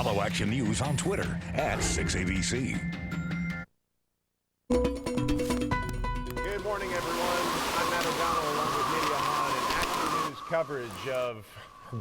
Follow Action News on Twitter @6ABC. Good morning, everyone. I'm Matt O'Donnell along with Nydia Hahn, and Action News coverage of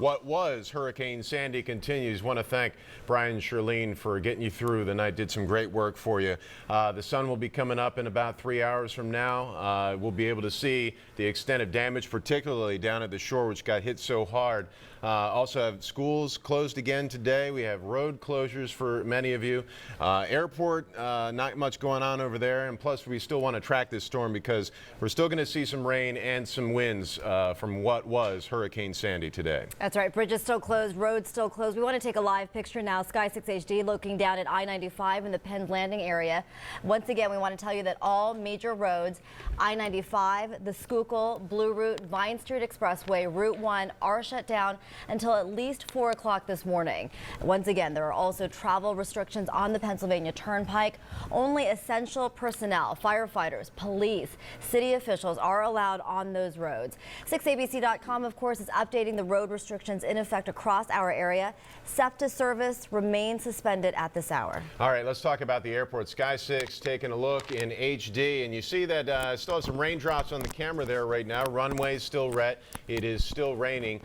what was Hurricane Sandy continues. Want to thank Brian Shirlene for getting you through the night. Did some great work for you. The sun will be coming up in about 3 hours from now. We'll be able to see the extent of damage, particularly down at the shore, which got hit so hard. Also have schools closed again today. We have road closures for many of you. Airport, not much going on over there. And plus, we still want to track this storm because we're still going to see some rain and some winds from what was Hurricane Sandy today. That's right. Bridges still closed, roads still closed. We want to take a live picture now. Sky 6 HD looking down at I-95 in the Penn's Landing area. Once again, we want to tell you that all major roads, I-95, the Schuylkill, Blue Route, Vine Street Expressway, Route 1 are shut down until at least 4 o'clock this morning. Once again, there are also travel restrictions on the Pennsylvania Turnpike. Only essential personnel, firefighters, police, city officials are allowed on those roads. 6ABC.com, of course, is updating the road restrictions in effect across our area. SEPTA service remains suspended at this hour. All right, let's talk about the airport. Sky 6 taking a look in HD, and you see that still have some raindrops on the camera there right now. Runway's still red. It is still raining.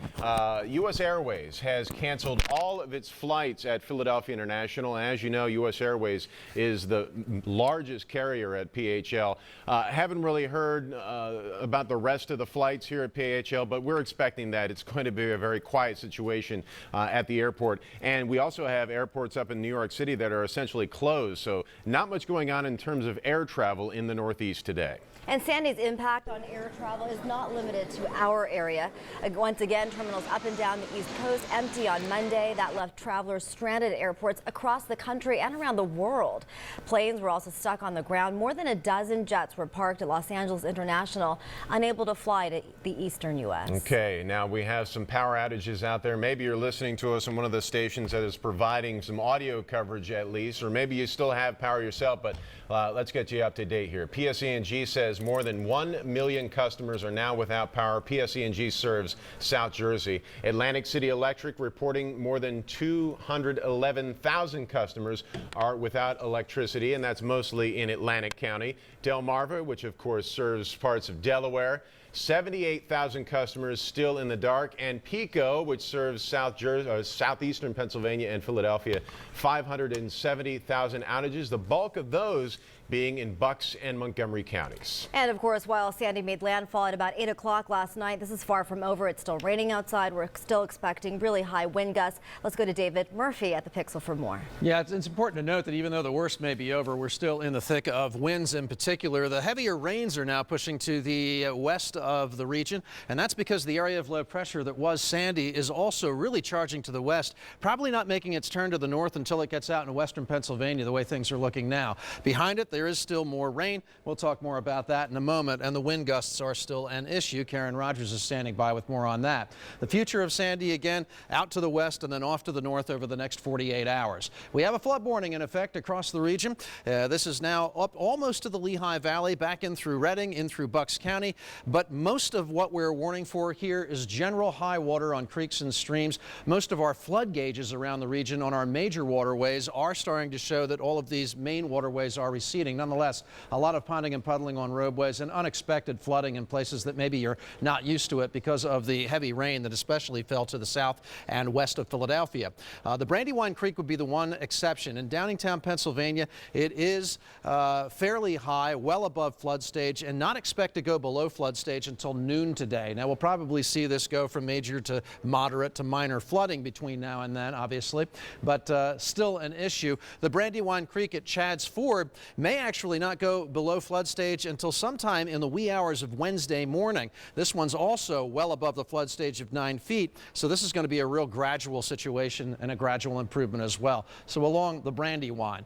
U.S. Airways has canceled all of its flights at Philadelphia International. And as you know, U.S. Airways is the largest carrier at PHL. Haven't really heard about the rest of the flights here at PHL, but we're expecting that it's going to be a very quiet situation at the airport. And we also have airports up in New York City that are essentially closed. So not much going on in terms of air travel in the Northeast today. And Sandy's impact on air travel is not limited to our area. Once again, terminals up and down the East Coast empty on Monday. That left travelers stranded at airports across the country and around the world. Planes were also stuck on the ground. More than a dozen jets were parked at Los Angeles International, unable to fly to the eastern U.S. Okay, now we have some power outages out there. Maybe you're listening to us on one of the stations that is providing some audio coverage at least, or maybe you still have power yourself, but let's get you up to date here. PSE&G says more than 1 million customers are now without power. PSE&G serves South Jersey. Atlantic City Electric reporting more than 211,000 customers are without electricity, and that's mostly in Atlantic County. Delmarva, which of course serves parts of Delaware, 78,000 customers still in the dark. And PECO, which serves southeastern Pennsylvania and Philadelphia, 570,000 outages. The bulk of those being in Bucks and Montgomery counties. And of course, while Sandy made landfall at about 8 o'clock last night, this is far from over. It's still raining outside. We're still expecting really high wind gusts. Let's go to David Murphy at the Pixel for more. Yeah, it's important to note that even though the worst may be over, we're still in the thick of winds in particular. The heavier rains are now pushing to the west of the region, and that's because the area of low pressure that was Sandy is also really charging to the west, probably not making its turn to the north until it gets out into western Pennsylvania, the way things are looking now. Behind it, there is still more rain. We'll talk more about that in a moment, and the wind gusts are still an issue. Karen Rogers is standing by with more on that. The future of Sandy again out to the west and then off to the north over the next 48 hours. We have a flood warning in effect across the region. This is now up almost to the Lehigh Valley, back in through Reading, in through Bucks County, but most of what we're warning for here is general high water on creeks and streams. Most of our flood gauges around the region on our major waterways are starting to show that all of these main waterways are receding. Nonetheless, a lot of ponding and puddling on roadways and unexpected flooding in places that maybe you're not used to it because of the heavy rain that especially fell to the south and west of Philadelphia. The Brandywine Creek would be the one exception. In Downingtown, Pennsylvania, it is fairly high, well above flood stage, and not expect to go below flood stage until noon today. Now, we'll probably see this go from major to moderate to minor flooding between now and then, obviously, but still an issue. The Brandywine Creek at Chad's Ford may actually not go below flood stage until sometime in the wee hours of Wednesday morning. This one's also well above the flood stage of 9 feet, so this is going to be a real gradual situation and a gradual improvement as well. So along the Brandywine,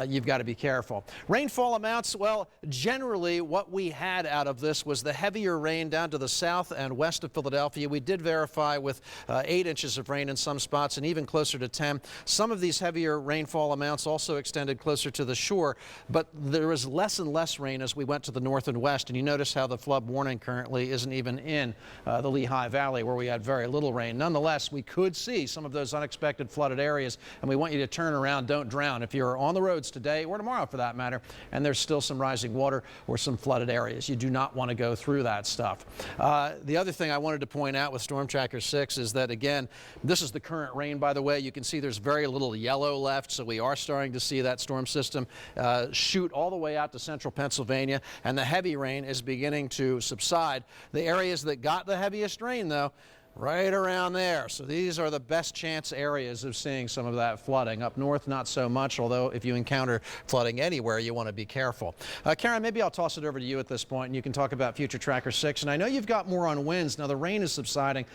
you've got to be careful. Rainfall amounts, well, generally what we had out of this was the heavier heavier rain down to the south and west of Philadelphia. We did verify with 8 inches of rain in some spots and even closer to 10. Some of these heavier rainfall amounts also extended closer to the shore, but there was less and less rain as we went to the north and west. And you notice how the flood warning currently isn't even in the Lehigh Valley, where we had very little rain. Nonetheless, we could see some of those unexpected flooded areas, and we want you to turn around, don't drown. If you're on the roads today or tomorrow for that matter, and there's still some rising water or some flooded areas, you do not want to go through that stuff. The other thing I wanted to point out with Storm Tracker 6 is that, again, this is the current rain, by the way. You can see there's very little yellow left, so we are starting to see that storm system shoot all the way out to central Pennsylvania, and the heavy rain is beginning to subside. The areas that got the heaviest rain, though, right around there. So these are the best chance areas of seeing some of that flooding. Up north, not so much, although if you encounter flooding anywhere, you want to be careful. Karen, maybe I'll toss it over to you at this point, and you can talk about Future Tracker 6. And I know you've got more on winds. Now, the rain is subsiding,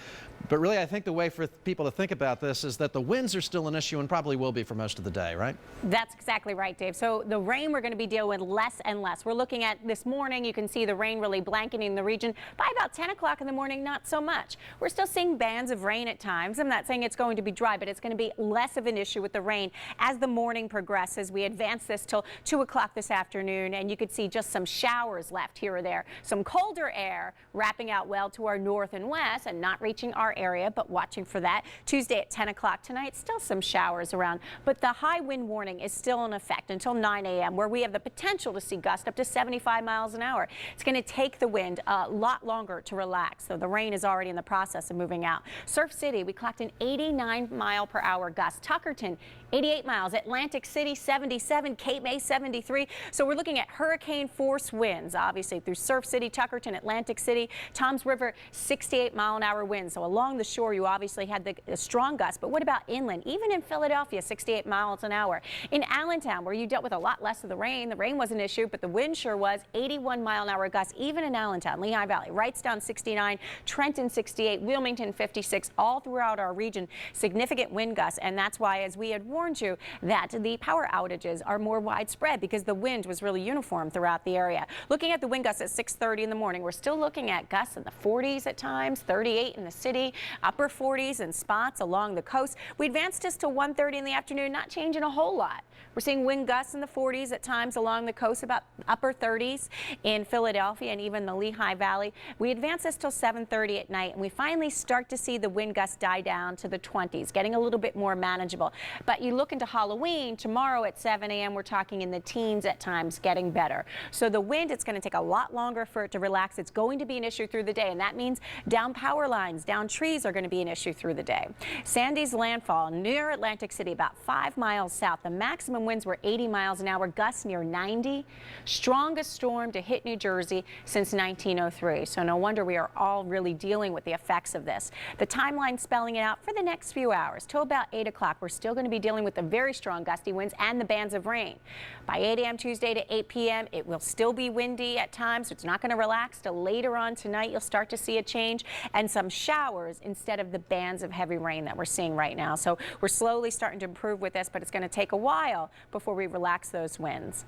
but really I think the way for people to think about this is that the winds are still an issue and probably will be for most of the day, right? That's exactly right, Dave. So the rain we're going to be dealing with less and less. We're looking at this morning, you can see the rain really blanketing the region. By about 10 o'clock in the morning, not so much. We're still seeing bands of rain at times. I'm not saying it's going to be dry, but it's going to be less of an issue with the rain as the morning progresses. We advance this till 2 o'clock this afternoon, and you could see just some showers left here or there. Some colder air wrapping out well to our north and west and not reaching our area, but watching for that. Tuesday at 10 o'clock tonight, still some showers around, but the high wind warning is still in effect until 9 a.m., where we have the potential to see gusts up to 75 miles an hour. It's going to take the wind a lot longer to relax, so the rain is already in the process of moving out. Surf City, we clocked an 89-mile-per-hour gust. Tuckerton, 88 miles. Atlantic City, 77. Cape May, 73. So we're looking at hurricane force winds, obviously, through Surf City, Tuckerton, Atlantic City, Toms River, 68-mile-an-hour winds. So along the shore, you obviously had the strong gusts. But what about inland? Even in Philadelphia, 68 miles an hour. In Allentown, where you dealt with a lot less of the rain was an issue, but the wind sure was. 81-mile-an-hour gusts, even in Allentown. Lehigh Valley, Wrightstown, 69. Trenton, 68. Wilmington, 56. All throughout our region, significant wind gusts. And that's why, as we had warned you, that the power outages are more widespread because the wind was really uniform throughout the area. Looking at the wind gusts at 6:30 in the morning, we're still looking at gusts in the 40s at times, 38 in the city, upper 40s in spots along the coast. We advanced this to 1:30 in the afternoon, not changing a whole lot. We're seeing wind gusts in the 40s at times along the coast, about upper 30s in Philadelphia and even the Lehigh Valley. We advance this till 7:30 at night, and we finally start to see the wind gusts die down to the 20s, getting a little bit more manageable. But you look into Halloween, tomorrow at 7 a.m., we're talking in the teens at times, getting better. So the wind, it's going to take a lot longer for it to relax. It's going to be an issue through the day, and that means down power lines, down trees are going to be an issue through the day. Sandy's landfall near Atlantic City, about 5 miles south. The maximum winds were 80 miles an hour, gusts near 90. Strongest storm to hit New Jersey since 1903. So no wonder we are all really dealing with the effects of this. The timeline spelling it out for the next few hours till about 8 o'clock. We're still going to be dealing with the very strong gusty winds and the bands of rain. By 8 a.m. Tuesday to 8 p.m., it will still be windy at times. So it's not going to relax till later on tonight. You'll start to see a change and some showers instead of the bands of heavy rain that we're seeing right now. So we're slowly starting to improve with this, but it's going to take a while before we relax those winds.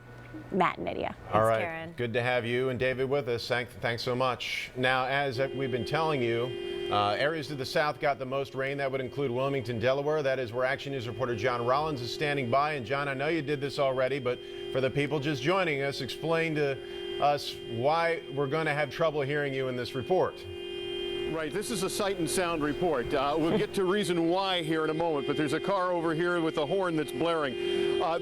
Matt and Nydia. All right. Karen. Good to have you and David with us. Thanks so much. Now, as we've been telling you, areas to the south got the most rain. That would include Wilmington, Delaware. That is where Action News reporter John Rollins is standing by. And John, I know you did this already, but for the people just joining us, explain to us why we're going to have trouble hearing you in this report. Right, this is a sight and sound report. We'll get to reason why here in a moment, but there's a car over here with a horn that's blaring.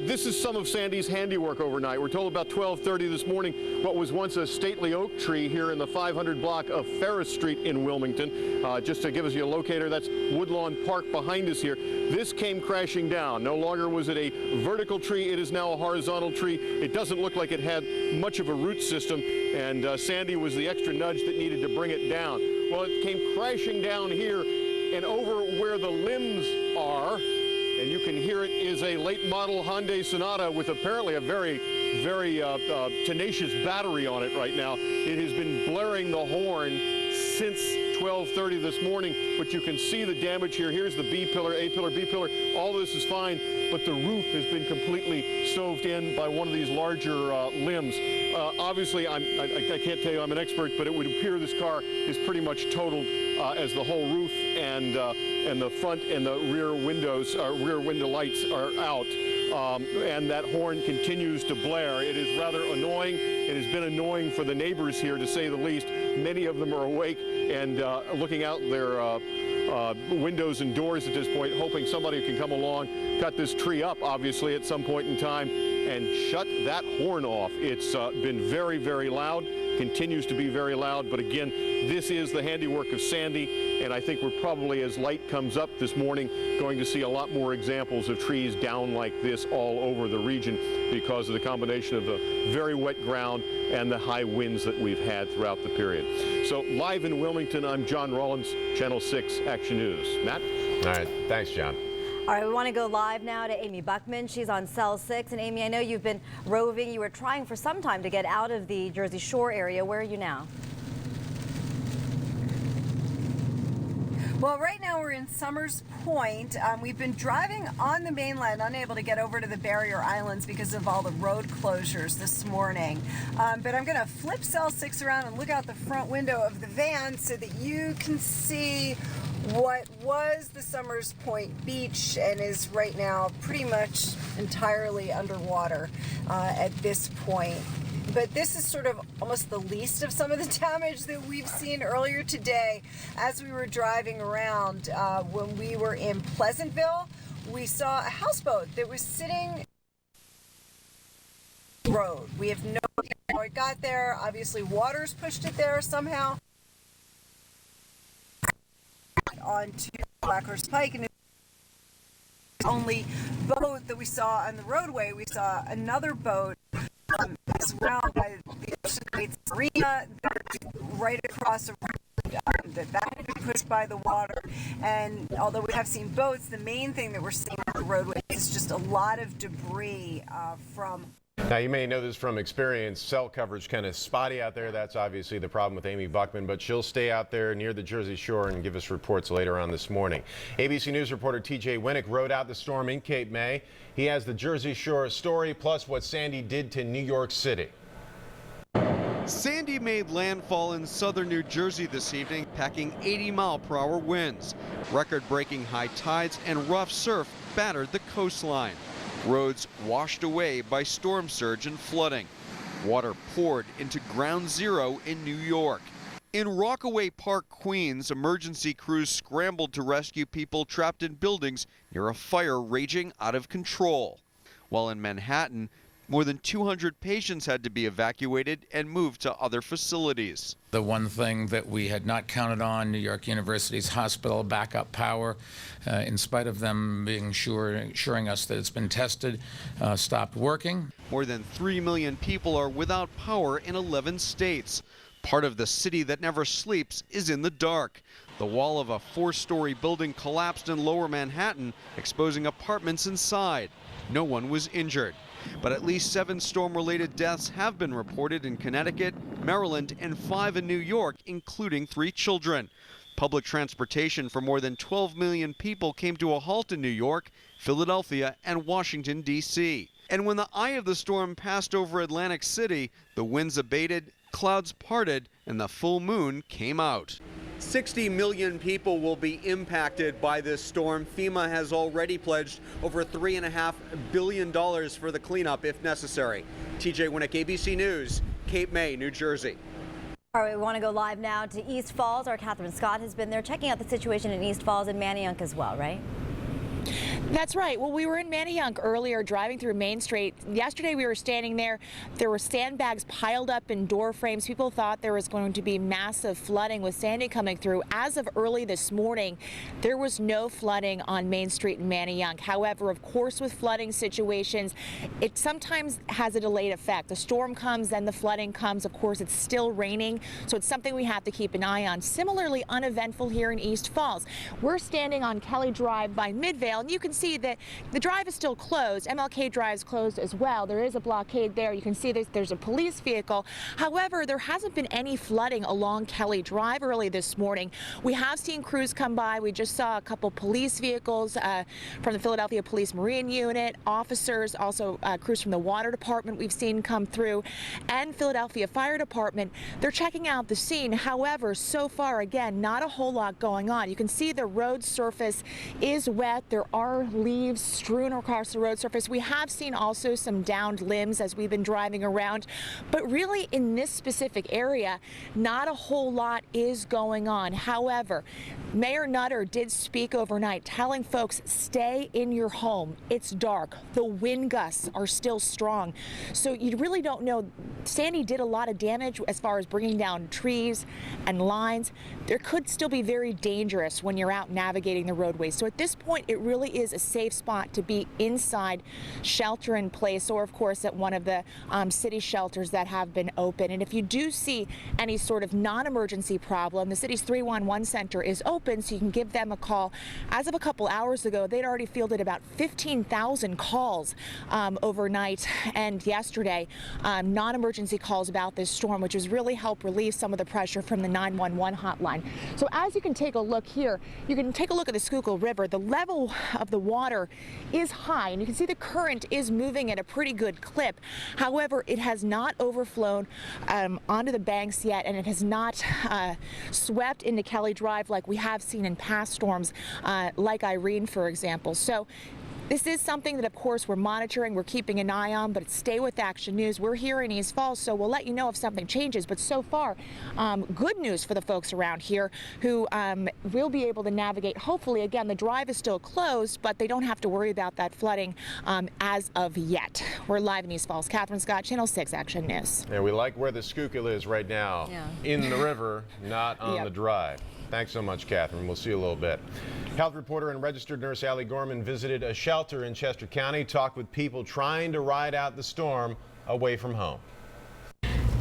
This is some of Sandy's handiwork overnight. We're told about 12:30 this morning what was once a stately oak tree here in the 500 block of Ferris Street in Wilmington. Just to give us a locator, that's Woodlawn Park behind us here. This came crashing down. No longer was it a vertical tree, it is now a horizontal tree. It doesn't look like it had much of a root system, and Sandy was the extra nudge that needed to bring it down. Well, it came crashing down here and over where the limbs are, and you can hear it is a late model Hyundai Sonata with apparently a very tenacious battery on it right now. It has been blaring the horn since 12:30 this morning, but you can see the damage here. Here's the B pillar, A pillar, B pillar. All this is fine, but the roof has been completely stoved in by one of these larger limbs. Obviously, I can't tell you I'm an expert, but it would appear this car is pretty much totaled as the whole roof and the front and the rear windows, rear window lights are out. And that horn continues to blare. It is rather annoying. It has been annoying for the neighbors here, to say the least. Many of them are awake and looking out their windows and doors at this point, hoping somebody can come along, cut this tree up, obviously, at some point in time, and shut that horn off. It's been very, very loud, continues to be very loud, but again, this is the handiwork of Sandy, and I think we're probably, as light comes up this morning, going to see a lot more examples of trees down like this all over the region because of the combination of the very wet ground and the high winds that we've had throughout the period. So live in Wilmington, I'm John Rollins, Channel 6 Action News. Matt? All right, thanks, John. All right, we want to go live now to Amy Buckman. She's on cell 6. And Amy, I know you've been roving. You were trying for some time to get out of the Jersey Shore area. Where are you now? Well, right now we're in Summers Point. We've been driving on the mainland, unable to get over to the barrier islands because of all the road closures this morning. But I'm going to flip cell 6 around and look out the front window of the van so that you can see what was the Summers Point beach and is right now pretty much entirely underwater at this point. But this is sort of almost the least of some of the damage that we've seen earlier today. As we were driving around, when we were in Pleasantville, we saw a houseboat that was sitting on the road. We have no idea how it got there. Obviously, water's pushed it there somehow. Onto Blackhorse Pike, and the only boat that we saw on the roadway, we saw another boat as well by the Ocean Heights Marina right across the road. That had been pushed by the water, and although we have seen boats, the main thing that we're seeing on the roadway is just a lot of debris from. Now, you may know this from experience. Cell coverage kind of spotty out there. That's obviously the problem with Amy Buckman, but she'll stay out there near the Jersey Shore and give us reports later on this morning. ABC News reporter TJ Winnick rode out the storm in Cape May. He has the Jersey Shore story, plus what Sandy did to New York City. Sandy made landfall in southern New Jersey this evening, packing 80-mile-per-hour winds. Record-breaking high tides and rough surf battered the coastline. Roads washed away by storm surge and flooding. Water poured into ground zero in New York. In Rockaway Park, Queens, emergency crews scrambled to rescue people trapped in buildings near a fire raging out of control. While in Manhattan, more than 200 patients had to be evacuated and moved to other facilities. The one thing that we had not counted on, New York University's hospital backup power, in spite of them being assuring us that it's been tested, stopped working. More than 3 million people are without power in 11 states. Part of the city that never sleeps is in the dark. The wall of a 4-story building collapsed in lower Manhattan, exposing apartments inside. No one was injured. But at least 7 storm-related deaths have been reported in Connecticut, Maryland, and 5 in New York, including 3 children. Public transportation for more than 12 million people came to a halt in New York, Philadelphia, and Washington, D.C. And when the eye of the storm passed over Atlantic City, the winds abated, clouds parted, and the full moon came out. 60 million people will be impacted by this storm. FEMA has already pledged over $3.5 billion for the cleanup if necessary. TJ Winnick, ABC News, Cape May, New Jersey. All right, we want to go live now to East Falls. Our Catherine Scott has been there checking out the situation in East Falls and Manayunk as well, right? That's right. Well, we were in Manayunk earlier driving through Main Street. Yesterday we were standing there. There were sandbags piled up in door frames. People thought there was going to be massive flooding with Sandy coming through. As of early this morning, there was no flooding on Main Street in Manayunk. However, of course, with flooding situations, it sometimes has a delayed effect. The storm comes, then the flooding comes. Of course, it's still raining, so it's something we have to keep an eye on. Similarly uneventful here in East Falls. We're standing on Kelly Drive by Midvale, and you can see that the drive is still closed. MLK Drive is closed as well. There is a blockade there. You can see there's a police vehicle. However, there hasn't been any flooding along Kelly Drive early this morning. We have seen crews come by. We just saw a couple police vehicles from the Philadelphia Police Marine Unit, officers, also crews from the Water Department we've seen come through, and Philadelphia Fire Department. They're checking out the scene. However, so far, again, not a whole lot going on. You can see the road surface is wet. There are leaves strewn across the road surface. We have seen also some downed limbs as we've been driving around, but really in this specific area, not a whole lot is going on. However, Mayor Nutter did speak overnight, telling folks, stay in your home. It's dark. The wind gusts are still strong. So you really don't know. Sandy did a lot of damage as far as bringing down trees and lines. There could still be very dangerous when you're out navigating the roadways. So at this point, it really is a safe spot to be inside, shelter in place, or of course at one of the city shelters that have been open. And if you do see any sort of non-emergency problem, the city's 311 center is open, so you can give them a call. As of a couple hours ago, they'd already fielded about 15,000 calls overnight and yesterday, non-emergency calls about this storm, which has really helped relieve some of the pressure from the 911 hotline. So as you can take a look here, you can take a look at the Schuylkill River. The level of the water is high, and you can see the current is moving at a pretty good clip. However, it has not overflown onto the banks yet, and it has not swept into Kelly Drive like we have seen in past storms, like Irene, for example. So this is something that, of course, we're monitoring, we're keeping an eye on, but stay with Action News. We're here in East Falls, so we'll let you know if something changes. But so far, good news for the folks around here who will be able to navigate. Hopefully, again, the drive is still closed, but they don't have to worry about that flooding as of yet. We're live in East Falls. Catherine Scott, Channel 6 Action News. Yeah, we like where the Schuylkill is right now, in the river, not on the drive. Thanks so much, Catherine. We'll see you a little bit. Health reporter and registered nurse Allie Gorman visited a shelter in Chester County, talked with people trying to ride out the storm away from home.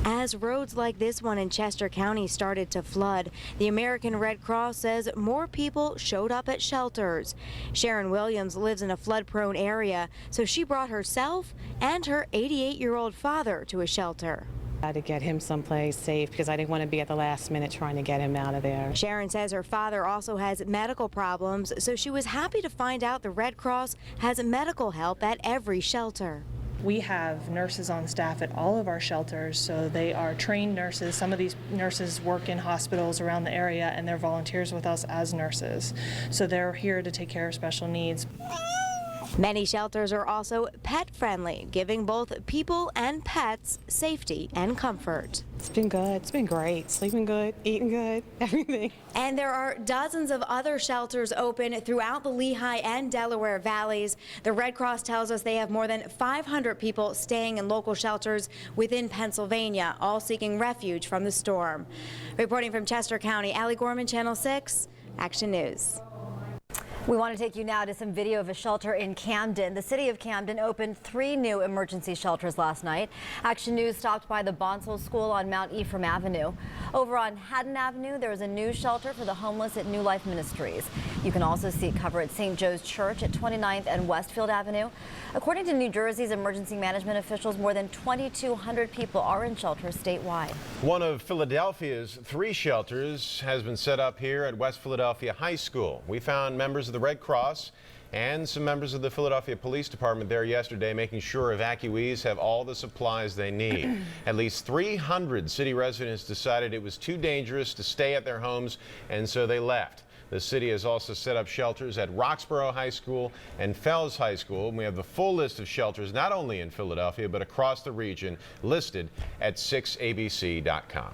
As roads like this one in Chester County started to flood, the American Red Cross says more people showed up at shelters. Sharon Williams lives in a flood-prone area, so she brought herself and her 88-year-old father to a shelter. I had to get him someplace safe because I didn't want to be at the last minute trying to get him out of there. Sharon says her father also has medical problems, so she was happy to find out the Red Cross has medical help at every shelter. We have nurses on staff at all of our shelters, so they are trained nurses. Some of these nurses work in hospitals around the area, and they're volunteers with us as nurses. So they're here to take care of special needs. Many shelters are also pet-friendly, giving both people and pets safety and comfort. It's been good. It's been great. Sleeping good, eating good, everything. And there are dozens of other shelters open throughout the Lehigh and Delaware valleys. The Red Cross tells us they have more than 500 people staying in local shelters within Pennsylvania, all seeking refuge from the storm. Reporting from Chester County, Allie Gorman, Channel 6, Action News. We want to take you now to some video of a shelter in Camden. The city of Camden opened 3 new emergency shelters last night. Action News stopped by the Bonsall School on Mount Ephraim Avenue. Over on Haddon Avenue, there is a new shelter for the homeless at New Life Ministries. You can also see cover at St. Joe's Church at 29th and Westfield Avenue. According to New Jersey's emergency management officials, more than 2,200 people are in shelters statewide. One of Philadelphia's 3 shelters has been set up here at West Philadelphia High School. We found members of the Red Cross and some members of the Philadelphia Police Department there yesterday, making sure evacuees have all the supplies they need. At least 300 city residents decided it was too dangerous to stay at their homes, and so they left. The city has also set up shelters at Roxborough High School and Fells High School. And we have the full list of shelters not only in Philadelphia but across the region listed at 6abc.com.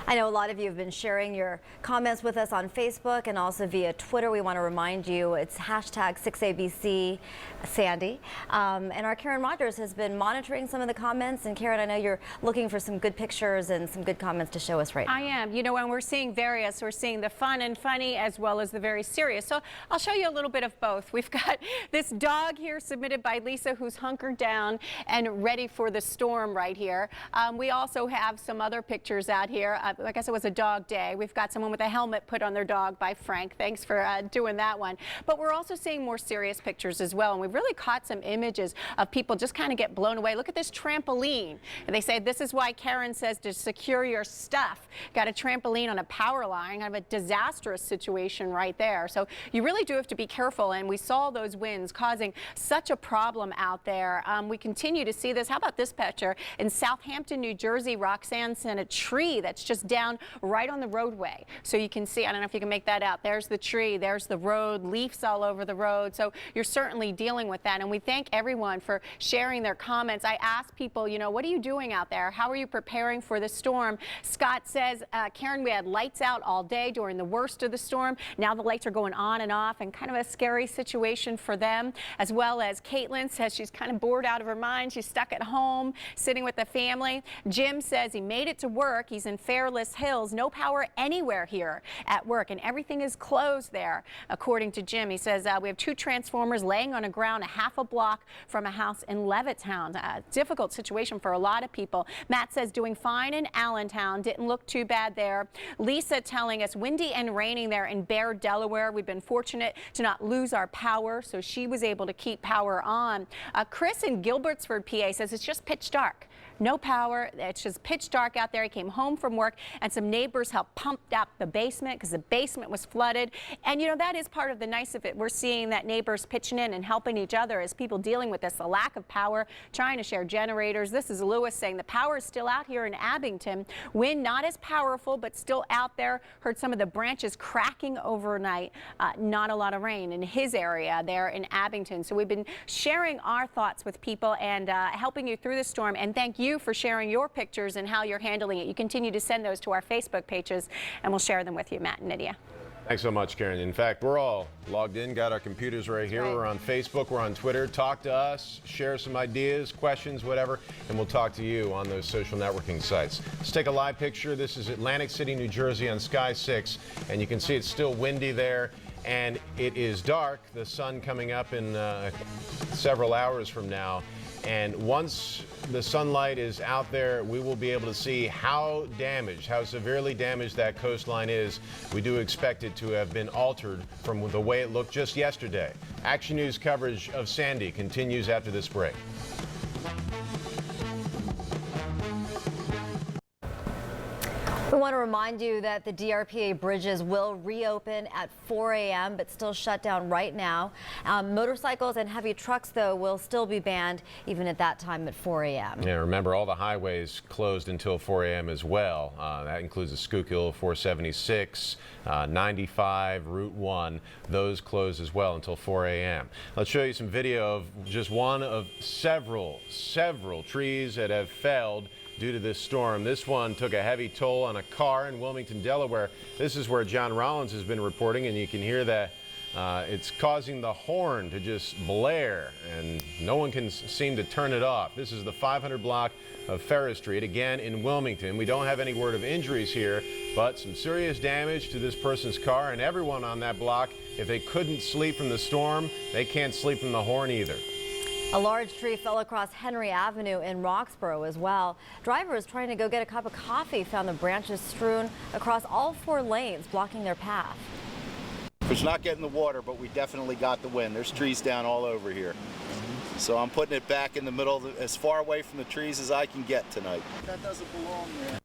I know a lot of you have been sharing your comments with us on Facebook and also via Twitter. We want to remind you it's hashtag 6ABC Sandy. And our Karen Rogers has been monitoring some of the comments. And Karen, I know you're looking for some good pictures and some good comments to show us right now. I am. You know, when we're seeing various, we're seeing the fun and funny as well as the very serious. So I'll show you a little bit of both. We've got this dog here submitted by Lisa, who's hunkered down and ready for the storm right here. We also have some other pictures out here. I guess it was a dog day. We've got someone with a helmet put on their dog by Frank. Thanks for doing that one. But we're also seeing more serious pictures as well. And we've really caught some images of people just kind of get blown away. Look at this trampoline. And they say this is why Karen says to secure your stuff. Got a trampoline on a power line. Kind of a disastrous situation right there. So you really do have to be careful. And we saw those winds causing such a problem out there. We continue to see this. How about this picture in Southampton, New Jersey? Roxanne sent a tree that's just down right on the roadway. So you can see, I don't know if you can make that out. There's the tree, there's the road, leaves all over the road. So you're certainly dealing with that. And we thank everyone for sharing their comments. I asked people, you know, what are you doing out there? How are you preparing for the storm? Scott says, Karen, we had lights out all day during the worst of the storm. Now the lights are going on and off, and kind of a scary situation for them. As well as Caitlin says she's kind of bored out of her mind. She's stuck at home, sitting with the family. Jim says he made it to work. He's in Fairless Hills. No power anywhere here at work, and everything is closed there. According to Jim, he says we have 2 transformers laying on the ground a half a block from a house in Levittown. A difficult situation for a lot of people. Matt says doing fine in Allentown. Didn't look too bad there. Lisa telling us windy and raining there in Bear, Delaware. We've been fortunate to not lose our power, so she was able to keep power on. Chris in Gilbertsford, PA says it's just pitch dark. No power. It's just pitch dark out there. He came home from work, and some neighbors helped pump up the basement because the basement was flooded. And, you know, that is part of the nice of it. We're seeing that neighbors pitching in and helping each other as people dealing with this, the lack of power, trying to share generators. This is Lewis saying the power is still out here in Abington. Wind not as powerful, but still out there. Heard some of the branches cracking overnight. Not a lot of rain in his area there in Abington. So we've been sharing our thoughts with people and helping you through the storm. And thank you for sharing your pictures and how you're handling it. You continue to send those to our Facebook pages, and we'll share them with you, Matt and Nydia. Thanks so much, Karen. In fact, we're all logged in, got our computers right here. We're on Facebook, we're on Twitter. Talk to us, share some ideas, questions, whatever, and we'll talk to you on those social networking sites. Let's take a live picture. This is Atlantic City, New Jersey on Sky 6, and you can see it's still windy there, and it is dark. The sun coming up in several hours from now. And once the sunlight is out there, we will be able to see how severely damaged that coastline is. We do expect it to have been altered from the way it looked just yesterday. Action News coverage of Sandy continues after this break. We want to remind you that the DRPA bridges will reopen at 4 a.m. but still shut down right now. Motorcycles and heavy trucks, though, will still be banned even at that time at 4 a.m. Yeah, remember all the highways closed until 4 a.m. as well. That includes the Schuylkill 476, 95, Route 1. Those closed as well until 4 a.m. Let's show you some video of just one of several trees that have felled due to this storm. This one took a heavy toll on a car in Wilmington, Delaware. This is where John Rollins has been reporting, and you can hear that it's causing the horn to just blare, and no one can seem to turn it off. This is the 500 block of Ferris Street, again in Wilmington. We don't have any word of injuries here, but some serious damage to this person's car, and everyone on that block, if they couldn't sleep from the storm, they can't sleep from the horn either. A large tree fell across Henry Avenue in Roxborough as well. Drivers trying to go get a cup of coffee found the branches strewn across all 4 lanes, blocking their path. It's not getting the water, but we definitely got the wind. There's trees down all over here. So I'm putting it back in the middle, as far away from the trees as I can get tonight. That doesn't belong there.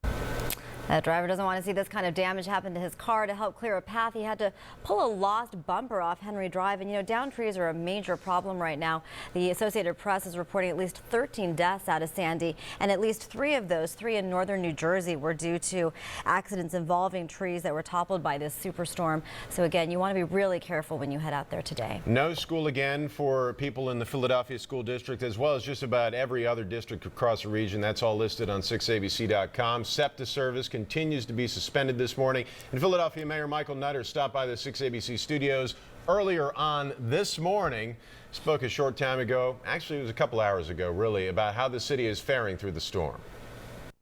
That driver doesn't want to see this kind of damage happen to his car. To help clear a path, he had to pull a lost bumper off Henry Drive. And, you know, downed trees are a major problem right now. The Associated Press is reporting at least 13 deaths out of Sandy, and at least 3 of those, 3 in northern New Jersey, were due to accidents involving trees that were toppled by this superstorm. So, again, you want to be really careful when you head out there today. No school again for people in the Philadelphia School District, as well as just about every other district across the region. That's all listed on 6abc.com. SEPTA service continues to be suspended this morning. In Philadelphia, Mayor Michael Nutter stopped by the 6ABC studios earlier on this morning. Spoke a short time ago, actually it was a couple hours ago really, about how the city is faring through the storm.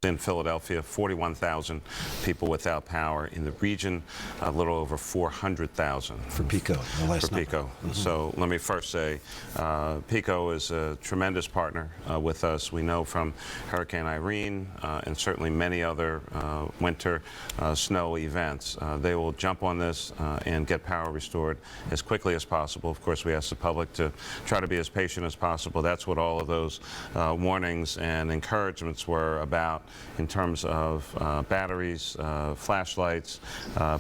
In Philadelphia, 41,000 people without power. In the region, a little over 400,000. For PECO, the last number. PECO. So let me first say, PECO is a tremendous partner with us. We know from Hurricane Irene and certainly many other winter snow events, they will jump on this and get power restored as quickly as possible. Of course, we ask the public to try to be as patient as possible. That's what all of those warnings and encouragements were about, in terms of batteries, flashlights,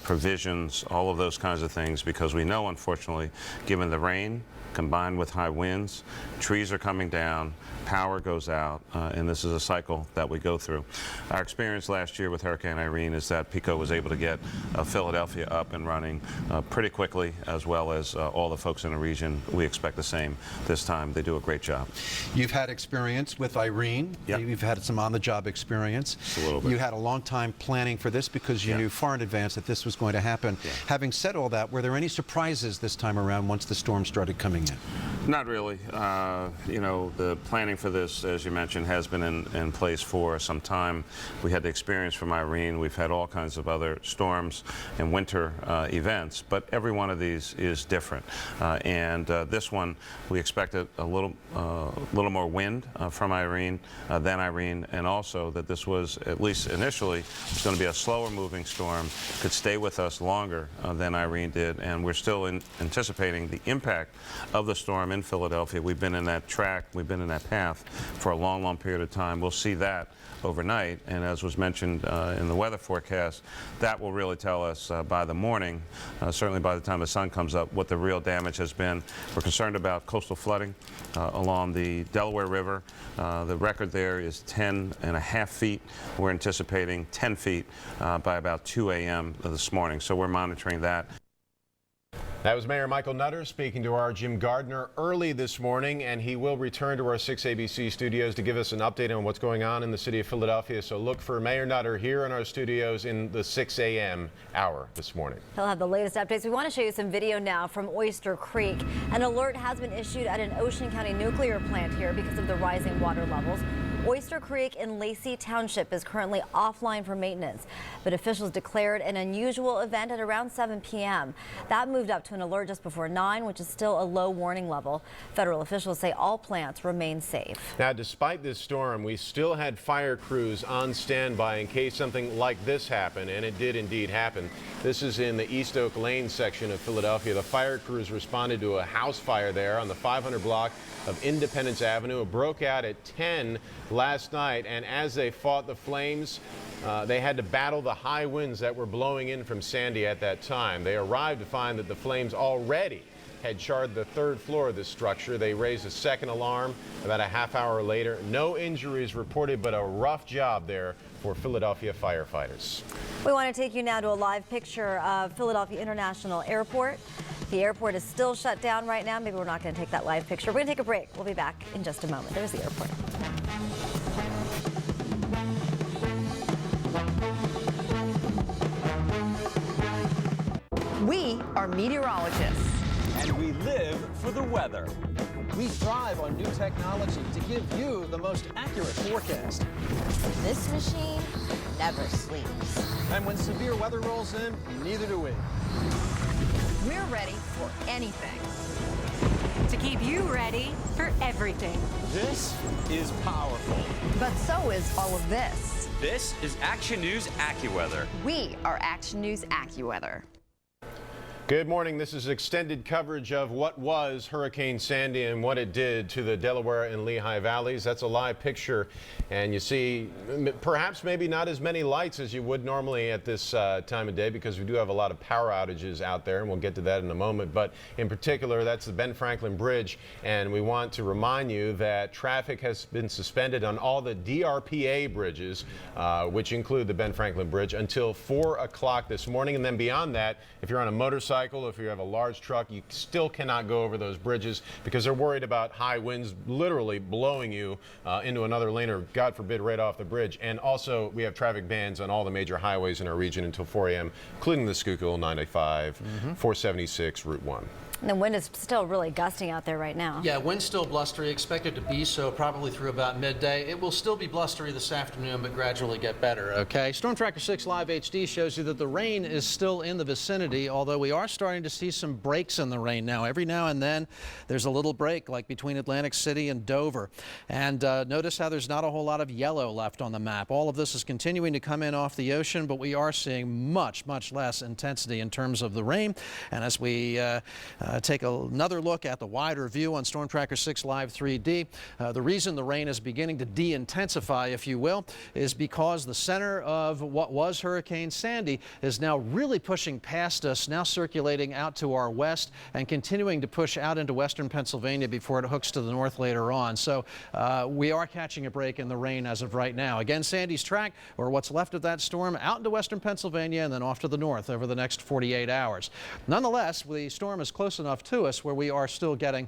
provisions, all of those kinds of things, because we know, unfortunately, given the rain combined with high winds, trees are coming down, power goes out, and this is a cycle that we go through. Our experience last year with Hurricane Irene is that PECO was able to get Philadelphia up and running pretty quickly, as well as all the folks in the region. We expect the same this time. They do a great job. You've had experience with Irene. Yep. You've had some on-the-job experience. Just a little bit. You had a long time planning for this because you knew far in advance that this was going to happen. Yeah. Having said all that, were there any surprises this time around once the storm started coming in? Not really. You know, the planning for this, as you mentioned, has been in place for some time. We had the experience from Irene. We've had all kinds of other storms and winter events, but every one of these is different. And this one, we expected a little more wind from Irene than Irene, and also that this was, at least initially, was going to be a slower moving storm, could stay with us longer than Irene did, and we're still anticipating the impact of the storm in Philadelphia. We've been in that track, we've been in that path for a long, long period of time. We'll see that overnight, and as was mentioned in the weather forecast, that will really tell us by the morning, certainly by the time the sun comes up, what the real damage has been. We're concerned about coastal flooding along the Delaware River. The record there is 10.5 feet. We're anticipating 10 feet by about 2 a.m. this morning, so we're monitoring that. That was Mayor Michael Nutter speaking to our Jim Gardner early this morning, and he will return to our 6 ABC studios to give us an update on what's going on in the city of Philadelphia. So look for Mayor Nutter here in our studios in the 6 a.m. hour this morning. He'll have the latest updates. We want to show you some video now from Oyster Creek. An alert has been issued at an Ocean County nuclear plant here because of the rising water levels. Oyster Creek in Lacey Township is currently offline for maintenance, but officials declared an unusual event at around 7 p.m. That moved up to an alert just before 9, which is still a low warning level. Federal officials say all plants remain safe. Now, despite this storm, we still had fire crews on standby in case something like this happened, and it did indeed happen. This is in the East Oak Lane section of Philadelphia. The fire crews responded to a house fire there on the 500 block of Independence Avenue. It broke out at 10 last night, and as they fought the flames, they had to battle the high winds that were blowing in from Sandy at that time. They arrived to find that the flames already had charred the third floor of this structure. They raised a second alarm about a half hour later. No injuries reported, but a rough job there for Philadelphia firefighters. We want to take you now to a live picture of Philadelphia International Airport. The airport is still shut down right now. Maybe we're not going to take that live picture. We're going to take a break. We'll be back in just a moment. There's the airport. We are meteorologists. And we live for the weather. We thrive on new technology to give you the most accurate forecast. This machine never sleeps. And when severe weather rolls in, neither do we. We're ready for anything. To keep you ready for everything. This is powerful. But so is all of this. This is Action News AccuWeather. We are Action News AccuWeather. Good morning. This is extended coverage of what was Hurricane Sandy and what it did to the Delaware and Lehigh valleys. That's a live picture, and you see perhaps maybe not as many lights as you would normally at this time of day, because we do have a lot of power outages out there, and we'll get to that in a moment. But in particular, that's the Ben Franklin Bridge, and we want to remind you that traffic has been suspended on all the DRPA bridges, which include the Ben Franklin Bridge, until 4 o'clock this morning. And then beyond that, if you're on a motorcycle, if you have a large truck, you still cannot go over those bridges because they're worried about high winds literally blowing you into another lane, or God forbid, right off the bridge. And also, we have traffic bans on all the major highways in our region until 4 a.m., including the Schuylkill 95, 476, Route 1. And the wind is still really gusting out there right now. Yeah, wind's still blustery, expected to be so probably through about midday. It will still be blustery this afternoon, but gradually get better, okay? Storm Tracker 6 Live HD shows you that the rain is still in the vicinity, although we are starting to see some breaks in the rain now. Every now and then there's a little break, like between Atlantic City and Dover. And notice how there's not a whole lot of yellow left on the map. All of this is continuing to come in off the ocean, but we are seeing much less intensity in terms of the rain. And as we take another look at the wider view on Storm Tracker 6 Live 3D. The reason the rain is beginning to de-intensify, if you will, is because the center of what was Hurricane Sandy is now really pushing past us, now circulating out to our west and continuing to push out into western Pennsylvania before it hooks to the north later on. So we are catching a break in the rain as of right now. Again, Sandy's track, or what's left of that storm, out into western Pennsylvania and then off to the north over the next 48 hours. Nonetheless, the storm is close enough to us where we are still getting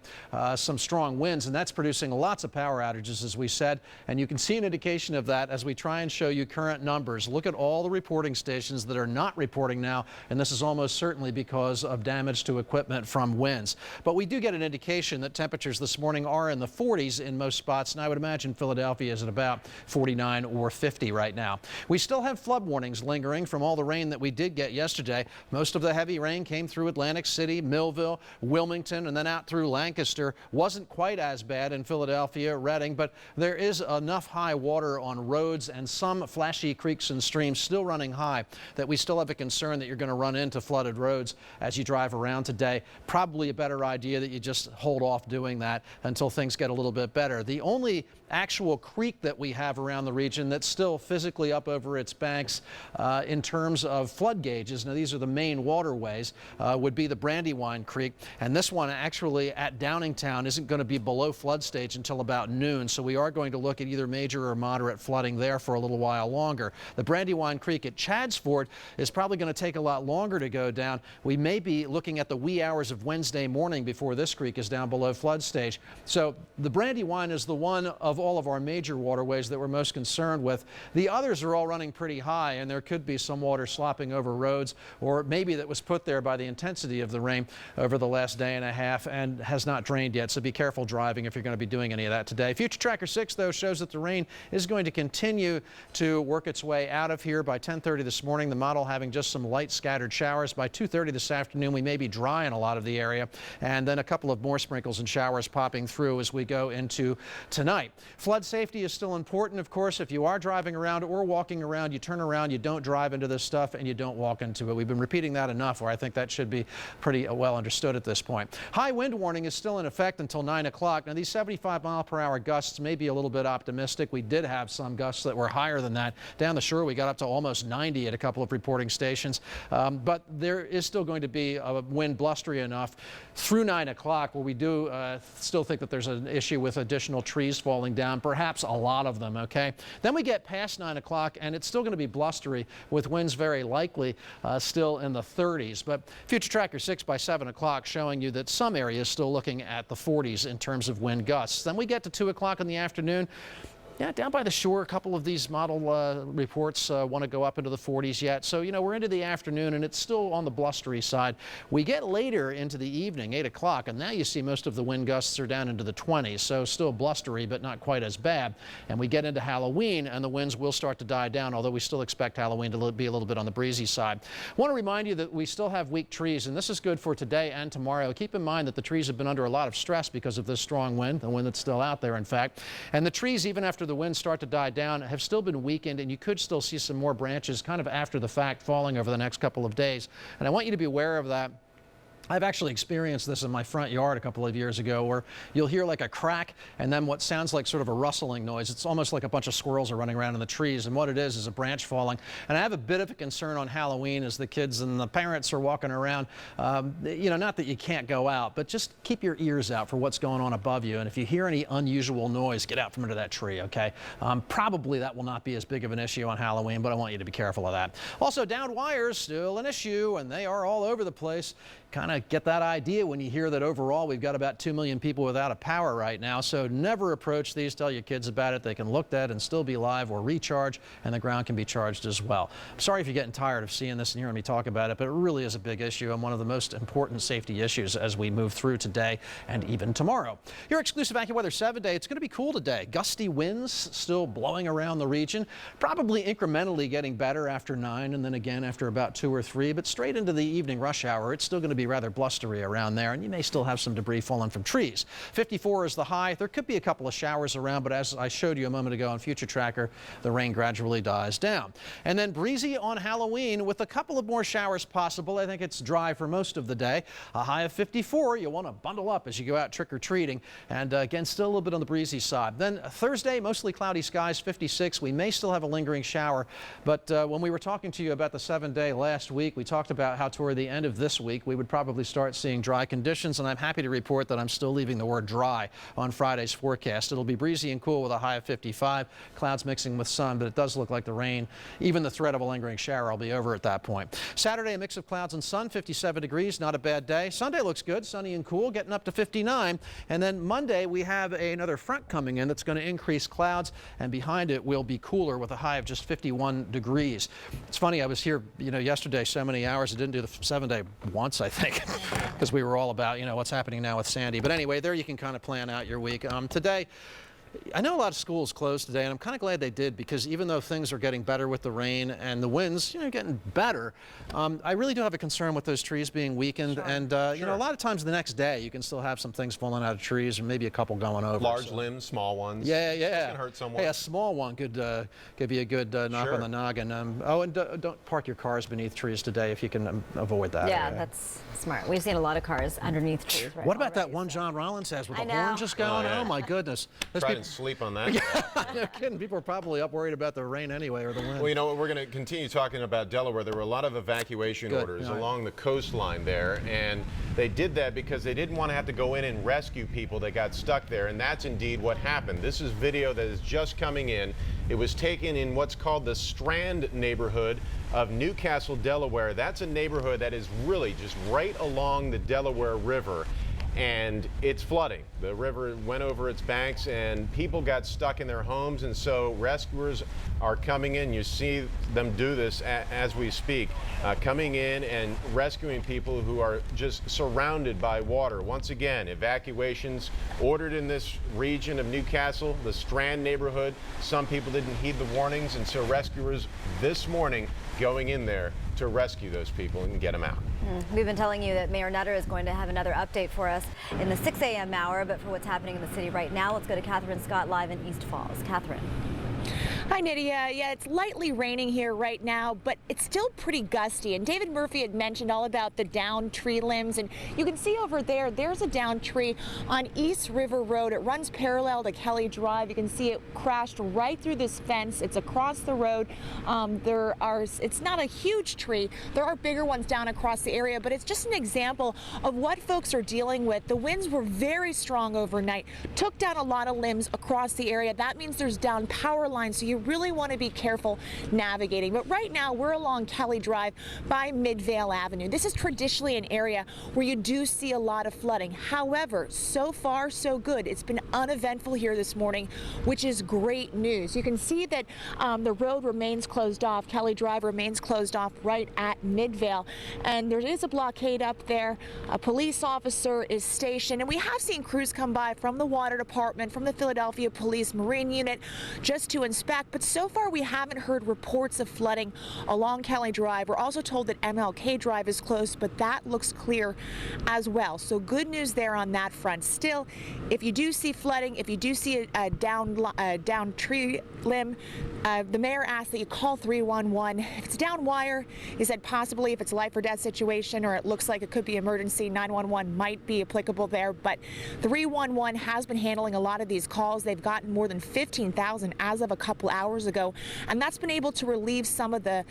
some strong winds, and that's producing lots of power outages, as we said, and you can see an indication of that as we try and show you current numbers. Look at all the reporting stations that are not reporting now, and this is almost certainly because of damage to equipment from winds. But we do get an indication that temperatures this morning are in the 40s in most spots, and I would imagine Philadelphia is at about 49 or 50 right now. We still have flood warnings lingering from all the rain that we did get yesterday. Most of the heavy rain came through Atlantic City, Millville, Wilmington, and then out through Lancaster. Wasn't quite as bad in Philadelphia, Reading, but there is enough high water on roads and some flashy creeks and streams still running high that we still have a concern that you're going to run into flooded roads as you drive around today. Probably a better idea that you just hold off doing that until things get a little bit better. The only actual creek that we have around the region that's still physically up over its banks in terms of flood gauges, now these are the main waterways, would be the Brandywine Creek, and this one actually at Downingtown isn't going to be below flood stage until about noon, so we are going to look at either major or moderate flooding there for a little while longer. The Brandywine Creek at Chad's Ford is probably going to take a lot longer to go down. We may be looking at the wee hours of Wednesday morning before this creek is down below flood stage. So the Brandywine is the one of all of our major waterways that we're most concerned with. The others are all running pretty high, and there could be some water slopping over roads, or maybe that was put there by the intensity of the rain over the last day and a half and has not drained yet. So be careful driving if you're going to be doing any of that today. Future Tracker 6, though, shows that the rain is going to continue to work its way out of here by 10:30 this morning. The model having just some light scattered showers. By 2:30 this afternoon, we may be dry in a lot of the area, and then a couple of more sprinkles and showers popping through as we go into tonight. Flood safety is still important, of course. If you are driving around or walking around, you turn around, you don't drive into this stuff, and you don't walk into it. We've been repeating that enough where I think that should be pretty well understood at this point. High wind warning is still in effect until 9 o'clock. Now, these 75-mile-per-hour gusts may be a little bit optimistic. We did have some gusts that were higher than that. Down the shore, we got up to almost 90 at a couple of reporting stations. But there is still going to be a wind blustery enough through 9 o'clock where we do still think that there's an issue with additional trees falling down, perhaps a lot of them, okay? Then we get past 9 o'clock, and it's still going to be blustery with winds very likely still in the 30s. But Future Tracker 6 by 7 o'clock showing you that some areas still looking at the 40s in terms of wind gusts. Then we get to 2 o'clock in the afternoon. Yeah, down by the shore, a couple of these model reports want to go up into the 40s yet. So, you know, we're into the afternoon, and it's still on the blustery side. We get later into the evening, 8 o'clock, and now you see most of the wind gusts are down into the 20s. So still blustery, but not quite as bad. And we get into Halloween, and the winds will start to die down, although we still expect Halloween to be a little bit on the breezy side. I want to remind you that we still have weak trees, and this is good for today and tomorrow. Keep in mind that the trees have been under a lot of stress because of this strong wind, the wind that's still out there, in fact. And the trees, even after the winds start to die down, have still been weakened, and you could still see some more branches kind of after the fact falling over the next couple of days. And I want you to be aware of that. I've actually experienced this in my front yard a couple of years ago, where you'll hear like a crack and then what sounds like sort of a rustling noise. It's almost like a bunch of squirrels are running around in the trees, and what it is a branch falling. And I have a bit of a concern on Halloween as the kids and the parents are walking around. You know, not that you can't go out, but just keep your ears out for what's going on above you. And if you hear any unusual noise, get out from under that tree, okay? Probably that will not be as big of an issue on Halloween, but I want you to be careful of that. Also, downed wires, still an issue, and they are all over the place. kind of get that idea when you hear that overall we've got about 2 million people without a power right now. So never approach these. Tell your kids about it. They can look dead and still be live or recharge, and the ground can be charged as well. I'm sorry if you're getting tired of seeing this and hearing me talk about it, but it really is a big issue and one of the most important safety issues as we move through today and even tomorrow. Your exclusive AccuWeather 7-day. It's going to be cool today. Gusty winds still blowing around the region, probably incrementally getting better after 9 and then again after about 2 or 3, but straight into the evening rush hour, it's still going to be rather blustery around there, and you may still have some debris falling from trees. 54 is the high. There could be a couple of showers around, but as I showed you a moment ago on Future Tracker, the rain gradually dies down. And then breezy on Halloween with a couple of more showers possible. I think it's dry for most of the day. A high of 54. You'll want to bundle up as you go out trick-or-treating, and again, still a little bit on the breezy side. Then Thursday, mostly cloudy skies, 56. We may still have a lingering shower, but when we were talking to you about the 7-day last week, we talked about how toward the end of this week we would probably start seeing dry conditions, and I'm happy to report that I'm still leaving the word dry on Friday's forecast. It'll be breezy and cool with a high of 55, clouds mixing with sun, but it does look like the rain, even the threat of a lingering shower, will be over at that point. Saturday, a mix of clouds and sun, 57 degrees, not a bad day. Sunday looks good, sunny and cool, getting up to 59, and then Monday we have another front coming in that's going to increase clouds, and behind it will be cooler with a high of just 51 degrees. It's funny, I was here, yesterday so many hours. I didn't do the 7-day once, I think, because we were all about, what's happening now with Sandy. But anyway, there you can kind of plan out your week. Today, I know a lot of schools closed today, and I'm kind of glad they did, because even though things are getting better with the rain and the winds, getting better, I really do have a concern with those trees being weakened. Sure. And, a lot of times the next day you can still have some things falling out of trees and maybe a couple going over. Large limbs, small ones. Yeah. This can hurt someone. Hey, a small one could give you a good knock on the noggin. And don't park your cars beneath trees today if you can avoid that. Yeah, that's smart. We've seen a lot of cars underneath trees. Right, what about that one John Rollins has with the horn just going? Oh my goodness. Try and sleep on that. No kidding. People are probably up worried about the rain anyway, or the wind. Well, we're going to continue talking about Delaware. There were a lot of evacuation orders along the coastline there, and they did that because they didn't want to have to go in and rescue people that got stuck there, and that's indeed what happened. This is video that is just coming in. It was taken in what's called the Strand neighborhood of Newcastle, Delaware. That's a neighborhood that is really just right along the Delaware River, and it's flooding. The river went over its banks and people got stuck in their homes, and so rescuers are coming in. You see them do this as we speak, coming in and rescuing people who are just surrounded by water. Once again, evacuations ordered in this region of Newcastle, the Strand neighborhood. Some people didn't heed the warnings, and so rescuers this morning going in there to rescue those people and get them out. We've been telling you that Mayor Nutter is going to have another update for us in the 6 a.m. hour, but for what's happening in the city right now, let's go to Catherine Scott live in East Falls. Catherine. Hi, Nydia. Yeah, it's lightly raining here right now, but it's still pretty gusty. And David Murphy had mentioned all about the downed tree limbs. And you can see over there, there's a downed tree on East River Road. It runs parallel to Kelly Drive. You can see it crashed right through this fence. It's across the road. It's not a huge tree. There are bigger ones down across the area, but it's just an example of what folks are dealing with. The winds were very strong overnight, took down a lot of limbs across the area. That means there's down power lines, so you really want to be careful navigating. But right now we're along Kelly Drive by Midvale Avenue. This is traditionally an area where you do see a lot of flooding. However, so far so good. It's been uneventful here this morning, which is great news. You can see that the road remains closed off. Kelly Drive remains closed off right at Midvale, and there is a blockade up there. A police officer is stationed, and we have seen crews come by from the water department, from the Philadelphia Police Marine Unit, just to inspect. But so far we haven't heard reports of flooding along Kelly Drive. We're also told that MLK Drive is closed, but that looks clear as well. So good news there on that front. Still, if you do see flooding, if you do see a down tree limb, the mayor asked that you call 311. If it's down wire, he said possibly if it's a life or death situation or it looks like it could be emergency, 911 might be applicable there. But 311 has been handling a lot of these calls. They've gotten more than 15,000 as of a couple hours ago, and that's been able to relieve some of the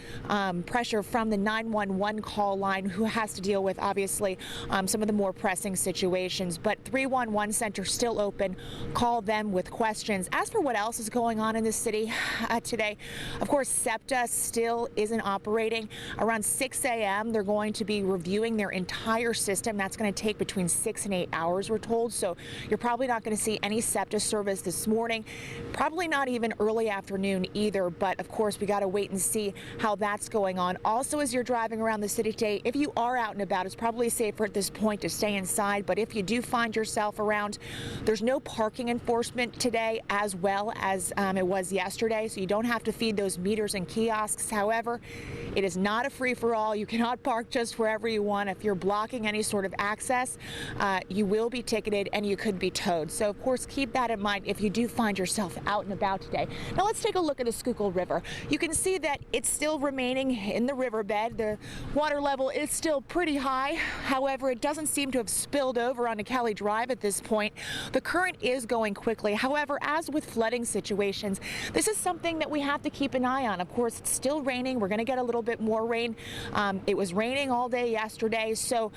pressure from the 911 call line, who has to deal with, obviously, some of the more pressing situations. But 311 center still open. Call them with questions. As for what else is going on in the city today, of course, SEPTA still isn't operating. Around 6 a.m., they're going to be reviewing their entire system. That's going to take between 6 and 8 hours, we're told. So you're probably not going to see any SEPTA service this morning, probably not even early afternoon either. But of course, we got to wait and see how that's going on. Also, as you're driving around the city today, if you are out and about, it's probably safer at this point to stay inside. But if you do find yourself around, there's no parking enforcement today, as well as it was yesterday. So you don't have to feed those meters and kiosks. However, it is not a free-for-all. You cannot park just wherever you want. If you're blocking any sort of access, you will be ticketed and you could be towed. So of course, keep that in mind if you do find yourself out and about today. Now let's take a look at the Schuylkill River. You can see that it's still remaining in the riverbed. The water level is still pretty high. However, it doesn't seem to have spilled over onto Kelly Drive at this point. The current is going quickly. However, as with flooding situations, this is something that we have to keep an eye on. Of course, it's still raining. We're going to get a little bit more rain. It was raining all day yesterday, so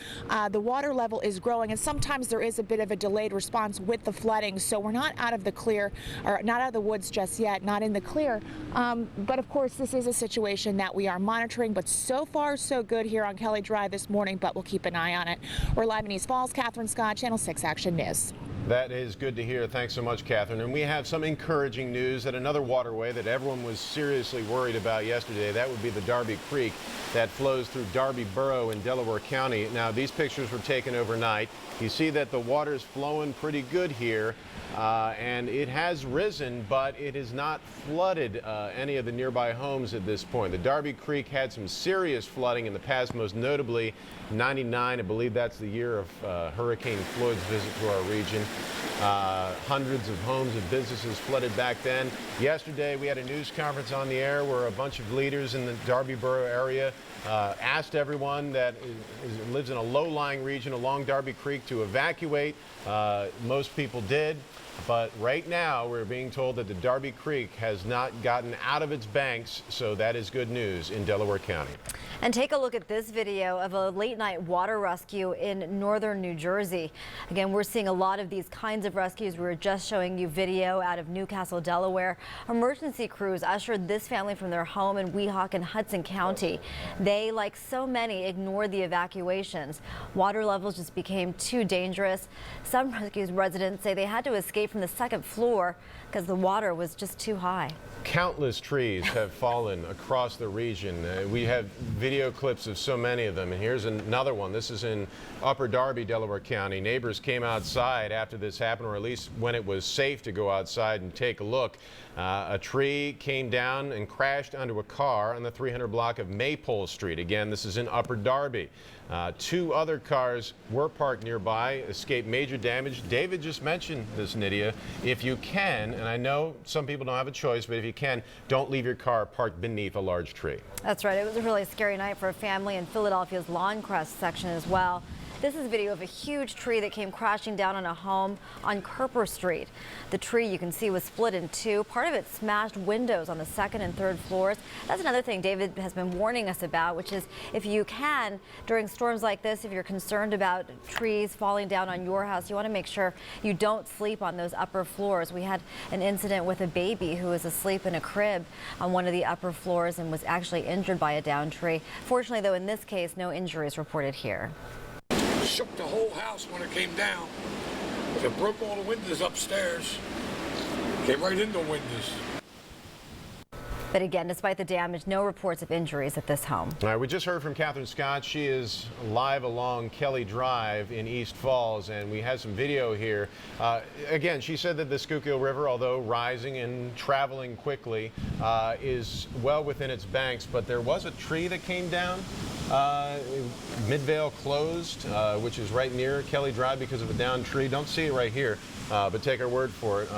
the water level is growing, and sometimes there is a bit of a delayed response with the flooding. So we're not out of the clear, or not out of the woods just yet, not in the clear. But of course, this is a situation that we are monitoring. But so far, so good here on Kelly Drive this morning. But we'll keep an eye on it. We're live in East Falls. Catherine Scott, Channel 6 Action News. That is good to hear. Thanks so much, Catherine. And we have some encouraging news that another waterway that everyone was seriously worried about yesterday, that would be the Darby Creek that flows through Darby Borough in Delaware County. Now, these pictures were taken overnight. You see that the water's flowing pretty good here, and it has risen, but it has not flooded any of the nearby homes at this point. The Darby Creek had some serious flooding in the past, most notably 99. I believe that's the year of Hurricane Floyd's visit to our region. Hundreds of homes and businesses flooded back then. Yesterday, we had a news conference on the air where a bunch of leaders in the Darby Borough area asked everyone that lives in a low-lying region along Darby Creek to evacuate. Most people did. But right now, we're being told that the Darby Creek has not gotten out of its banks, so that is good news in Delaware County. And take a look at this video of a late-night water rescue in northern New Jersey. Again, we're seeing a lot of these kinds of rescues. We were just showing you video out of Newcastle, Delaware. Emergency crews ushered this family from their home in Weehawken, Hudson County. They, like so many, ignored the evacuations. Water levels just became too dangerous. Some rescue residents say they had to escape from the second floor because the water was just too high. Countless trees have fallen across the region. We have video clips of so many of them, and here's another one. This is in Upper Darby, Delaware County. Neighbors came outside after this happened, or at least when it was safe to go outside and take a look. A tree came down and crashed onto a car on the 300 block of Maypole Street. Again, this is in Upper Darby. Two other cars were parked nearby, escaped major damage. David just mentioned this, Nydia. If you can, and I know some people don't have a choice, but if you can, don't leave your car parked beneath a large tree. That's right. It was a really scary night for a family in Philadelphia's Lawncrest section as well. This is video of a huge tree that came crashing down on a home on Kerper Street. The tree, you can see, was split in two. Part of it smashed windows on the second and third floors. That's another thing David has been warning us about, which is if you can, during storms like this, if you're concerned about trees falling down on your house, you want to make sure you don't sleep on those upper floors. We had an incident with a baby who was asleep in a crib on one of the upper floors and was actually injured by a downed tree. Fortunately, though, in this case, no injuries reported here. Shook the whole house when it came down. It broke all the windows upstairs. Came right into windows. But again, despite the damage, no reports of injuries at this home. All right, we just heard from Catherine Scott. She is live along Kelly Drive in East Falls, and we have some video here. Again, she said that the Schuylkill River, although rising and traveling quickly, is well within its banks, but there was a tree that came down. Midvale closed, which is right near Kelly Drive because of a downed tree. Don't see it right here, but take our word for it.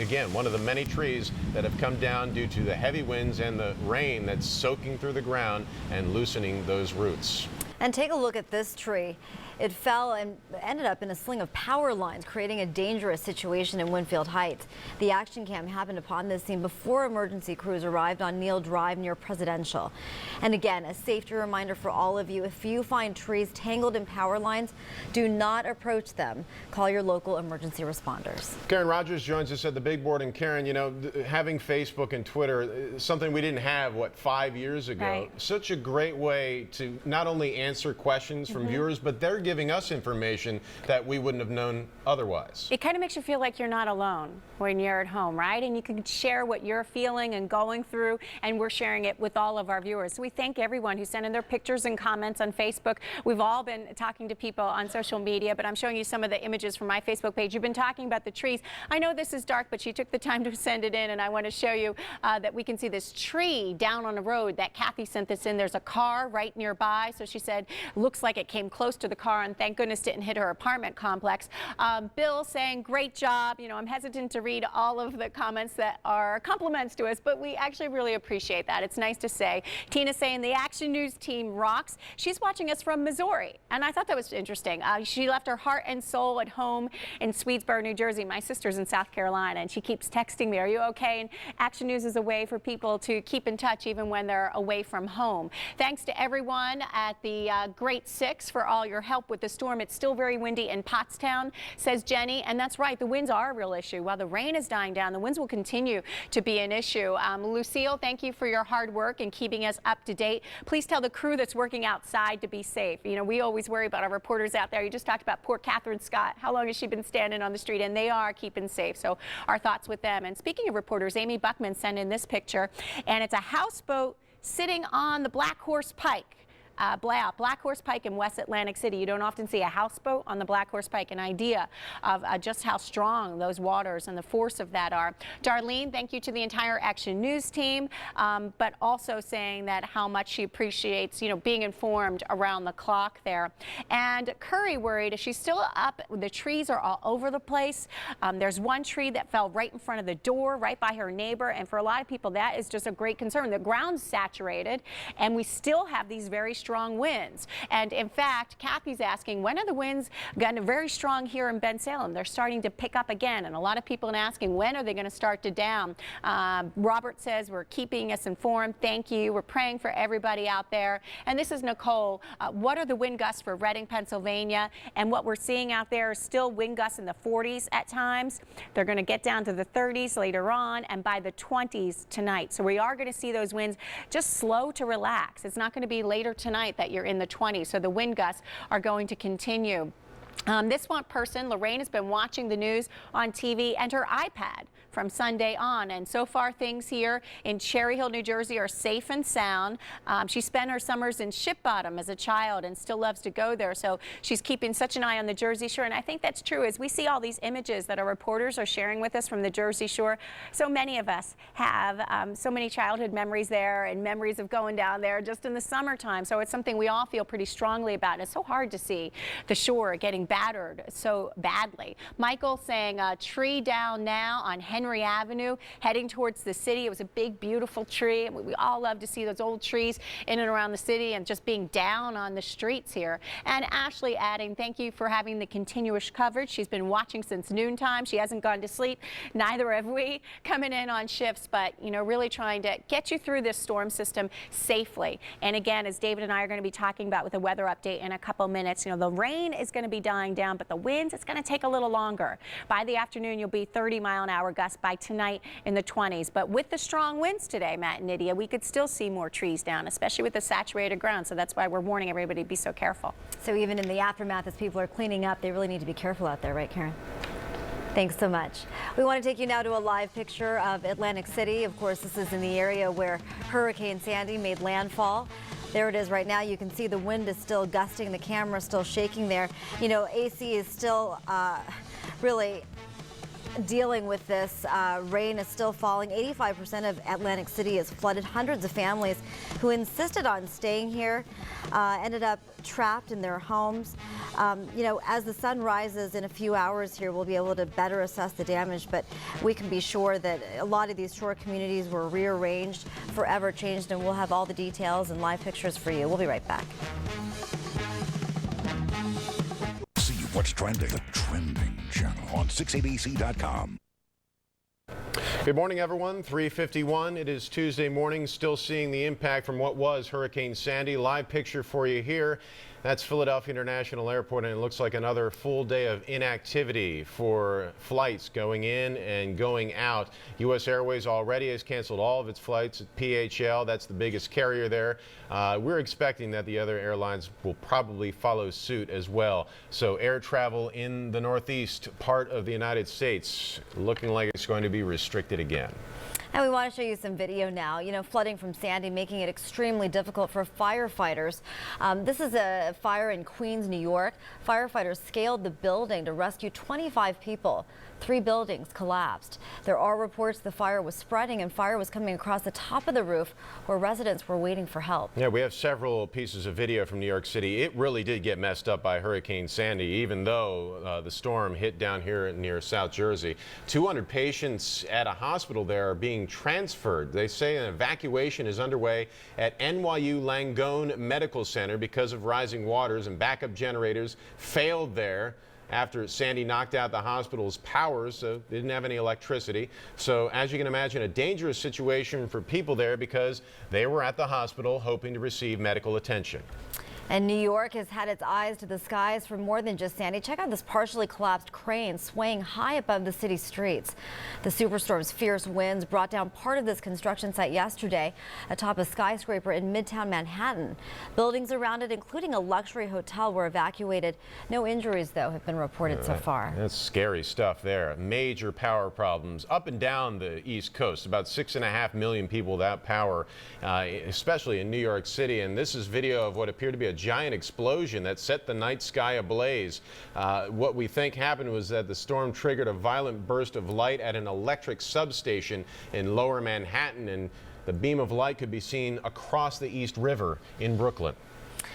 Again, one of the many trees that have come down due to the heavy winds and the rain that's soaking through the ground and loosening those roots. And take a look at this tree. It fell and ended up in a sling of power lines, creating a dangerous situation in Winfield Heights. The action cam happened upon this scene before emergency crews arrived on Neal Drive near Presidential. And again, a safety reminder for all of you: if you find trees tangled in power lines, do not approach them. Call your local emergency responders. Karen Rogers joins us at the big board. And Karen, you know, having Facebook and Twitter, something we didn't have, what, 5 years ago. Right. Such a great way to not only answer questions from viewers, but they're giving us information that we wouldn't have known otherwise. It kind of makes you feel like you're not alone when you're at home, right? And you can share what you're feeling and going through, and we're sharing it with all of our viewers. So we thank everyone who sent in their pictures and comments on Facebook. We've all been talking to people on social media, but I'm showing you some of the images from my Facebook page. You've been talking about the trees. I know this is dark, but she took the time to send it in, and I want to show you that we can see this tree down on the road that Kathy sent this in. There's a car right nearby, so she said looks like it came close to the car, and thank goodness didn't hit her apartment complex. Bill saying great job. You know, I'm hesitant to read all of the comments that are compliments to us, but we actually really appreciate that. It's nice to say. Tina saying the Action News team rocks. She's watching us from Missouri, and I thought that was interesting. She left her heart and soul at home in Swedesboro, New Jersey. My sister's in South Carolina, and she keeps texting me, are you okay? And Action News is a way for people to keep in touch even when they're away from home. Thanks to everyone at the Great Six for all your help with the storm. It's still very windy in Pottstown, says Jenny, and that's right, the winds are a real issue. While the rain is dying down, the winds will continue to be an issue. Lucille, thank you for your hard work and keeping us up to date. Please tell the crew that's working outside to be safe. You know, we always worry about our reporters out there. You just talked about poor Catherine Scott. How long has she been standing on the street? And they are keeping safe, so our thoughts with them. And speaking of reporters, Amy Buckman sent in this picture, and it's a houseboat sitting on the Black Horse Pike. Black Horse Pike in West Atlantic City. You don't often see a houseboat on the Black Horse Pike. An idea of just how strong those waters and the force of that are. Darlene, thank you to the entire Action News team, but also saying that how much she appreciates, you know, being informed around the clock there. And Curry worried, she's still up. The trees are all over the place. There's one tree that fell right in front of the door, right by her neighbor. And for a lot of people, that is just a great concern. The ground's saturated, and we still have these very strong winds. And in fact, Kathy's asking, when are the winds going to very strong here in Bensalem? They're starting to pick up again, and a lot of people are asking, when are they going to start to down? Robert says we're keeping us informed. Thank you. We're praying for everybody out there. And this is Nicole. What are the wind gusts for Reading, Pennsylvania? And what we're seeing out there is still wind gusts in the 40s at times. They're going to get down to the 30s later on, and by the 20s tonight. So we are going to see those winds just slow to relax. It's not going to be later tonight that you're in the 20s, so the wind gusts are going to continue. This one person, Lorraine, has been watching the news on TV and her iPad from Sunday on, and so far things here in Cherry Hill, New Jersey are safe and sound. She spent her summers in Ship Bottom as a child and still loves to go there, so she's keeping such an eye on the Jersey Shore, and I think that's true. As we see all these images that our reporters are sharing with us from the Jersey Shore, so many of us have so many childhood memories there and memories of going down there just in the summertime, so it's something we all feel pretty strongly about. It's so hard to see the shore getting battered so badly. Michael saying a tree down now on Henry Avenue heading towards the city. It was a big, beautiful tree. We all love to see those old trees in and around the city and just being down on the streets here. And Ashley adding, thank you for having the continuous coverage. She's been watching since noontime. She hasn't gone to sleep. Neither have we, coming in on shifts, but, you know, really trying to get you through this storm system safely. And again, as David and I are going to be talking about with a weather update in a couple minutes, you know, the rain is going to be dying down, but the winds, it's going to take a little longer. By the afternoon, you'll be 30-mile-an-hour gusts. By tonight, in the 20s. But with the strong winds today, Matt and Nydia, we could still see more trees down, especially with the saturated ground. So that's why we're warning everybody to be so careful. So even in the aftermath, as people are cleaning up, they really need to be careful out there, right, Karen? Thanks so much. We want to take you now to a live picture of Atlantic City. Of course, this is in the area where Hurricane Sandy made landfall. There it is right now. You can see the wind is still gusting. The camera is still shaking there. You know, AC is still really dealing with this. Rain is still falling. 85% of Atlantic City is flooded. Hundreds of families who insisted on staying here ended up trapped in their homes. You know, as the sun rises in a few hours here, we'll be able to better assess the damage, but we can be sure that a lot of these shore communities were rearranged, forever changed, and we'll have all the details and live pictures for you. We'll be right back. what's trending. The Trending Channel on 6ABC.com. Good morning, everyone. 3:51. It is Tuesday morning. Still seeing the impact from what was Hurricane Sandy. Live picture for you here. That's Philadelphia International Airport, and it looks like another full day of inactivity for flights going in and going out. U.S. Airways already has canceled all of its flights at PHL. That's the biggest carrier there. We're expecting that the other airlines will probably follow suit as well. So air travel in the northeast part of the United States looking like it's going to be restricted again. And we want to show you some video now. You know, flooding from Sandy making it extremely difficult for firefighters. This is a fire in Queens, New York. Firefighters scaled the building to rescue 25 people. 3 buildings collapsed. There are reports the fire was spreading and fire was coming across the top of the roof where residents were waiting for help. Yeah, we have several pieces of video from New York City. It really did get messed up by Hurricane Sandy, even though the storm hit down here near South Jersey. 200 patients at a hospital there are being transferred. They say an evacuation is underway at NYU Langone Medical Center because of rising waters, and backup generators failed there after Sandy knocked out the hospital's power, so they didn't have any electricity. So as you can imagine, a dangerous situation for people there because they were at the hospital hoping to receive medical attention. And New York has had its eyes to the skies for more than just Sandy. Check out this partially collapsed crane swaying high above the city streets. The superstorm's fierce winds brought down part of this construction site yesterday atop a skyscraper in Midtown Manhattan. Buildings around it, including a luxury hotel, were evacuated. No injuries, though, have been reported so far. That's scary stuff there. Major power problems up and down the East Coast. About 6.5 million people without power, especially in New York City. And this is video of what appeared to be a giant explosion that set the night sky ablaze. What we think happened was that the storm triggered a violent burst of light at an electric substation in lower Manhattan, and the beam of light could be seen across the East River in Brooklyn.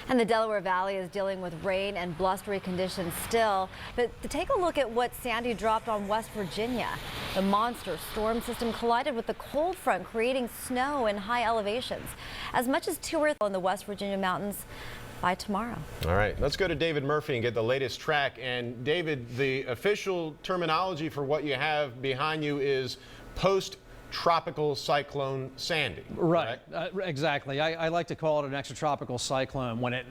And the Delaware Valley is dealing with rain and blustery conditions still. But to take a look at what Sandy dropped on West Virginia. The monster storm system collided with the cold front, creating snow in high elevations. As much as 2 or 3 in the West Virginia mountains by tomorrow. All right, let's go to David Murphy and get the latest track. And David, the official terminology for what you have behind you is post-tropical cyclone Sandy. Right, exactly. I like to call it an extratropical cyclone when it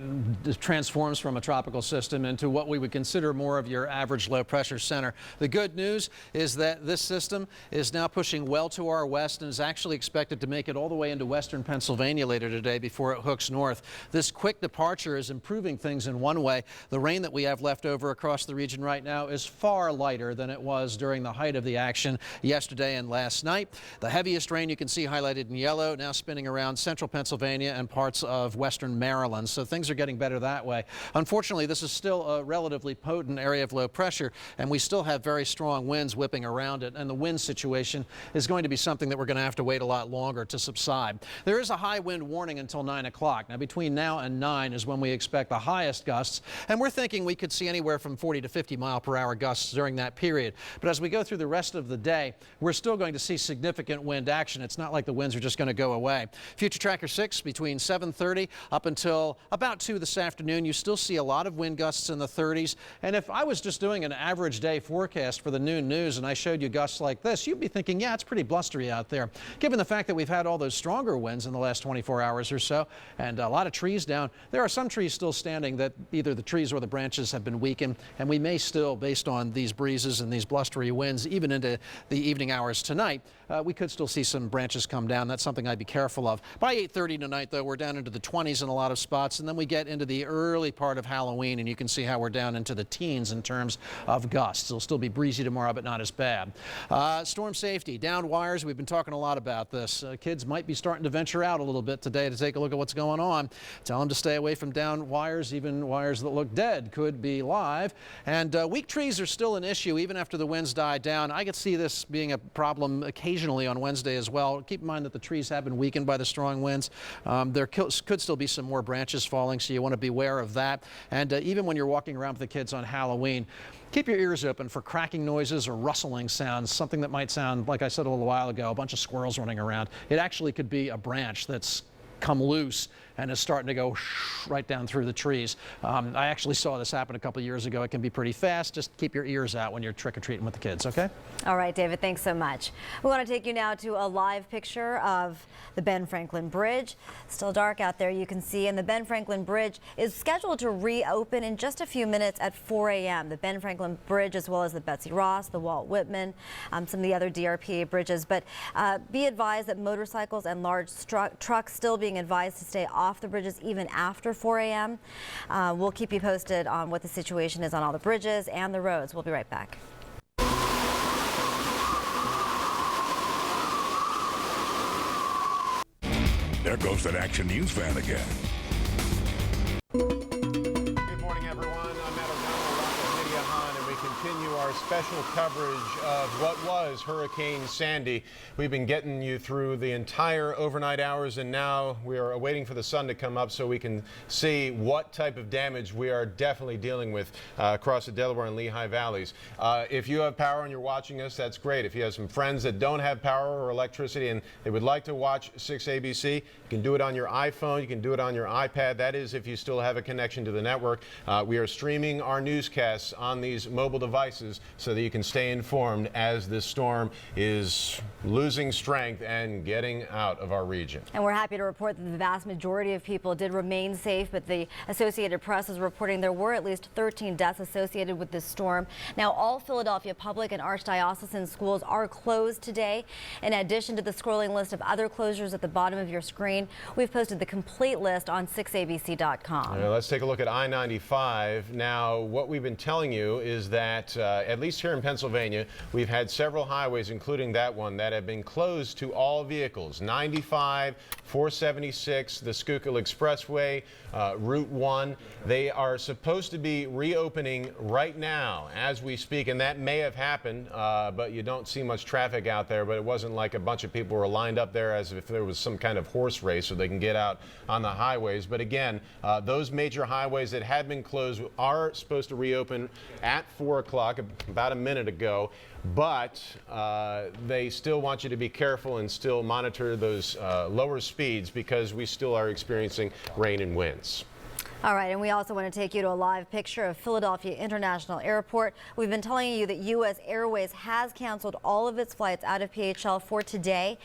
transforms from a tropical system into what we would consider more of your average low pressure center. The good news is that this system is now pushing well to our west and is actually expected to make it all the way into western Pennsylvania later today before it hooks north. This quick departure is improving things in one way. The rain that we have left over across the region right now is far lighter than it was during the height of the action yesterday and last night. The heaviest rain you can see highlighted in yellow, now spinning around central Pennsylvania and parts of western Maryland. So things are getting better that way. Unfortunately, this is still a relatively potent area of low pressure, and we still have very strong winds whipping around it. And the wind situation is going to be something that we're going to have to wait a lot longer to subside. There is a high wind warning until 9 o'clock. Now, between now and 9 is when we expect the highest gusts, and we're thinking we could see anywhere from 40 to 50 mile per hour gusts during that period. But as we go through the rest of the day, we're still going to see significant wind action. It's not like the winds are just going to go away. Future Tracker 6 between 7:30 up until about 2 this afternoon. You still see a lot of wind gusts in the 30s. And if I was just doing an average day forecast for the noon news and I showed you gusts like this, you'd be thinking, yeah, it's pretty blustery out there. Given the fact that we've had all those stronger winds in the last 24 hours or so and a lot of trees down, there are some trees still standing that either the trees or the branches have been weakened, and we may still, based on these breezes and these blustery winds, even into the evening hours tonight, we could still see some branches come down. That's something I'd be careful of. By 8:30 tonight, though, we're down into the 20s in a lot of spots, and then we get into the early part of Halloween, and you can see how we're down into the teens in terms of gusts. It'll still be breezy tomorrow, but not as bad. Storm safety, downed wires. We've been talking a lot about this. Kids might be starting to venture out a little bit today to take a look at what's going on. Tell them to stay away from downed wires. Even wires that look dead could be live. And weak trees are still an issue even after the winds die down. I could see this being a problem occasionally on Wednesday as well. Keep in mind that the trees have been weakened by the strong winds. There could still be some more branches falling, so you want to beware of that. And even when you're walking around with the kids on Halloween, keep your ears open for cracking noises or rustling sounds, something that might sound, like I said a little while ago, a bunch of squirrels running around. It actually could be a branch that's come loose and is starting to go right down through the trees. I actually saw this happen a couple years ago. It can be pretty fast. Just keep your ears out when you're trick-or-treating with the kids, okay? All right, David, thanks so much. We want to take you now to a live picture of the Ben Franklin Bridge. Still dark out there, you can see, and the Ben Franklin Bridge is scheduled to reopen in just a few minutes at 4 a.m. The Ben Franklin Bridge, as well as the Betsy Ross, the Walt Whitman, some of the other DRPA bridges. But be advised that motorcycles and large trucks still being advised to stay off the bridges even after 4 a.m. We'll keep you posted on what the situation is on all the bridges and the roads. We'll be right back. There goes that Action News fan again. Good morning, everyone. I'm Matt O'Donnell, and we continue our special coverage of what was Hurricane Sandy. We've been getting you through the entire overnight hours, and now we are waiting for the sun to come up so we can see what type of damage we are definitely dealing with across the Delaware and Lehigh valleys. If you have power and you're watching us, that's great. If you have some friends that don't have power or electricity and they would like to watch 6ABC, you can do it on your iPhone, you can do it on your iPad. That is if you still have a connection to the network. We are streaming our newscasts on these mobile devices so that you can stay informed as this storm is losing strength and getting out of our region. And we're happy to report that the vast majority of people did remain safe, but the Associated Press is reporting there were at least 13 deaths associated with this storm. Now, all Philadelphia public and archdiocesan schools are closed today. In addition to the scrolling list of other closures at the bottom of your screen, we've posted the complete list on 6abc.com. Let's take a look at I-95. Now, what we've been telling you is that at least here in Pennsylvania, we've had several highways, including that one, that have been closed to all vehicles. 95, 476, the Schuylkill Expressway, Route 1. They are supposed to be reopening right now as we speak, and that may have happened, but you don't see much traffic out there. But it wasn't like a bunch of people were lined up there as if there was some kind of horse race so they can get out on the highways. But again, those major highways that had been closed are supposed to reopen at 4 o'clock, about a minute ago. But they still want you to be careful and still monitor those lower speeds because we still are experiencing rain and winds. All right, and we also want to take you to a live picture of Philadelphia International Airport. We've been telling you that U.S. Airways has canceled all of its flights out of PHL for today.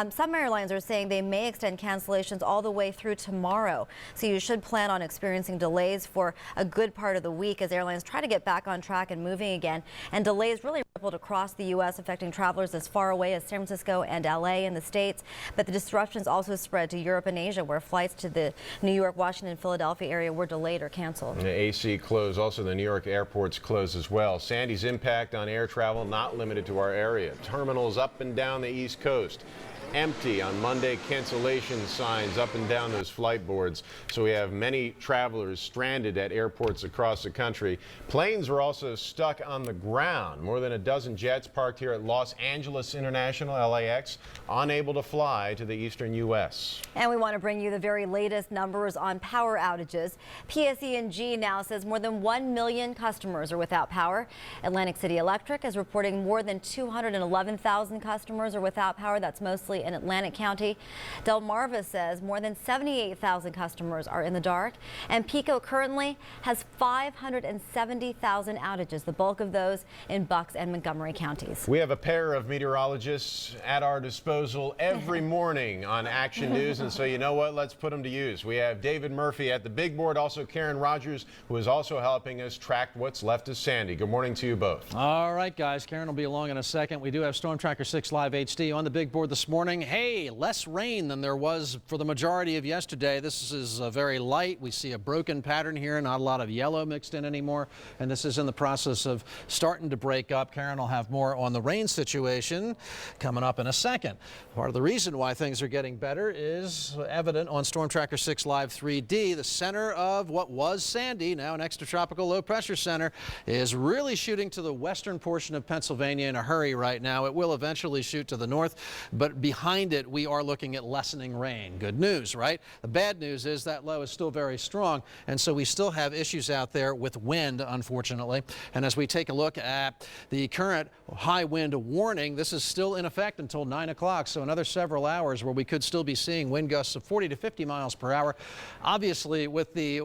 Some airlines are saying they may extend cancellations all the way through tomorrow. So you should plan on experiencing delays for a good part of the week as airlines try to get back on track and moving again. And delays really rippled across the U.S., affecting travelers as far away as San Francisco and L.A. in the States. But the disruptions also spread to Europe and Asia, where flights to the New York, Washington, Philadelphia area were delayed or canceled. The AC closed. Also, the New York airports closed as well. Sandy's impact on air travel not limited to our area. Terminals up and down the East Coast empty on Monday. Cancellation signs up and down those flight boards. So we have many travelers stranded at airports across the country. Planes were also stuck on the ground. More than a dozen jets parked here at Los Angeles International, LAX, unable to fly to the eastern U.S. And we want to bring you the very latest numbers on power outages. PSE&G now says more than 1 million customers are without power. Atlantic City Electric is reporting more than 211,000 customers are without power. That's mostly in Atlantic County. Delmarva says more than 78,000 customers are in the dark, and PECO currently has 570,000 outages, the bulk of those in Bucks and Montgomery counties. We have a pair of meteorologists at our disposal every morning on Action News, and so you know what? Let's put them to use. We have David Murphy at the big board, also Karen Rogers, who is also helping us track what's left of Sandy. Good morning to you both. All right, guys. Karen will be along in a second. We do have Storm Tracker 6 Live HD on the big board this morning. Hey, less rain than there was for the majority of yesterday. This is very light. We see a broken pattern here, not a lot of yellow mixed in anymore, and this is in the process of starting to break up. Karen will have more on the rain situation coming up in a second. Part of the reason why things are getting better is evident on Storm Tracker 6 Live 3D. The center of what was Sandy, now an extratropical low pressure center, is really shooting to the western portion of Pennsylvania in a hurry right now. It will eventually shoot to the north, but behind behind it, we are looking at lessening rain. Good news, right? The bad news is that low is still very strong, and so we still have issues out there with wind, unfortunately. And as we take a look at the current high wind warning, this is still in effect until 9 o'clock, so another several hours where we could still be seeing wind gusts of 40 to 50 miles per hour. Obviously, with the,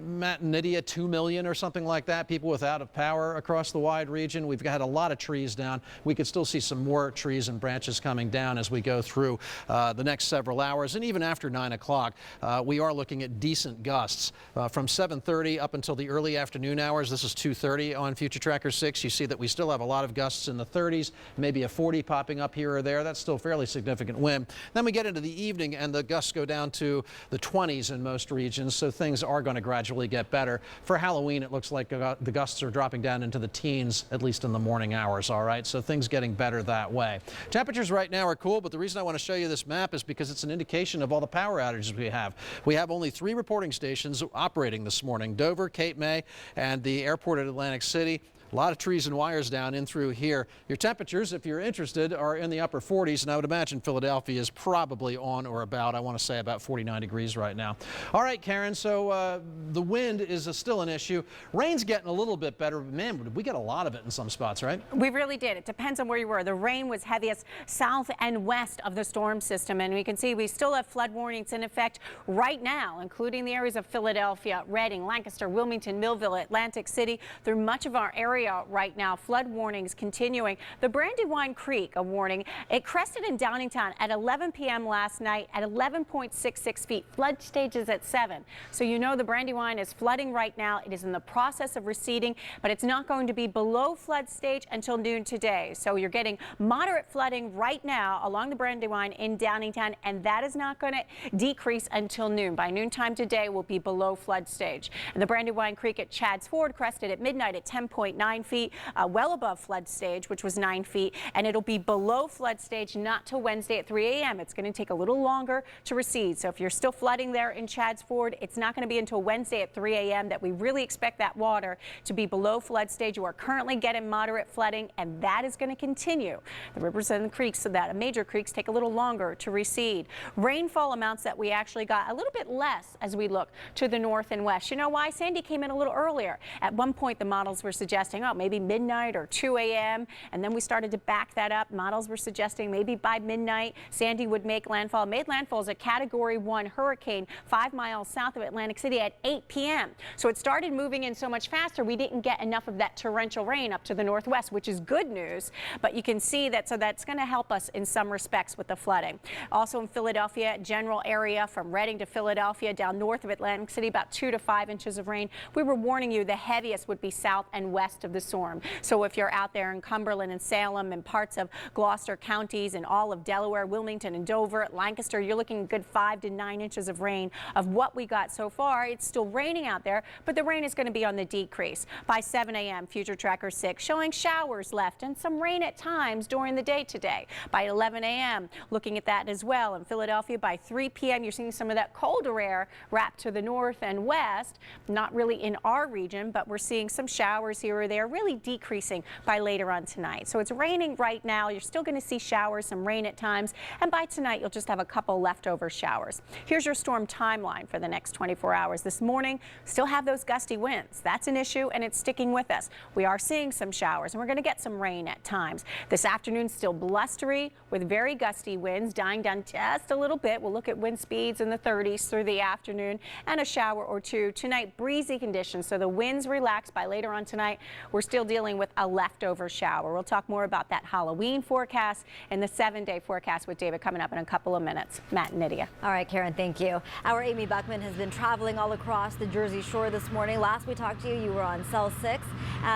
Matt and Nydia, 2 million or something like that, people without power across the wide region. We've had a lot of trees down. We could still see some more trees and branches coming down as we go through the next several hours. And even after 9 o'clock, we are looking at decent gusts from 7:30 up until the early afternoon hours. This is 2:30 on Future Tracker 6. You see that we still have a lot of gusts in the 30s, maybe a 40 popping up here or there. That's still fairly significant wind. Then we get into the evening and the gusts go down to the 20s in most regions, so things are going to gradually get better. For Halloween, it looks like the gusts are dropping down into the teens, at least in the morning hours, all right? So things getting better that way. Temperatures right now are cool, but the reason I want to show you this map is because it's an indication of all the power outages we have. We have only 3 reporting stations operating this morning: Dover, Cape May, and the airport at Atlantic City. A lot of trees and wires down in through here. Your temperatures, if you're interested, are in the upper 40s, and I would imagine Philadelphia is probably on or about, I want to say, about 49 degrees right now. All right, Karen, so the wind is still an issue. Rain's getting a little bit better, but man, we get a lot of it in some spots, right? We really did. It depends on where you were. The rain was heaviest south and west of the storm system, and we can see we still have flood warnings in effect right now, including the areas of Philadelphia, Reading, Lancaster, Wilmington, Millville, Atlantic City, through much of our area right now. Flood warnings continuing. The Brandywine Creek, a warning. It crested in Downingtown at 11 p.m. last night at 11.66 feet. Flood stage is at 7. So you know the Brandywine is flooding right now. It is in the process of receding, but it's not going to be below flood stage until noon today. So you're getting moderate flooding right now along the Brandywine in Downingtown, and that is not going to decrease until noon. By noontime today, we'll be below flood stage. And the Brandywine Creek at Chadds Ford crested at midnight at 10.9 feet, well above flood stage, which was 9 feet, and it'll be below flood stage not till Wednesday at 3 a.m. It's going to take a little longer to recede. So if you're still flooding there in Chadds Ford, it's not going to be until Wednesday at 3 a.m. that we really expect that water to be below flood stage. You are currently getting moderate flooding, and that is going to continue. The rivers and the creeks, so that major creeks, take a little longer to recede. Rainfall amounts that we actually got a little bit less as we look to the north and west. You know why? Sandy came in a little earlier. At one point, the models were suggesting, oh, maybe midnight or 2 a.m. And then we started to back that up. Models were suggesting maybe by midnight, Sandy would make landfall. Made landfall as a Category 1 hurricane 5 miles south of Atlantic City at 8 p.m. So it started moving in so much faster, we didn't get enough of that torrential rain up to the northwest, which is good news. But you can see that, so that's going to help us in some respects with the flooding. Also in Philadelphia, general area from Reading to Philadelphia, down north of Atlantic City, about 2 to 5 inches of rain. We were warning you the heaviest would be south and west of the storm. So if you're out there in Cumberland and Salem and parts of Gloucester counties and all of Delaware, Wilmington and Dover, Lancaster, you're looking at good 5 to 9 inches of rain of what we got so far. It's still raining out there, but the rain is going to be on the decrease. By 7 a.m., Future Tracker 6 showing showers left and some rain at times during the day today. By 11 a.m., looking at that as well. In Philadelphia, by 3 p.m., you're seeing some of that colder air wrapped to the north and west. Not really in our region, but we're seeing some showers here or there, really decreasing by later on tonight. So it's raining right now. You're still going to see showers, some rain at times, and by tonight you'll just have a couple leftover showers. Here's your storm timeline for the next 24 hours. This morning, still have those gusty winds. That's an issue, and it's sticking with us. We are seeing some showers, and we're going to get some rain at times. This afternoon, still blustery with very gusty winds, dying down just a little bit. We'll look at wind speeds in the 30s through the afternoon, and a shower or two. Tonight, breezy conditions, so the winds relax. By later on tonight, we're still dealing with a leftover shower. We'll talk more about that Halloween forecast and the 7-day forecast with David coming up in a couple of minutes. Matt and Nydia. All right, Karen, thank you. Our Amy Buckman has been traveling all across the Jersey Shore this morning. Last we talked to you, you were on cell 6.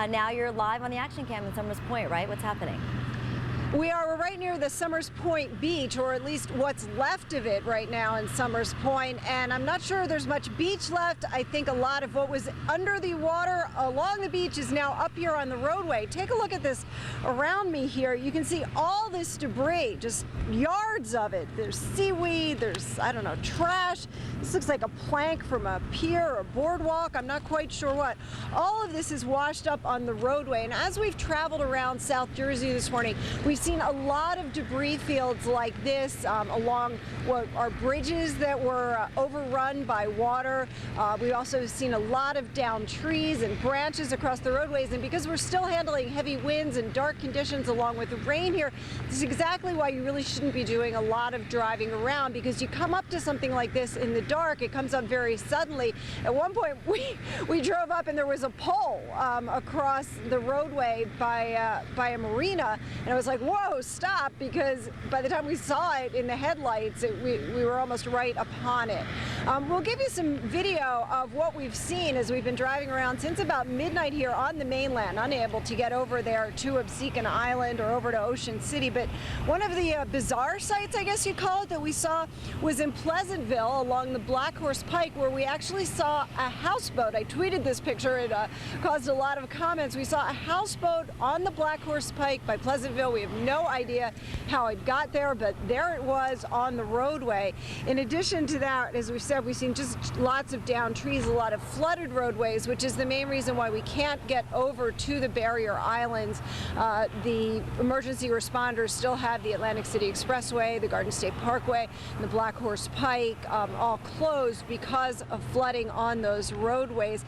Now you're live on the action cam in Summers Point, right? What's happening? We're right near the Summers Point beach, or at least what's left of it right now in Summers Point. And I'm not sure there's much beach left. I think a lot of what was under the water along the beach is now up here on the roadway. Take a look at this around me here. You can see all this debris, just yards of it. There's seaweed, there's, I don't know, trash. This looks like a plank from a pier or boardwalk. I'm not quite sure what. All of this is washed up on the roadway. And as we've traveled around South Jersey this morning, we've seen a lot of debris fields like this along what are bridges that were overrun by water. We've also seen a lot of downed trees and branches across the roadways, and because we're still handling heavy winds and dark conditions along with the rain here, this is exactly why you really shouldn't be doing a lot of driving around, because you come up to something like this in the dark, it comes up very suddenly. At one point we drove up and there was a pole across the roadway by a marina, and I was like, whoa, stop, because by the time we saw it in the headlights, we were almost right upon it. We'll give you some video of what we've seen as we've been driving around since about midnight here on the mainland, unable to get over there to Absecon Island or over to Ocean City. But one of the bizarre sights, I guess you'd call it, that we saw was in Pleasantville along the Black Horse Pike, where we actually saw a houseboat. I tweeted this picture. It caused a lot of comments. We saw a houseboat on the Black Horse Pike by Pleasantville. We have no idea how it got there, but there it was on the roadway. In addition to that, as we said, we've seen just lots of downed trees, a lot of flooded roadways, which is the main reason why we can't get over to the barrier islands. The emergency responders still have the Atlantic City Expressway, the Garden State Parkway, and the Black Horse Pike all closed because of flooding on those roadways.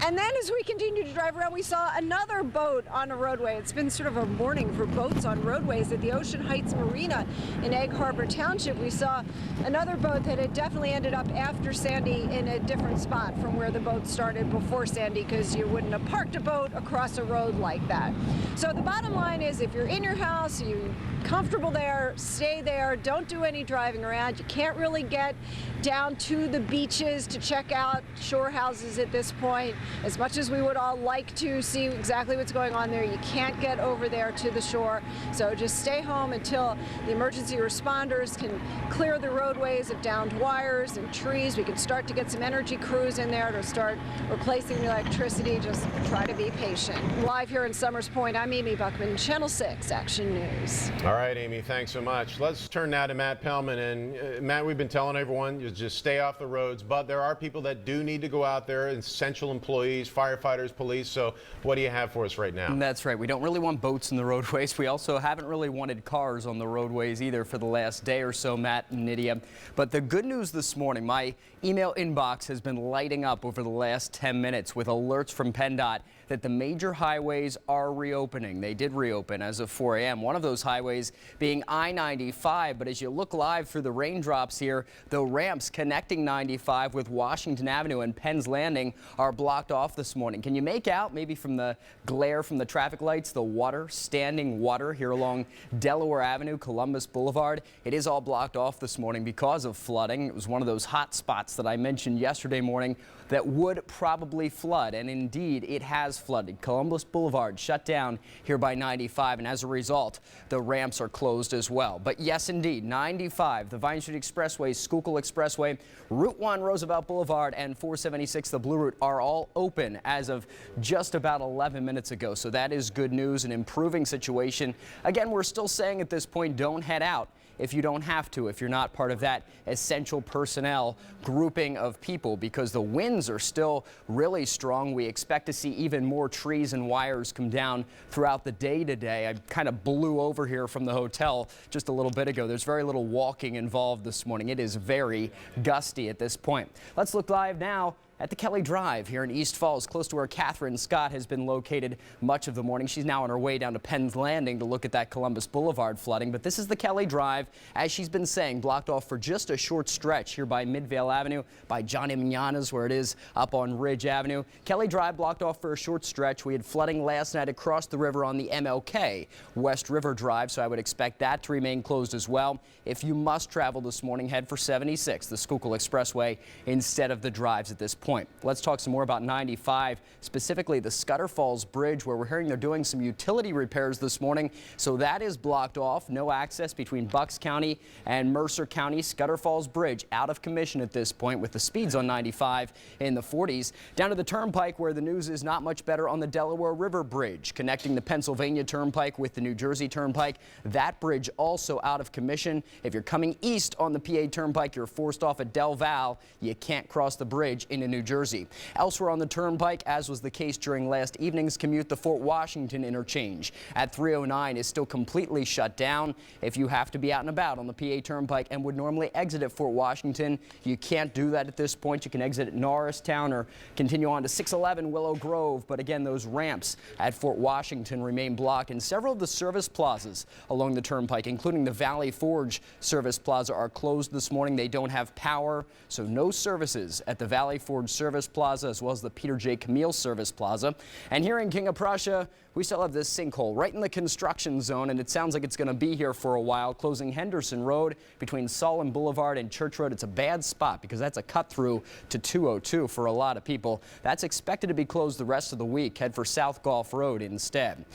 And then as we continued to drive around, we saw another boat on a roadway. It's been sort of a morning for boats on roadways. At the Ocean Heights Marina in Egg Harbor Township, we saw another boat that had definitely ended up after Sandy in a different spot from where the boat started before Sandy, because you wouldn't have parked a boat across a road like that. So the bottom line is, if you're in your house, you're comfortable there, stay there, don't do any driving around. You can't really get down to the beaches to check out shore houses at this point. As much as we would all like to see exactly what's going on there, you can't get over there to the shore. So just stay home until the emergency responders can clear the roadways of downed wires and trees. We can start to get some energy crews in there to start replacing the electricity. Just try to be patient. Live here in Summers Point, I'm Amy Buckman, Channel 6 Action News. All right, Amy, thanks so much. Let's turn now to Matt Pellman. And Matt, we've been telling everyone, you just stay off the roads, but there are people that do need to go out there, essential employees, firefighters, police. So what do you have for us right now? That's right. We don't really want boats in the roadways. We also haven't really wanted cars on the roadways either for the last day or so, Matt and Nydia. But the good news this morning, my email inbox has been lighting up over the last 10 minutes with alerts from PennDOT that the major highways are reopening. They did reopen as of 4 a.m. One of those highways being I-95. But as you look live through the raindrops here, the ramps connecting 95 with Washington Avenue and Penn's Landing are blocked off this morning. Can you make out, maybe from the glare from the traffic lights, the water, standing water here along Delaware Avenue, Columbus Boulevard? It is all blocked off this morning because of flooding. It was one of those hot spots that I mentioned yesterday morning that would probably flood, and indeed it has flooded. Columbus Boulevard shut down here by 95, and as a result, the ramps are closed as well. But yes, indeed, 95, the Vine Street Expressway, Schuylkill Expressway, Route 1, Roosevelt Boulevard, and 476, the Blue Route, are all open as of just about 11 minutes ago. So that is good news, an improving situation. Again, we're still saying at this point, don't head out if you don't have to, if you're not part of that essential personnel grouping of people, because the winds are still really strong. We expect to see even more trees and wires come down throughout the day today. I kind of blew over here from the hotel just a little bit ago. There's very little walking involved this morning. It is very gusty at this point. Let's look live now at the Kelly Drive here in East Falls, close to where Catherine Scott has been located much of the morning. She's now on her way down to Penn's Landing to look at that Columbus Boulevard flooding. But this is the Kelly Drive, as she's been saying, blocked off for just a short stretch here by Midvale Avenue, by Johnny Manana's, where it is up on Ridge Avenue. Kelly Drive blocked off for a short stretch. We had flooding last night across the river on the MLK West River Drive, so I would expect that to remain closed as well. If you must travel this morning, head for 76, the Schuylkill Expressway, instead of the drives at this point. Let's talk some more about 95, specifically the Scudder Falls Bridge, where we're hearing they're doing some utility repairs this morning. So that is blocked off. No access between Bucks County and Mercer County. Scudder Falls Bridge out of commission at this point, with the speeds on 95 in the 40s. Down to the Turnpike, where the news is not much better on the Delaware River Bridge, connecting the Pennsylvania Turnpike with the New Jersey Turnpike. That bridge also out of commission. If you're coming east on the PA Turnpike, you're forced off at Del Val. You can't cross the bridge into New New Jersey. Elsewhere on the turnpike, as was the case during last evening's commute, the Fort Washington interchange at 309 is still completely shut down. If you have to be out and about on the PA Turnpike and would normally exit at Fort Washington, you can't do that at this point. You can exit at Norristown or continue on to 611 Willow Grove. But again, those ramps at Fort Washington remain blocked, and several of the service plazas along the turnpike, including the Valley Forge Service Plaza, are closed this morning. They don't have power, so no services at the Valley Forge Service Plaza as well as the Peter J. Camille Service Plaza. And here in King of Prussia, we still have this sinkhole right in the construction zone, and it sounds like it's going to be here for a while, closing Henderson Road between Solon Boulevard and Church Road. It's a bad spot because that's a cut through to 202 for a lot of people. That's expected to be closed the rest of the week. Head for South Gulf Road instead.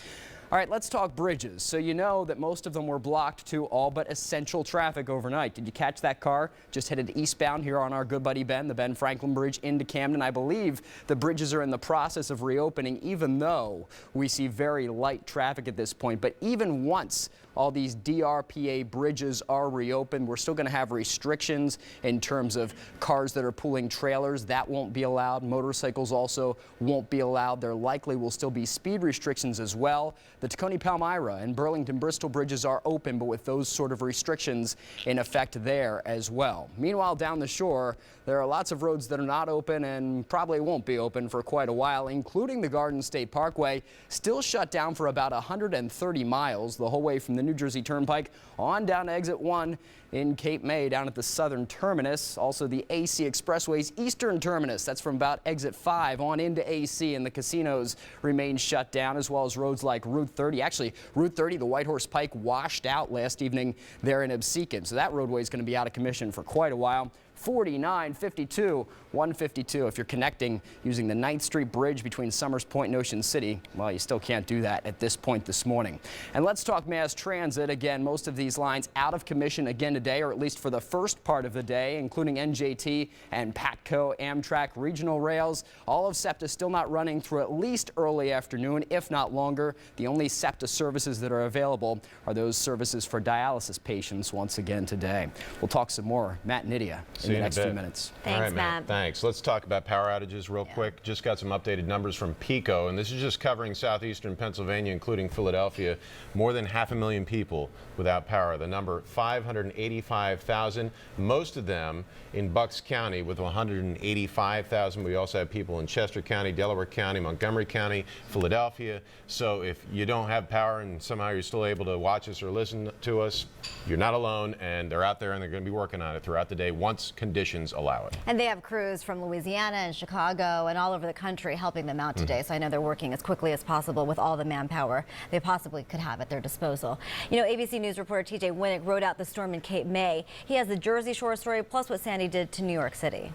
All right, let's talk bridges. So you know that most of them were blocked to all but essential traffic overnight. Did you catch that car just headed eastbound here on our good buddy Ben, the Ben Franklin Bridge into Camden? I believe the bridges are in the process of reopening, even though we see very light traffic at this point. But even once all these DRPA bridges are reopened, we're still going to have restrictions in terms of cars that are pulling trailers. That won't be allowed. Motorcycles also won't be allowed. There likely will still be speed restrictions as well. The Tacony Palmyra and Burlington Bristol bridges are open, but with those sort of restrictions in effect there as well. Meanwhile, down the shore, there are lots of roads that are not open and probably won't be open for quite a while, including the Garden State Parkway, still shut down for about 130 miles the whole way from the New Jersey Turnpike on down to exit 1 in Cape May down at the southern terminus. Also the AC Expressway's eastern terminus, that's from about exit 5 on into AC, and the casinos remain shut down, as well as roads like Route 30. Actually, Route 30, the White Horse Pike, washed out last evening there in Absecon, so that roadway is going to be out of commission for quite a while. 49, 52, 152. If you're connecting using the 9th Street Bridge between Summers Point and Ocean City, well, you still can't do that at this point this morning. And let's talk mass transit. Again, most of these lines out of commission again today, or at least for the first part of the day, including NJT and PATCO, Amtrak, Regional Rails. All of SEPTA still not running through at least early afternoon, if not longer. The only SEPTA services that are available are those services for dialysis patients once again today. We'll talk some more. Matt and Nydia in the next few minutes. Thanks, all right, Matt. Thanks. Let's talk about power outages real quick. Just got some updated numbers from PECO, and this is just covering southeastern Pennsylvania, including Philadelphia. More than 500,000 people without power. The number 585,000, most of them in Bucks County with 185,000. We also have people in Chester County, Delaware County, Montgomery County, Philadelphia. So if you don't have power and somehow you're still able to watch us or listen to us, you're not alone, and they're out there and they're going to be working on it throughout the day once conditions allow it. And they have crews from Louisiana and Chicago and all over the country helping them out today. So I know they're working as quickly as possible with all the manpower they possibly could have at their disposal. You know, ABC News reporter TJ Winnick wrote out the storm in Cape May. He has the Jersey Shore story plus what Sandy did to New York City.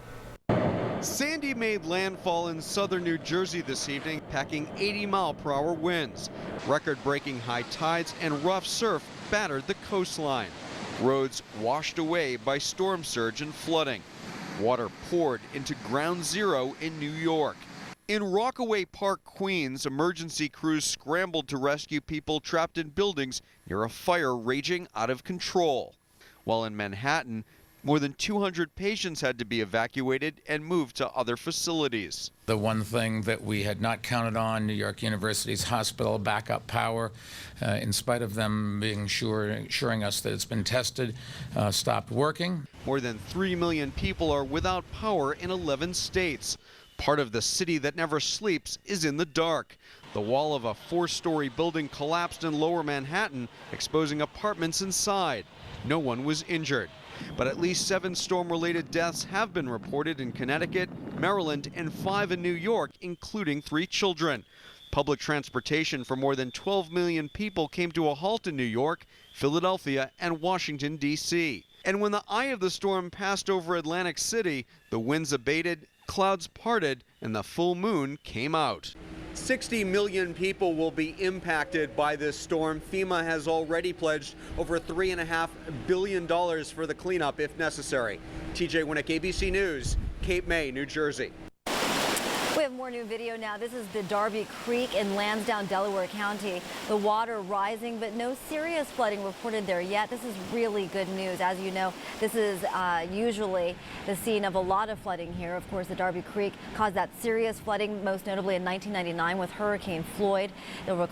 Sandy made landfall in southern New Jersey this evening, packing 80-mile-per-hour winds. Record-breaking high tides and rough surf battered the coastline. Roads washed away by storm surge and flooding. Water poured into ground zero in New York. In Rockaway Park, Queens, emergency crews scrambled to rescue people trapped in buildings near a fire raging out of control. While in Manhattan, more than 200 patients had to be evacuated and moved to other facilities. The one thing that we had not counted on, New York University's hospital backup power, in spite of them being assuring us that it's been tested, stopped working. More than 3 million people are without power in 11 states. Part of the city that never sleeps is in the dark. The wall of a 4-story building collapsed in lower Manhattan, exposing apartments inside. No one was injured. But at least 7 storm-related deaths have been reported in Connecticut, Maryland, and 5 in New York, including 3 children. Public transportation for more than 12 million people came to a halt in New York, Philadelphia, and Washington, D.C. And when the eye of the storm passed over Atlantic City, the winds abated, clouds parted, and the full moon came out. 60 million people will be impacted by this storm. FEMA has already pledged over $3.5 billion for the cleanup if necessary. TJ Winnick, ABC News, Cape May, New Jersey. We have have more new video now. This is the Darby Creek in Lansdowne, Delaware County. The water rising, but no serious flooding reported there yet. This is really good news. As you know, this is usually the scene of a lot of flooding here. Of course, the Darby Creek caused that serious flooding, most notably in 1999 with Hurricane Floyd. You'll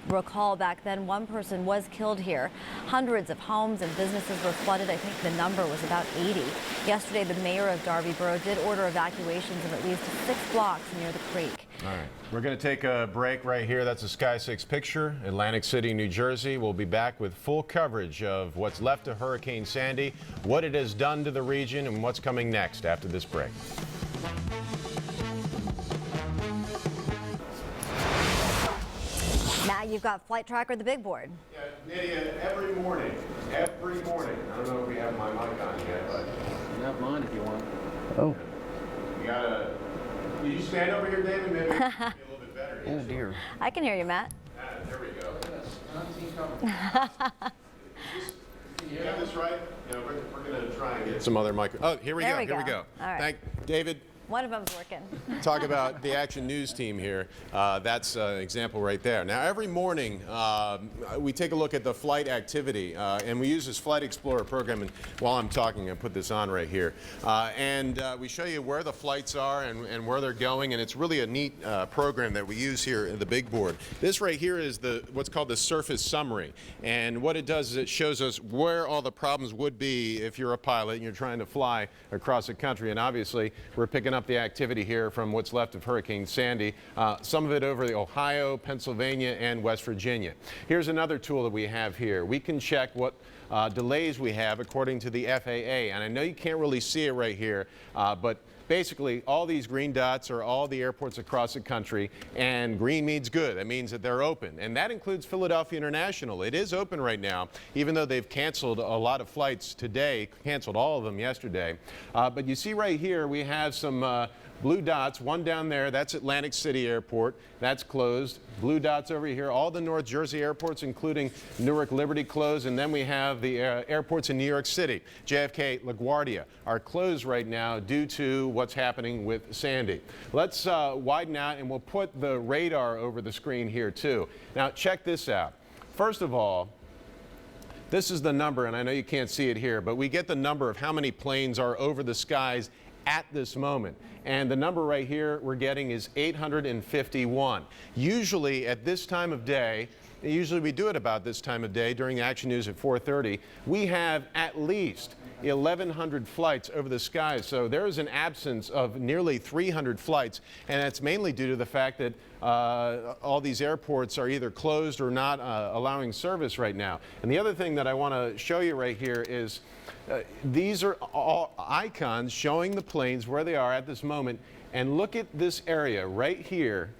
recall back then one person was killed here. Hundreds of homes and businesses were flooded. I think the number was about 80. Yesterday, the mayor of Darby Borough did order evacuations of at least 6 blocks near the creek. All right, we're going to take a break right here. That's a Sky 6 picture, Atlantic City, New Jersey. We'll be back with full coverage of what's left of Hurricane Sandy, what it has done to the region, and what's coming next after this break. Now you've got Flight Tracker, the big board. Yeah, Nydia, every morning, I don't know if we have my mic on yet, but You have mine if you want. oh, you gotta. Can you stand over here, David? Maybe it'll be a little bit better. Oh dear. I can hear you, Matt. There we go. You have this right? Yeah, we're going to try and get some other mic. Oh, here we go. Here we go. All right. Thank David. One of them's working. Talk about the Action News team here. That's an example right there. Now, every morning we take a look at the flight activity, and we use this Flight Explorer program. And while I'm talking, I put this on right here, and we show you where the flights are and where they're going. And it's really a neat program that we use here in the big board. This right here is what's called the surface summary, and what it does is it shows us where all the problems would be if you're a pilot and you're trying to fly across the country. And obviously, we're picking up the activity here from what's left of Hurricane Sandy, some of it over the Ohio, Pennsylvania, and West Virginia. Here's another tool that we have here. We can check what delays we have according to the FAA, and I know you can't really see it right here, but basically, all these green dots are all the airports across the country, and green means good. That means that they're open, and that includes Philadelphia International. It is open right now, even though they've canceled a lot of flights today, canceled all of them yesterday. But you see right here, we have some blue dots, one down there, that's Atlantic City Airport, that's closed. Blue dots over here, all the North Jersey airports, including Newark Liberty, closed, and then we have the airports in New York City, JFK, LaGuardia, are closed right now due to what's happening with Sandy. Let's widen out, and we'll put the radar over the screen here too. Now check this out. First of all, this is the number, and I know you can't see it here, but we get the number of how many planes are over the skies at this moment. And the number right here we're getting is 851. Usually at this time of day, usually we do it about this time of day during Action News at 4:30, we have at least 1,100 flights over the skies. So there is an absence of nearly 300 flights, and that's mainly due to the fact that all these airports are either closed or not allowing service right now. And the other thing that I want to show you right here is these are all icons showing the planes where they are at this moment. And look at this area right here.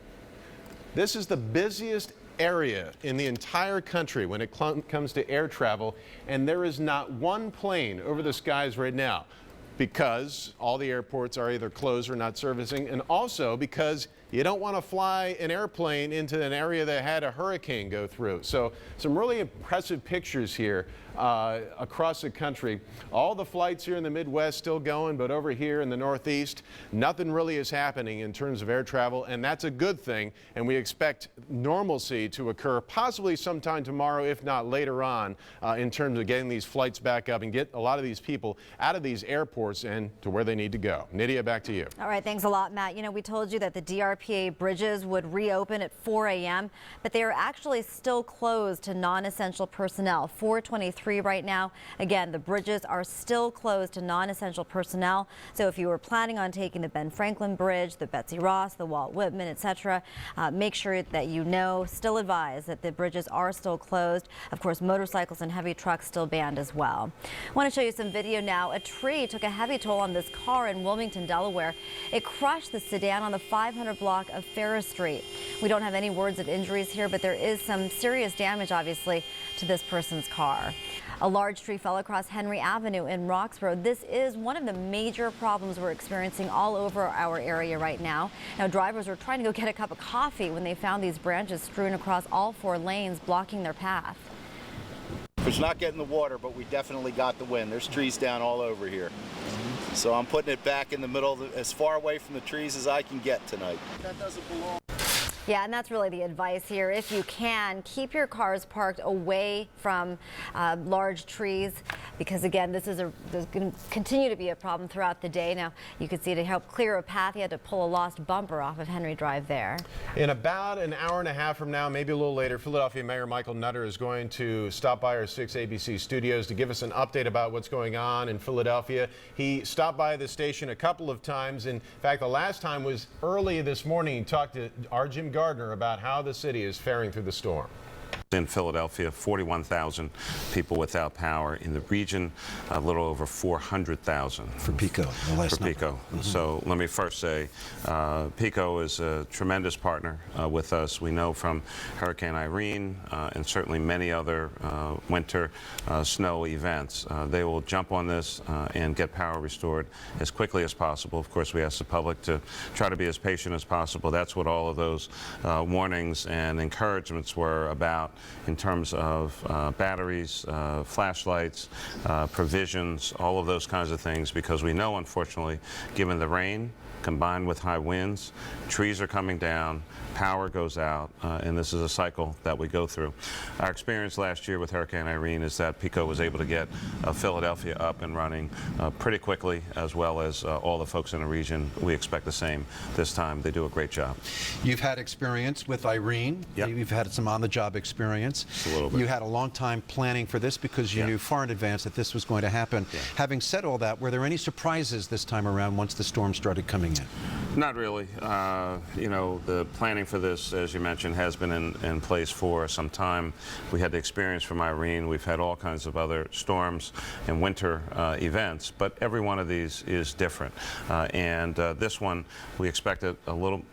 This is the busiest area in the entire country when it comes to air travel, and there is not one plane over the skies right now because all the airports are either closed or not servicing, and also because you don't want to fly an airplane into an area that had a hurricane go through. So some really impressive pictures here across the country. All the flights here in the Midwest still going, but over here in the Northeast, nothing really is happening in terms of air travel, and that's a good thing, and we expect normalcy to occur possibly sometime tomorrow, if not later on, in terms of getting these flights back up and get a lot of these people out of these airports and to where they need to go. Nydia, back to you. All right, thanks a lot, Matt. You know, we told you that the DRPA bridges would reopen at 4 a.m., but they are actually still closed to non-essential personnel. 4:23 right now. Again, the bridges are still closed to non-essential personnel. So if you were planning on taking the Ben Franklin Bridge, the Betsy Ross, the Walt Whitman, etc., make sure that you know, still advise that the bridges are still closed. Of course, motorcycles and heavy trucks still banned as well. I want to show you some video now. A tree took a heavy toll on this car in Wilmington, Delaware. It crushed the sedan on the 500 block of Ferris Street. We don't have any words of injuries here, but there is some serious damage, obviously, to this person's car. A large tree fell across Henry Avenue in Roxborough. This is one of the major problems we're experiencing all over our area right now. Now, drivers were trying to go get a cup of coffee when they found these branches strewn across all 4 lanes, blocking their path. It's not getting the water, but we definitely got the wind. There's trees down all over here. So I'm putting it back in the middle, as far away from the trees as I can get tonight. That doesn't belong. Yeah, and that's really the advice here. If you can, keep your cars parked away from large trees, because again, there's going to continue to be a problem throughout the day. Now, you can see to help clear a path, you had to pull a lost bumper off of Henry Drive there. In about an hour and a half from now, maybe a little later, Philadelphia Mayor Michael Nutter is going to stop by our 6 ABC studios to give us an update about what's going on in Philadelphia. He stopped by the station a couple of times. In fact, the last time was early this morning. He talked to our Jim Gardner about how the city is faring through the storm. In Philadelphia, 41,000 people without power. In the region, a little over 400,000. For PECO, the last number. PECO. So let me first say, PECO is a tremendous partner with us. We know from Hurricane Irene and certainly many other winter snow events, they will jump on this and get power restored as quickly as possible. Of course, we ask the public to try to be as patient as possible. That's what all of those warnings and encouragements were about, in terms of batteries, flashlights, provisions, all of those kinds of things, because we know, unfortunately, given the rain combined with high winds, trees are coming down, power goes out, and this is a cycle that we go through. Our experience last year with Hurricane Irene is that PECO was able to get Philadelphia up and running pretty quickly, as well as all the folks in the region. We expect the same this time. They do a great job. You've had experience with Irene. Yep. You've had some on-the-job experience. Just a little bit. You had a long time planning for this because you knew far in advance that this was going to happen. Having said all that, were there any surprises this time around once the storm started coming in? Not really. You know, the planning for this, as you mentioned, has been in place for some time. We had the experience from Irene. We've had all kinds of other storms and winter events, but every one of these is different. And this one, we expected a little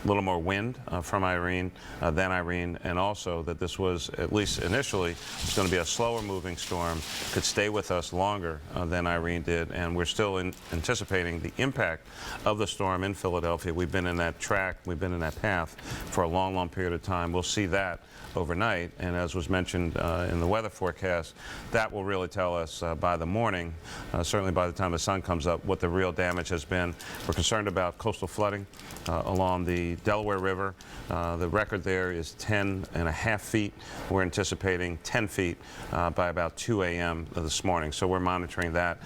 more wind from Irene than Irene, and also that this was, at least initially, was going to be a slower moving storm, could stay with us longer than Irene did, and we're still anticipating the impact of the storm in Philadelphia. We've been in that track, we've been in that path for a long, long period of time. We'll see that overnight, and as was mentioned in the weather forecast, that will really tell us by the morning, certainly by the time the sun comes up, what the real damage has been. We're concerned about coastal flooding along the Delaware River. The record there is 10.5 feet. We're anticipating 10 feet by about 2 a.m. this morning, so we're monitoring that.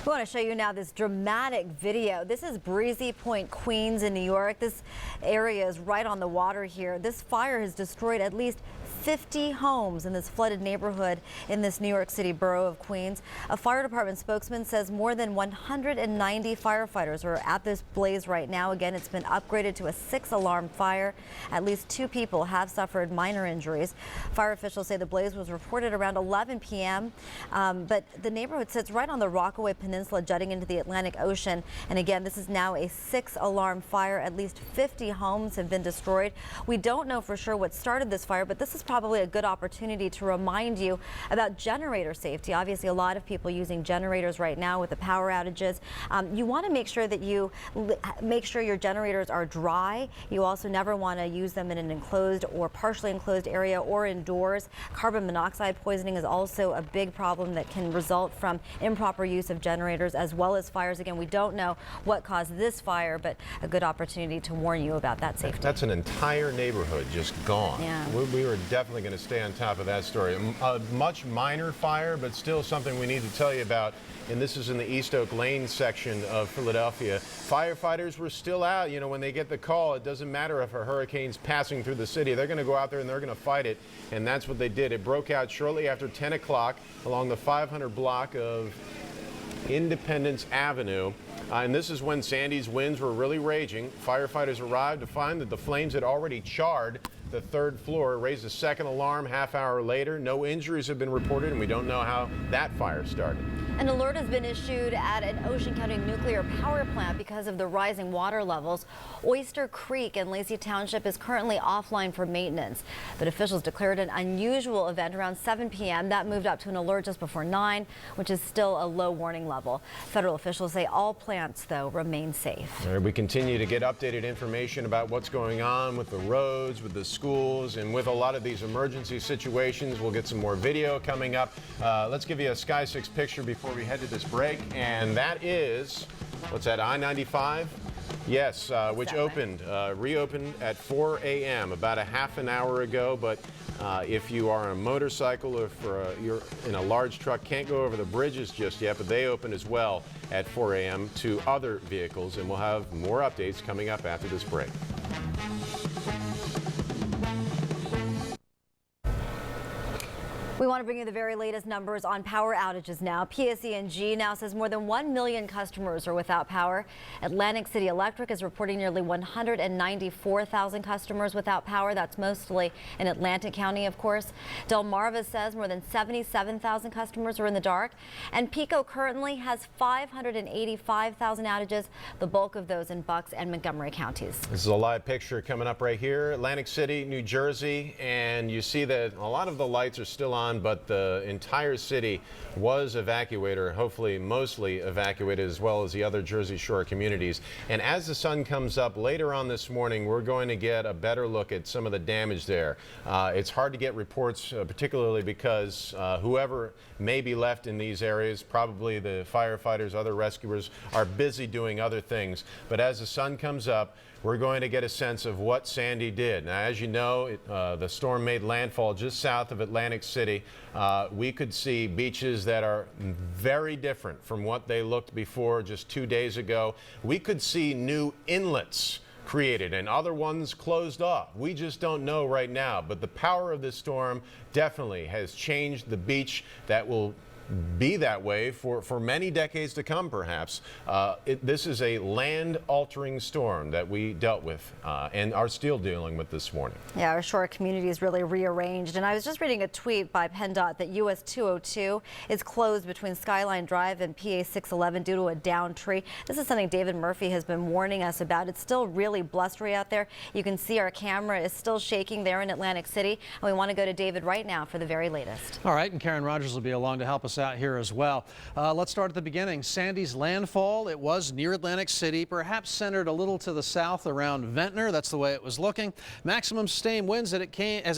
We want to show you now this dramatic video. This is Breezy Point, Queens in New York. This area is right on the water here. This fire has destroyed at least 50 homes in this flooded neighborhood in this New York City borough of Queens. A fire department spokesman says more than 190 firefighters are at this blaze right now. Again, it's been upgraded to a 6-alarm fire. At least 2 people have suffered minor injuries. Fire officials say the blaze was reported around 11 p.m. But the neighborhood sits right on the Rockaway Peninsula, jutting into the Atlantic Ocean. And again, this is now a 6-alarm fire. At least 50 homes have been destroyed. We don't know for sure what started this fire, but this is probably a good opportunity to remind you about generator safety. Obviously, a lot of people using generators right now with the power outages. You want to make sure that you make sure your generators are dry. You also never want to use them in an enclosed or partially enclosed area or indoors. Carbon monoxide poisoning is also a big problem that can result from improper use of generators as well as fires. Again, we don't know what caused this fire, but a good opportunity to warn you about that safety. That's an entire neighborhood just gone. Yeah. We were definitely going to stay on top of that story. A much minor fire, but still something we need to tell you about. And this is in the East Oak Lane section of Philadelphia. Firefighters were still out. You know, when they get the call, it doesn't matter if a hurricane's passing through the city. They're going to go out there and they're going to fight it. And that's what they did. It broke out shortly after 10 o'clock along the 500 block of Independence Avenue. And this is when Sandy's winds were really raging. Firefighters arrived to find that the flames had already charred the 3rd floor, raised a second alarm half hour later. No injuries have been reported, and we don't know how that fire started. An alert has been issued at an Ocean County nuclear power plant because of the rising water levels. Oyster Creek in Lacey Township is currently offline for maintenance, but officials declared an unusual event around 7 p.m. That moved up to an alert just before 9, which is still a low warning level. Federal officials say all plants, though, remain safe. All right, we continue to get updated information about what's going on with the roads, with the schools, and with a lot of these emergency situations, we'll get some more video coming up. Let's give you a Sky 6 picture before we head to this break, and that is, what's that, I-95? Yes, which reopened at 4 a.m. about a half an hour ago, but if you are on a motorcycle or if you're in a large truck, can't go over the bridges just yet, but they open as well at 4 a.m. to other vehicles, and we'll have more updates coming up after this break. We want to bring you the very latest numbers on power outages now. PSE&G now says more than 1 million customers are without power. Atlantic City Electric is reporting nearly 194,000 customers without power. That's mostly in Atlantic County, of course. Delmarva says more than 77,000 customers are in the dark. And PECO currently has 585,000 outages, the bulk of those in Bucks and Montgomery counties. This is a live picture coming up right here, Atlantic City, New Jersey, and you see that a lot of the lights are still on, but the entire city was evacuated, or hopefully mostly evacuated, as well as the other Jersey Shore communities. And as the sun comes up later on this morning, we're going to get a better look at some of the damage there. It's hard to get reports, particularly because whoever may be left in these areas, probably the firefighters, other rescuers, are busy doing other things. But as the sun comes up, we're going to get a sense of what Sandy did. Now, as you know, the storm made landfall just south of Atlantic City. We could see beaches that are very different from what they looked before just 2 days ago. We could see new inlets created and other ones closed off. We just don't know right now, but the power of this storm definitely has changed the beach. That will be that way for many decades to come, perhaps. This is a land-altering storm that we dealt with and are still dealing with this morning. Yeah, our shore community is really rearranged. And I was just reading a tweet by PennDOT that US 202 is closed between Skyline Drive and PA 611 due to a downed tree. This is something David Murphy has been warning us about. It's still really blustery out there. You can see our camera is still shaking there in Atlantic City. And we want to go to David right now for the very latest. All right, and Karen Rogers will be along to help us out here as well. Let's start at the beginning. Sandy's landfall, it was near Atlantic City, perhaps centered a little to the south around Ventnor. That's the way it was looking. Maximum sustained winds as it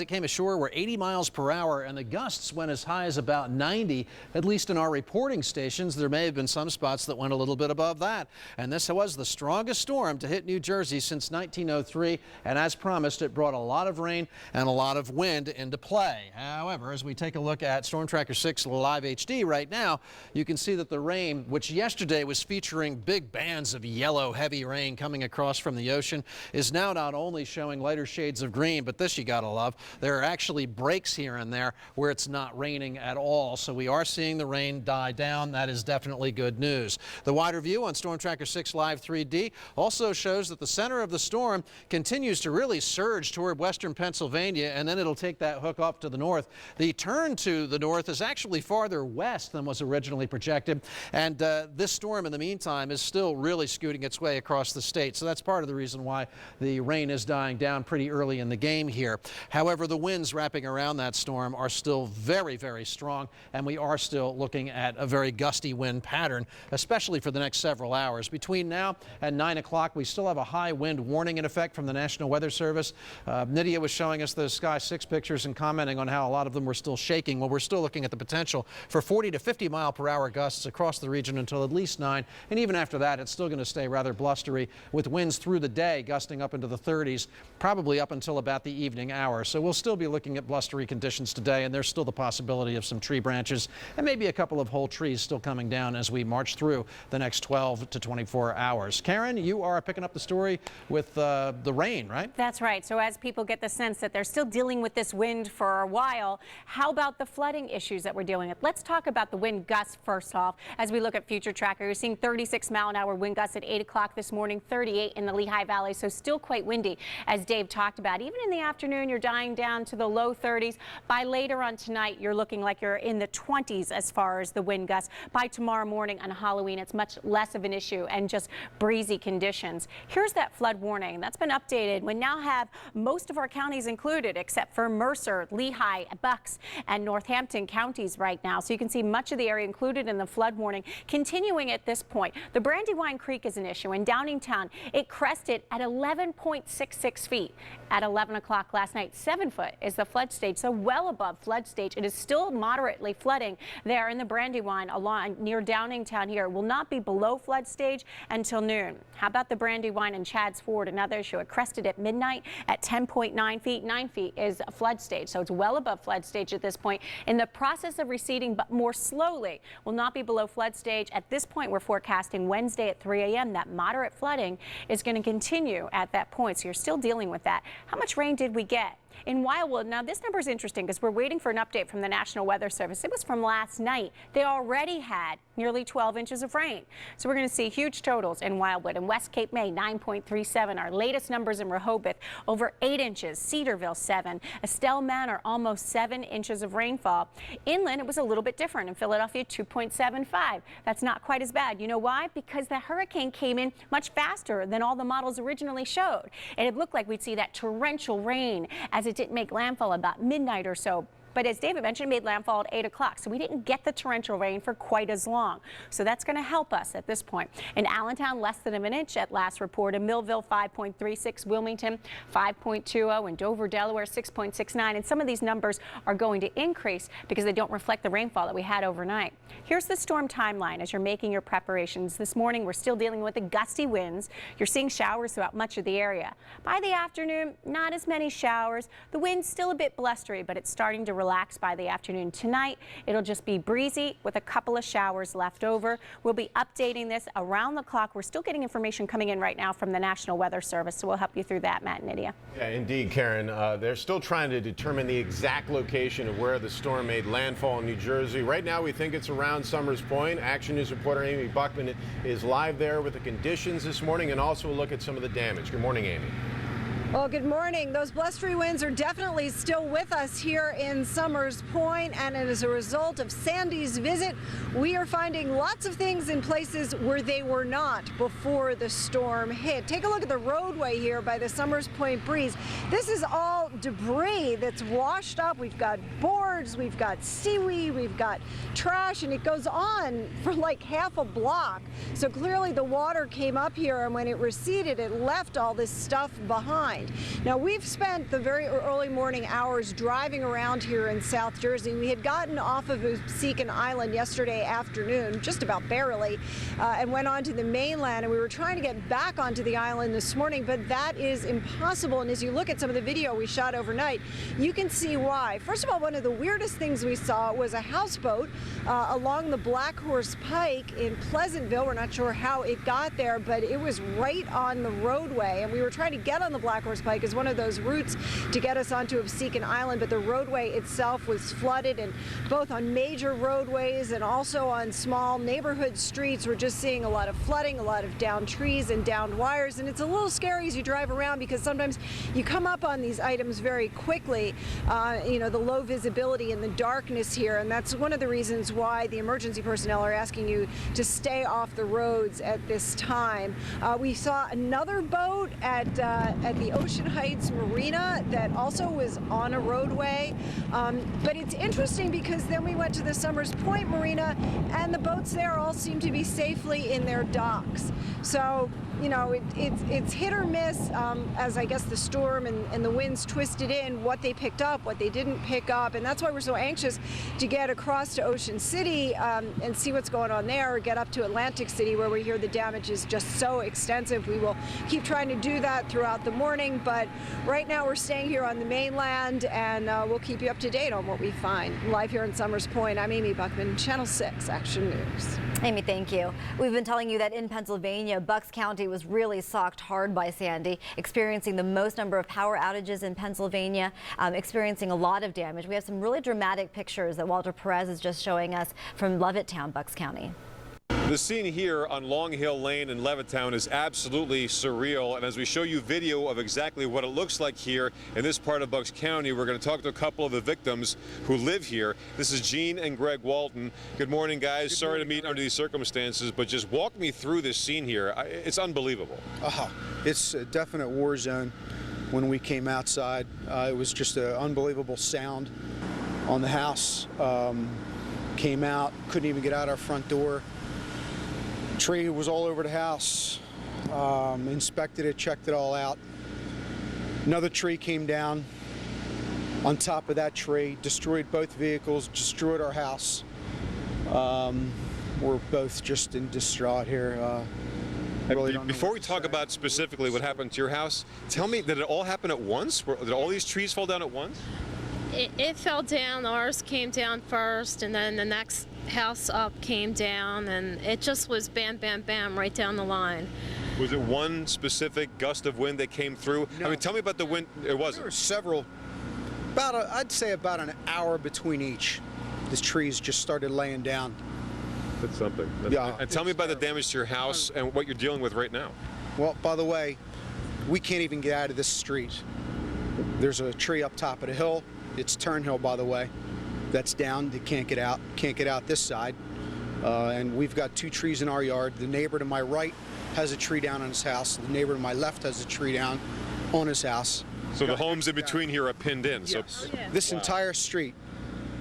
came ashore were 80 miles per hour, and the gusts went as high as about 90, at least in our reporting stations. There may have been some spots that went a little bit above that. And this was the strongest storm to hit New Jersey since 1903, and as promised, it brought a lot of rain and a lot of wind into play. However, as we take a look at Storm Tracker 6 Live HD right now, you can see that the rain, which yesterday was featuring big bands of yellow heavy rain coming across from the ocean, is now not only showing lighter shades of green, but this you gotta love. There are actually breaks here and there where it's not raining at all. So we are seeing the rain die down. That is definitely good news. The wider view on Storm Tracker 6 Live 3D also shows that the center of the storm continues to really surge toward western Pennsylvania, and then it'll take that hook off to the north. The turn to the north is actually farther west than was originally projected, and this storm in the meantime is still really scooting its way across the state. So that's part of the reason why the rain is dying down pretty early in the game here. However, the winds wrapping around that storm are still very, very strong, and we are still looking at a very gusty wind pattern, especially for the next several hours. Between now and 9 o'clock, we still have a high wind warning in effect from the National Weather Service. Nydia was showing us those Sky 6 pictures and commenting on how a lot of them were still shaking. Well, we're still looking at the potential for 40 to 50 mile per hour gusts across the region until at least 9. And even after that, it's still going to stay rather blustery, with winds through the day gusting up into the 30s, probably up until about the evening hour. So we'll still be looking at blustery conditions today, and there's still the possibility of some tree branches and maybe a couple of whole trees still coming down as we march through the next 12 to 24 hours. Karen, you are picking up the story with the rain, right? That's right. So as people get the sense that they're still dealing with this wind for a while, how about the flooding issues that we're dealing with? Let's talk about the wind gusts first off. As we look at future tracker, you're seeing 36-mile-an-hour wind gusts at 8 o'clock this morning, 38 in the Lehigh Valley, so still quite windy, as Dave talked about. Even in the afternoon, you're dying down to the low 30s. By later on tonight, you're looking like you're in the 20s as far as the wind gusts. By tomorrow morning on Halloween, it's much less of an issue and just breezy conditions. Here's that flood warning. That's been updated. We now have most of our counties included, except for Mercer, Lehigh, Bucks, and Northampton counties right now. So you can can see much of the area included in the flood warning continuing at this point. The Brandywine Creek is an issue in Downingtown. It crested at 11.66 feet at 11 o'clock last night. 7 foot is the flood stage, so well above flood stage. It is still moderately flooding there in the Brandywine along near Downingtown here. It will not be below flood stage until noon. How about the Brandywine and Chadds Ford, another issue? It crested at midnight at 10.9 feet. 9 feet is a flood stage, so it's well above flood stage at this point. In the process of receding, but more slowly, will not be below flood stage. At this point, we're forecasting Wednesday at 3 a.m. That moderate flooding is going to continue at that point, so you're still dealing with that. How much rain did we get in Wildwood? Now, this number is interesting because we're waiting for an update from the National Weather Service. It was from last night. They already had nearly 12 inches of rain. So we're going to see huge totals in Wildwood and West Cape May, 9.37. Our latest numbers in Rehoboth, over 8 inches. Cedarville, 7. Estelle Manor, almost 7 inches of rainfall. Inland, it was a little bit different. In Philadelphia, 2.75. That's not quite as bad. You know why? Because the hurricane came in much faster than all the models originally showed. And it looked like we'd see that torrential rain as it didn't make landfall about midnight or so. But as David mentioned, it made landfall at 8 o'clock, so we didn't get the torrential rain for quite as long. So that's going to help us at this point. In Allentown, less than an inch at last report. In Millville, 5.36. Wilmington, 5.20. In Dover, Delaware, 6.69. And some of these numbers are going to increase because they don't reflect the rainfall that we had overnight. Here's the storm timeline as you're making your preparations. This morning, we're still dealing with the gusty winds. You're seeing showers throughout much of the area. By the afternoon, not as many showers. The wind's still a bit blustery, but it's starting to relax by the afternoon. Tonight, it'll just be breezy with a couple of showers left over. We'll be updating this around the clock. We're still getting information coming in right now from the National Weather Service, so we'll help you through that, Matt and Nydia. Yeah, indeed, Karen. They're still trying to determine the exact location of where the storm made landfall in New Jersey. Right now, we think it's around Summers Point. Action News reporter Amy Buckman is live there with the conditions this morning and also a look at some of the damage. Good morning, Amy. Well, good morning. Those blustery winds are definitely still with us here in Summers Point, and as a result of Sandy's visit, we are finding lots of things in places where they were not before the storm hit. Take a look at the roadway here by the Summers Point Breeze. This is all debris that's washed up. We've got boards, we've got seaweed, we've got trash, and it goes on for like half a block. So clearly the water came up here, and when it receded, it left all this stuff behind. Now, we've spent the very early morning hours driving around here in South Jersey. We had gotten off of Muskegon Island yesterday afternoon, just about barely, and went on to the mainland, and we were trying to get back onto the island this morning, but that is impossible. And as you look at some of the video we shot overnight, you can see why. First of all, one of the weirdest things we saw was a houseboat along the Black Horse Pike in Pleasantville. We're not sure how it got there, but it was right on the roadway, and we were trying to get on the Black Horse Pike as one of those routes to get us onto Muskegon Island, but the roadway itself was flooded, and both on major roadways and also on small neighborhood streets, we're just seeing a lot of flooding, a lot of downed trees and downed wires, and it's a little scary as you drive around because sometimes you come up on these items very quickly, you know, the low visibility and the darkness here, and that's one of the reasons why the emergency personnel are asking you to stay off the roads at this time. We saw another boat at the Ocean Heights Marina that also was on a roadway. But it's interesting because then we went to the Summers Point Marina and the boats there all seem to be safely in their docks. So, you know, it's hit or miss as I guess the storm and the winds twisted in what they picked up, what they didn't pick up. And that's why we're so anxious to get across to Ocean City and see what's going on there, or get up to Atlantic City where we hear the damage is just so extensive. We will keep trying to do that throughout the morning, but right now we're staying here on the mainland, and we'll keep you up to date on what we find. Live here in Summers Point, I'm Amy Buckman, Channel 6 Action News. Amy, thank you. We've been telling you that in Pennsylvania, Bucks County was really socked hard by Sandy, experiencing the most number of power outages in Pennsylvania, experiencing a lot of damage. We have some really dramatic pictures that Walter Perez is just showing us from Levittown, Bucks County. The scene here on Long Hill Lane in Levittown is absolutely surreal, and as we show you video of exactly what it looks like here in this part of Bucks County, we're going to talk to a couple of the victims who live here. This is Gene and Greg Walton. Good morning, guys. Sorry to meet under these circumstances, but just walk me through this scene here. It's unbelievable. It's a definite war zone. When we came outside, it was just an unbelievable sound on the house. Came out, couldn't even get out our front door. Tree was all over the house. Inspected it, checked it all out. Another tree came down on top of that tree, destroyed both vehicles, destroyed our house. We're both just in distraught here. Really don't know Before what we to talk say. about specifically what happened to your house, tell me, did it all happen at once? Did all these trees fall down at once? It fell down. Ours came down first, and then the next house up came down, and it just was bam, bam, bam right down the line. Was it one specific gust of wind that came through? No. I mean, tell me about the wind. It wasn't. There were several, I'd say about an hour between each. The trees just started laying down. That's something. Yeah. And tell me about the damage to your house and what you're dealing with right now. Well, by the way, we can't even get out of this street. There's a tree up top of the hill. It's Turnhill, by the way. That's down. They can't get out. Can't get out this side. And we've got 2 trees in our yard. The neighbor to my right has a tree down on his house. The neighbor to my left has a tree down on his house. So the homes in between here are pinned in. Yes. So This entire street,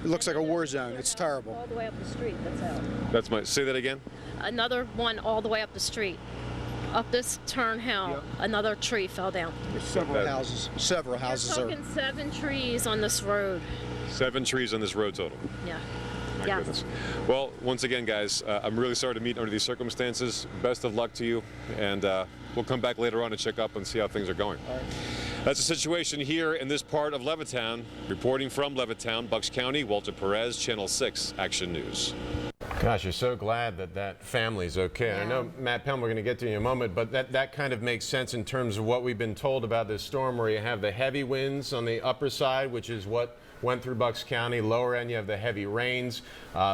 it looks like a war zone. It's terrible. All the way up the street, that's out. that's my. Say that again. Another one all the way up the street. Up this Turnhill, another tree fell down. Several houses. Several houses We're are. talking 7 trees on this road. 7 trees on this road total. Yeah. My Yes. goodness. Well, once again, guys, I'm really sorry to meet under these circumstances. Best of luck to you, and we'll come back later on to check up and see how things are going. All right. That's the situation here in this part of Levittown. Reporting from Levittown, Bucks County, Walter Perez, Channel 6 Action News. Gosh, you're so glad that that family's okay. Yeah. I know, Matt Penn, we're going to get to you in a moment, but that kind of makes sense in terms of what we've been told about this storm, where you have the heavy winds on the upper side, which is what went through Bucks County. Lower end, you have the heavy rains.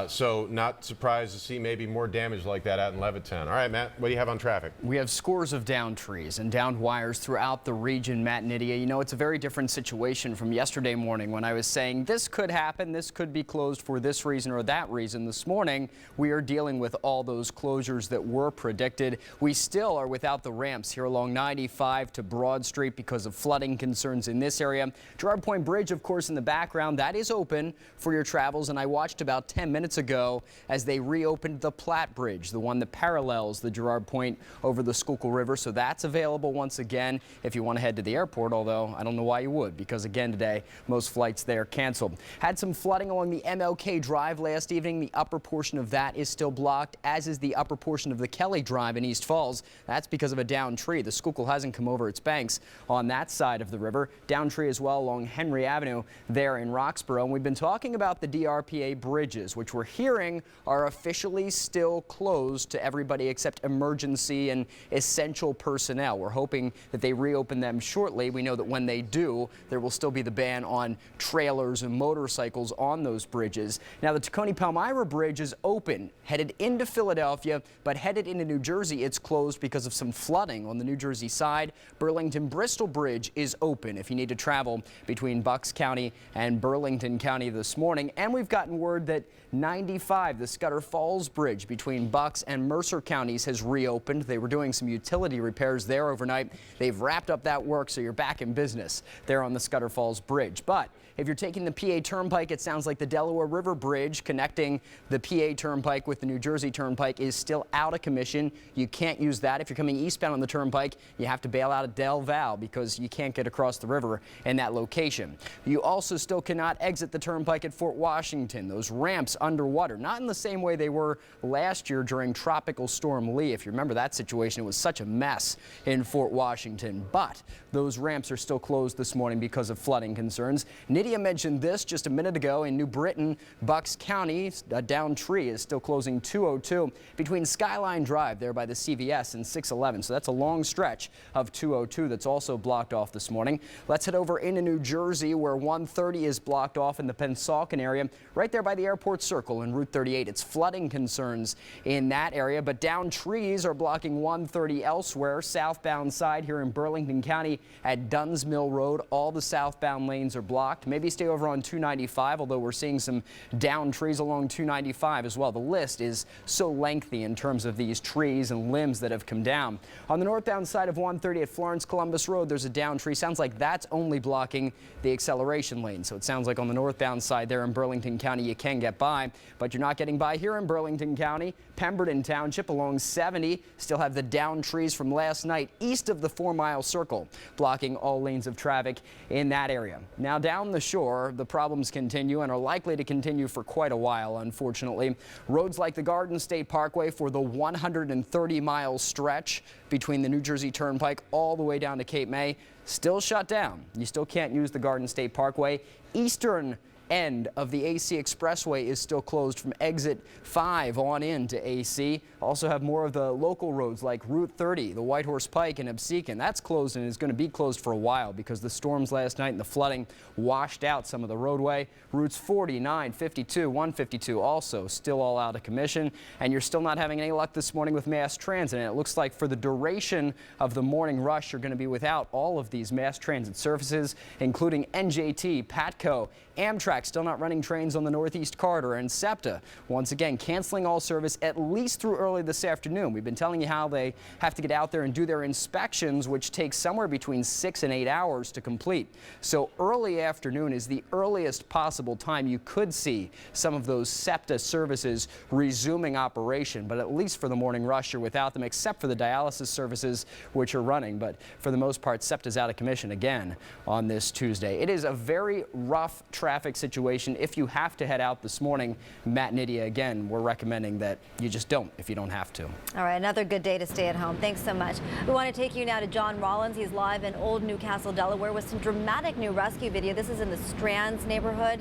So not surprised to see maybe more damage like that out in Levittown. All right, Matt, what do you have on traffic? We have scores of downed trees and downed wires throughout the region, Matt and Nydia. You know, it's a very different situation from yesterday morning when I was saying this could happen, this could be closed for this reason or that reason. This morning, we are dealing with all those closures that were predicted. We still are without the ramps here along 95 to Broad Street because of flooding concerns in this area. Girard Point Bridge, of course, in the background, that is open for your travels, and I watched about 10 minutes ago as they reopened the Platte Bridge, the one that parallels the Girard Point over the Schuylkill River. So that's available once again if you want to head to the airport, although I don't know why you would, because again today most flights there canceled. Had some flooding along the MLK Drive last evening. The upper portion of that is still blocked, as is the upper portion of the Kelly Drive in East Falls. That's because of a downed tree. The Schuylkill hasn't come over its banks on that side of the river. Downed tree as well along Henry Avenue there in Roxborough. And we've been talking about the DRPA bridges, which we're hearing are officially still closed to everybody except emergency and essential personnel. We're hoping that they reopen them shortly. We know that when they do, there will still be the ban on trailers and motorcycles on those bridges. Now, the Tacony-Palmyra Bridge is open, headed into Philadelphia, but headed into New Jersey, it's closed because of some flooding on the New Jersey side. Burlington-Bristol Bridge is open if you need to travel between Bucks County and Burlington County this morning. And we've gotten word that 95, the Scudder Falls Bridge between Bucks and Mercer counties, has reopened. They were doing some utility repairs there overnight. They've wrapped up that work, so you're back in business there on the Scudder Falls Bridge. But if you're taking the PA Turnpike, it sounds like the Delaware River Bridge connecting the PA Turnpike with the New Jersey Turnpike is still out of commission. You can't use that. If you're coming eastbound on the Turnpike, you have to bail out at Del Val because you can't get across the river in that location. You also still cannot exit the Turnpike at Fort Washington. Those ramps underwater, not in the same way they were last year during Tropical Storm Lee. If you remember that situation, it was such a mess in Fort Washington. But those ramps are still closed this morning because of flooding concerns. Nydia mentioned this just a minute ago in New Britain, Bucks County. A downed tree is still closing 202 between Skyline Drive there by the CVS and 611. So that's a long stretch of 202 that's also blocked off this morning. Let's head over into New Jersey, where 130 is blocked off in the Pennsauken area, right there by the airport circle and Route 38. It's flooding concerns in that area, but downed trees are blocking 130 elsewhere. Southbound side here in Burlington County at Duns Mill Road, all the southbound lanes are blocked. Maybe stay over on 295, although we're seeing some downed trees along 295 as well. The list is so lengthy in terms of these trees and limbs that have come down. On the northbound side of 130 at Florence Columbus Road, there's a downed tree. Sounds like that's only blocking the acceleration lane. So it sounds like on the northbound side there in Burlington County you can get by, but you're not getting by here in Burlington County. Pemberton Township along 70 still have the downed trees from last night east of the 4-mile circle, blocking all lanes of traffic in that area. Now down the shore, the problems continue and are likely to continue for quite a while, unfortunately. Roads like the Garden State Parkway for the 130-mile stretch between the New Jersey Turnpike all the way down to Cape May still shut down. You still can't use the Garden State Parkway. Eastern end of the AC Expressway is still closed from exit 5 on into AC. Also have more of the local roads like Route 30, the Whitehorse Pike and Absecon. That's closed and is going to be closed for a while because the storms last night and the flooding washed out some of the roadway. Routes 49, 52, 152 also still all out of commission. And you're still not having any luck this morning with mass transit. And it looks like for the duration of the morning rush, you're going to be without all of these mass transit services, including NJT, Patco, Amtrak still not running trains on the Northeast Corridor, and SEPTA once again canceling all service at least through early this afternoon. We've been telling you how they have to get out there and do their inspections, which takes somewhere between 6 and 8 hours to complete. So early afternoon is the earliest possible time you could see some of those SEPTA services resuming operation. But at least for the morning rush, you're without them, except for the dialysis services, which are running. But for the most part, SEPTA's out of commission again on this Tuesday. It is a very rough traffic situation if you have to head out this morning. Matt and Nydia, again, we're recommending that you just don't if you don't have to. All right, another good day to stay at home. Thanks so much. We want to take you now to John Rollins. He's live in Old Newcastle, Delaware with some dramatic new rescue video. This is in the Strands neighborhood.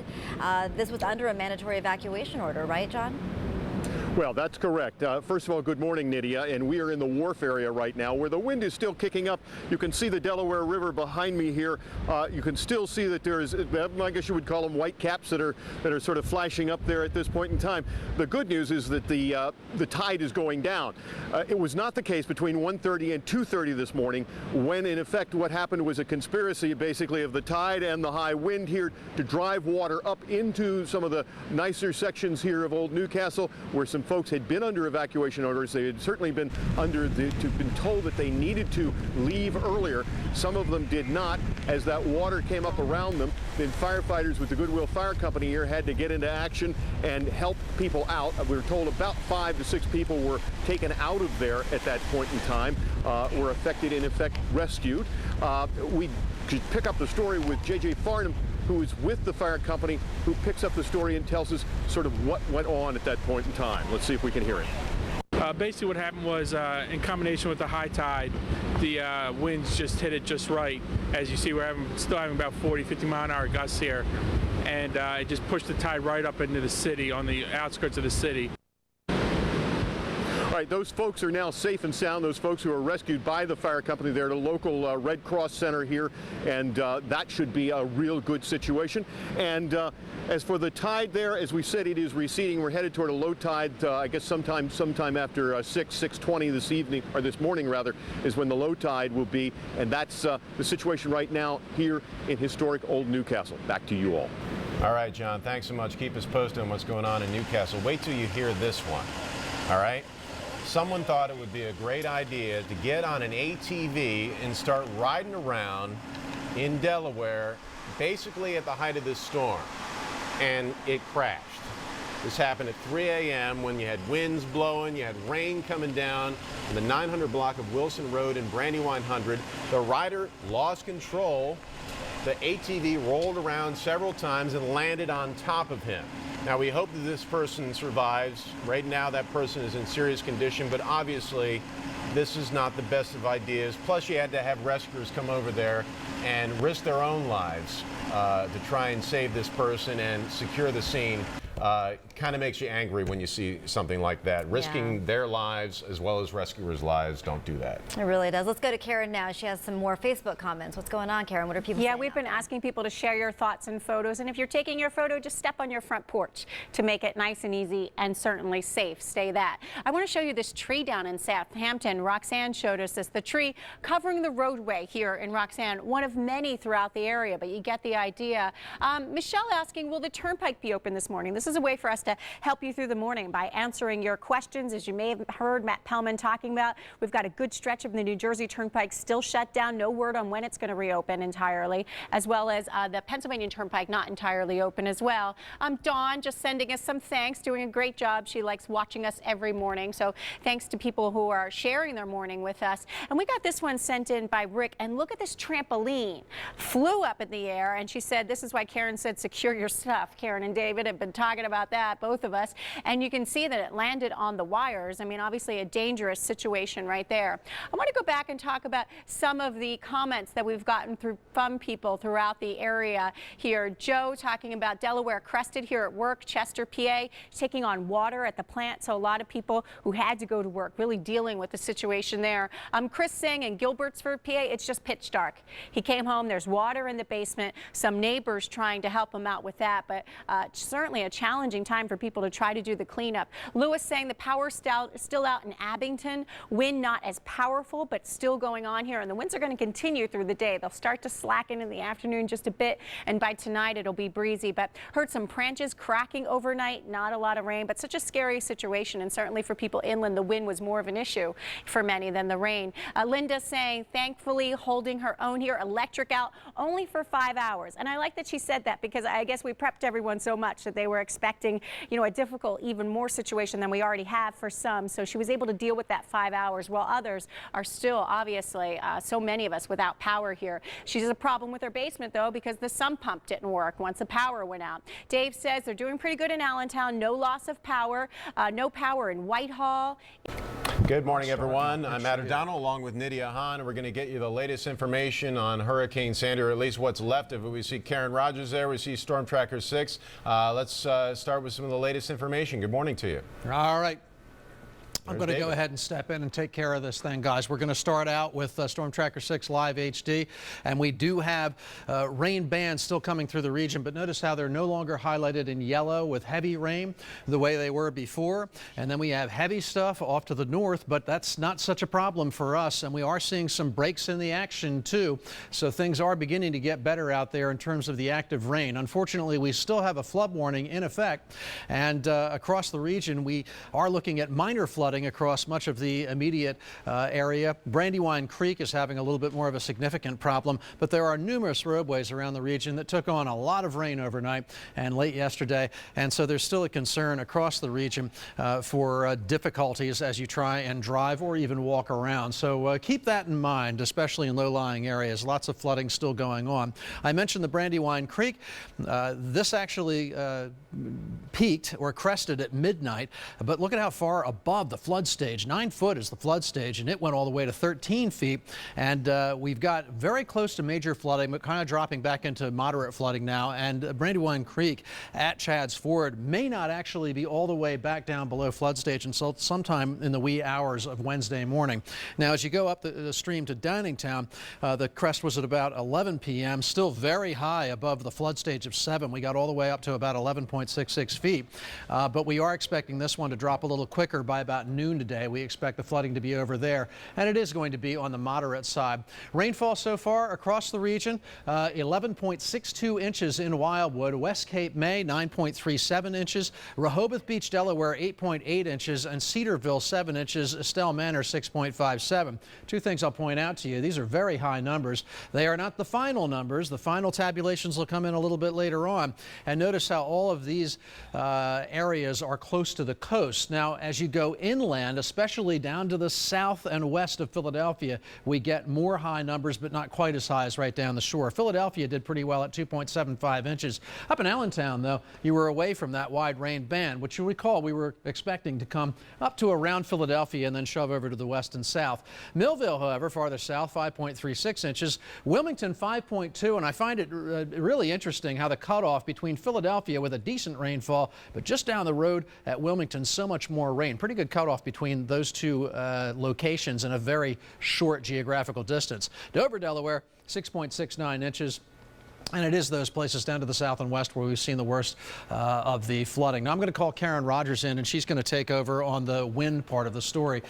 This was under a mandatory evacuation order, right, John? Well, that's correct. First of all, good morning, Nydia. And we are in the wharf area right now where the wind is still kicking up. You can see the Delaware River behind me here. You can still see that there is, I guess you would call them white caps that are sort of flashing up there at this point in time. The good news is that the tide is going down. It was not the case between 1:30 and 2:30 this morning when, in effect, what happened was a conspiracy basically of the tide and the high wind here to drive water up into some of the nicer sections here of Old Newcastle where some folks had been under evacuation orders. They had certainly been been told that they needed to leave earlier. Some of them did not. As that water came up around them, then firefighters with the Goodwill Fire Company here had to get into action and help people out. We were told about 5 to 6 people were taken out of there at that point in time, were affected, in effect, rescued. We could pick up the story with J.J. Farnham, who is with the fire company, who picks up the story and tells us sort of what went on at that point in time. Let's see if we can hear it. Basically what happened was, in combination with the high tide, the winds just hit it just right. As you see, we're still having about 40, 50 mile an hour gusts here. And it just pushed the tide right up into the city, on the outskirts of the city. All right, those folks are now safe and sound, those folks who are rescued by the fire company. They're at a local Red Cross center here, and that should be a real good situation. And as for the tide there, as we said, it is receding. We're headed toward a low tide, I guess sometime after 6:20 this evening, or this morning rather, is when the low tide will be. And that's the situation right now here in historic Old Newcastle. Back to you all. All right, John, thanks so much. Keep us posted on what's going on in Newcastle. Wait till you hear this one, all right? Someone thought it would be a great idea to get on an ATV and start riding around in Delaware, basically at the height of this storm, and it crashed. This happened at 3 a.m. when you had winds blowing, you had rain coming down on the 900 block of Wilson Road in Brandywine 100. The rider lost control. The ATV rolled around several times and landed on top of him. Now, we hope that this person survives. Right now, that person is in serious condition, but obviously, this is not the best of ideas. Plus, you had to have rescuers come over there and risk their own lives to try and save this person and secure the scene. Kind of makes you angry when you see something like that. Risking their lives as well as rescuers' lives, don't do that. It really does. Let's go to Karen now. She has some more Facebook comments. What's going on, Karen? What are people saying? Yeah, we've been asking people to share your thoughts and photos. And if you're taking your photo, just step on your front porch to make it nice and easy and certainly safe. Stay that. I want to show you this tree down in Southampton. Roxanne showed us this. The tree covering the roadway here in Roxanne, one of many throughout the area, but you get the idea. Michelle asking, will the turnpike be open this morning? This this is a way for us to help you through the morning by answering your questions. As you may have heard Matt Pellman talking about, we've got a good stretch of the New Jersey Turnpike still shut down. No word on when it's going to reopen entirely, as well as the Pennsylvania Turnpike not entirely open as well. Dawn just sending us some thanks, doing a great job. She likes watching us every morning. So thanks to people who are sharing their morning with us. And we got this one sent in by Rick. And look at this trampoline. Flew up in the air. And she said, this is why Karen said, secure your stuff. Karen and David have been talking about that, both of us. And you can see that it landed on the wires. I mean, obviously a dangerous situation right there. I want to go back and talk about some of the comments that we've gotten from people throughout the area here. Joe talking about Delaware crested here at work, Chester, PA, taking on water at the plant. So a lot of people who had to go to work really dealing with the situation there. Chris saying in Gilbertsford, PA, it's just pitch dark. He came home, there's water in the basement, some neighbors trying to help him out with that, but certainly a challenging time for people to try to do the cleanup. Lewis saying the power's still out in Abington, wind not as powerful, but still going on here, and the winds are going to continue through the day. They'll start to slacken in the afternoon just a bit, and by tonight it'll be breezy, but heard some branches cracking overnight, not a lot of rain, but such a scary situation, and certainly for people inland, the wind was more of an issue for many than the rain. Linda saying, thankfully holding her own here, electric out only for 5 hours. And I like that she said that because I guess we prepped everyone so much that they were expecting, you know, a difficult, even more situation than we already have for some. So she was able to deal with that 5 hours while others are still, obviously, so many of us without power here. She has a problem with her basement, though, because the sump pump didn't work once the power went out. Dave says they're doing pretty good in Allentown. No loss of power, no power in Whitehall. Good morning, everyone. I'm Matt O'Donnell along with Nydia Hahn, and we're going to get you the latest information on Hurricane Sandy, or at least what's left of it. We see Karen Rogers there. We see Storm Tracker 6. Let's start with some of the latest information. Good morning to you. All right. I'm going to go ahead and step in and take care of this thing, guys. We're going to start out with Storm Tracker 6 Live HD, and we do have rain bands still coming through the region, but notice how they're no longer highlighted in yellow with heavy rain the way they were before. And then we have heavy stuff off to the north, but that's not such a problem for us, and we are seeing some breaks in the action too. So things are beginning to get better out there in terms of the active rain. Unfortunately, we still have a flood warning in effect, and across the region we are looking at minor flooding across much of the immediate area. Brandywine Creek is having a little bit more of a significant problem, but there are numerous roadways around the region that took on a lot of rain overnight and late yesterday, and so there's still a concern across the region for difficulties as you try and drive or even walk around. So keep that in mind, especially in low-lying areas. Lots of flooding still going on. I mentioned the Brandywine Creek. This actually peaked or crested at midnight, but look at how far above the flood stage. 9 foot is the flood stage, and it went all the way to 13 feet. And we've got very close to major flooding, but kind of dropping back into moderate flooding now. And Brandywine Creek at Chad's Ford may not actually be all the way back down below flood stage until sometime in the wee hours of Wednesday morning. Now, as you go up the stream to Downingtown, the crest was at about 11 p.m., still very high above the flood stage of 7. We got all the way up to about 11.66 feet. But we are expecting this one to drop a little quicker by about noon today. We expect the flooding to be over there, and it is going to be on the moderate side. Rainfall so far across the region, 11.62 inches in Wildwood, West Cape May 9.37 inches, Rehoboth Beach, Delaware 8.8 inches, and Cedarville 7 inches, Estelle Manor 6.57. Two things I'll point out to you. These are very high numbers. They are not the final numbers. The final tabulations will come in a little bit later on. And notice how all of these areas are close to the coast. Now, as you go inland, especially down to the south and west of Philadelphia, we get more high numbers, but not quite as high as right down the shore. Philadelphia did pretty well at 2.75 inches. Up in Allentown, though, you were away from that wide rain band, which you recall we were expecting to come up to around Philadelphia and then shove over to the west and south. Millville, however, farther south, 5.36 inches. Wilmington, 5.2, and I find it really interesting how the cutoff between Philadelphia with a decent rainfall, but just down the road at Wilmington, so much more rain. Pretty good cutoff between those two locations in a very short geographical distance. Dover, Delaware, 6.69 inches. And it is those places down to the south and west where we've seen the worst of the flooding. Now I'm going to call Karen Rogers in, and she's going to take over on the wind part of the story.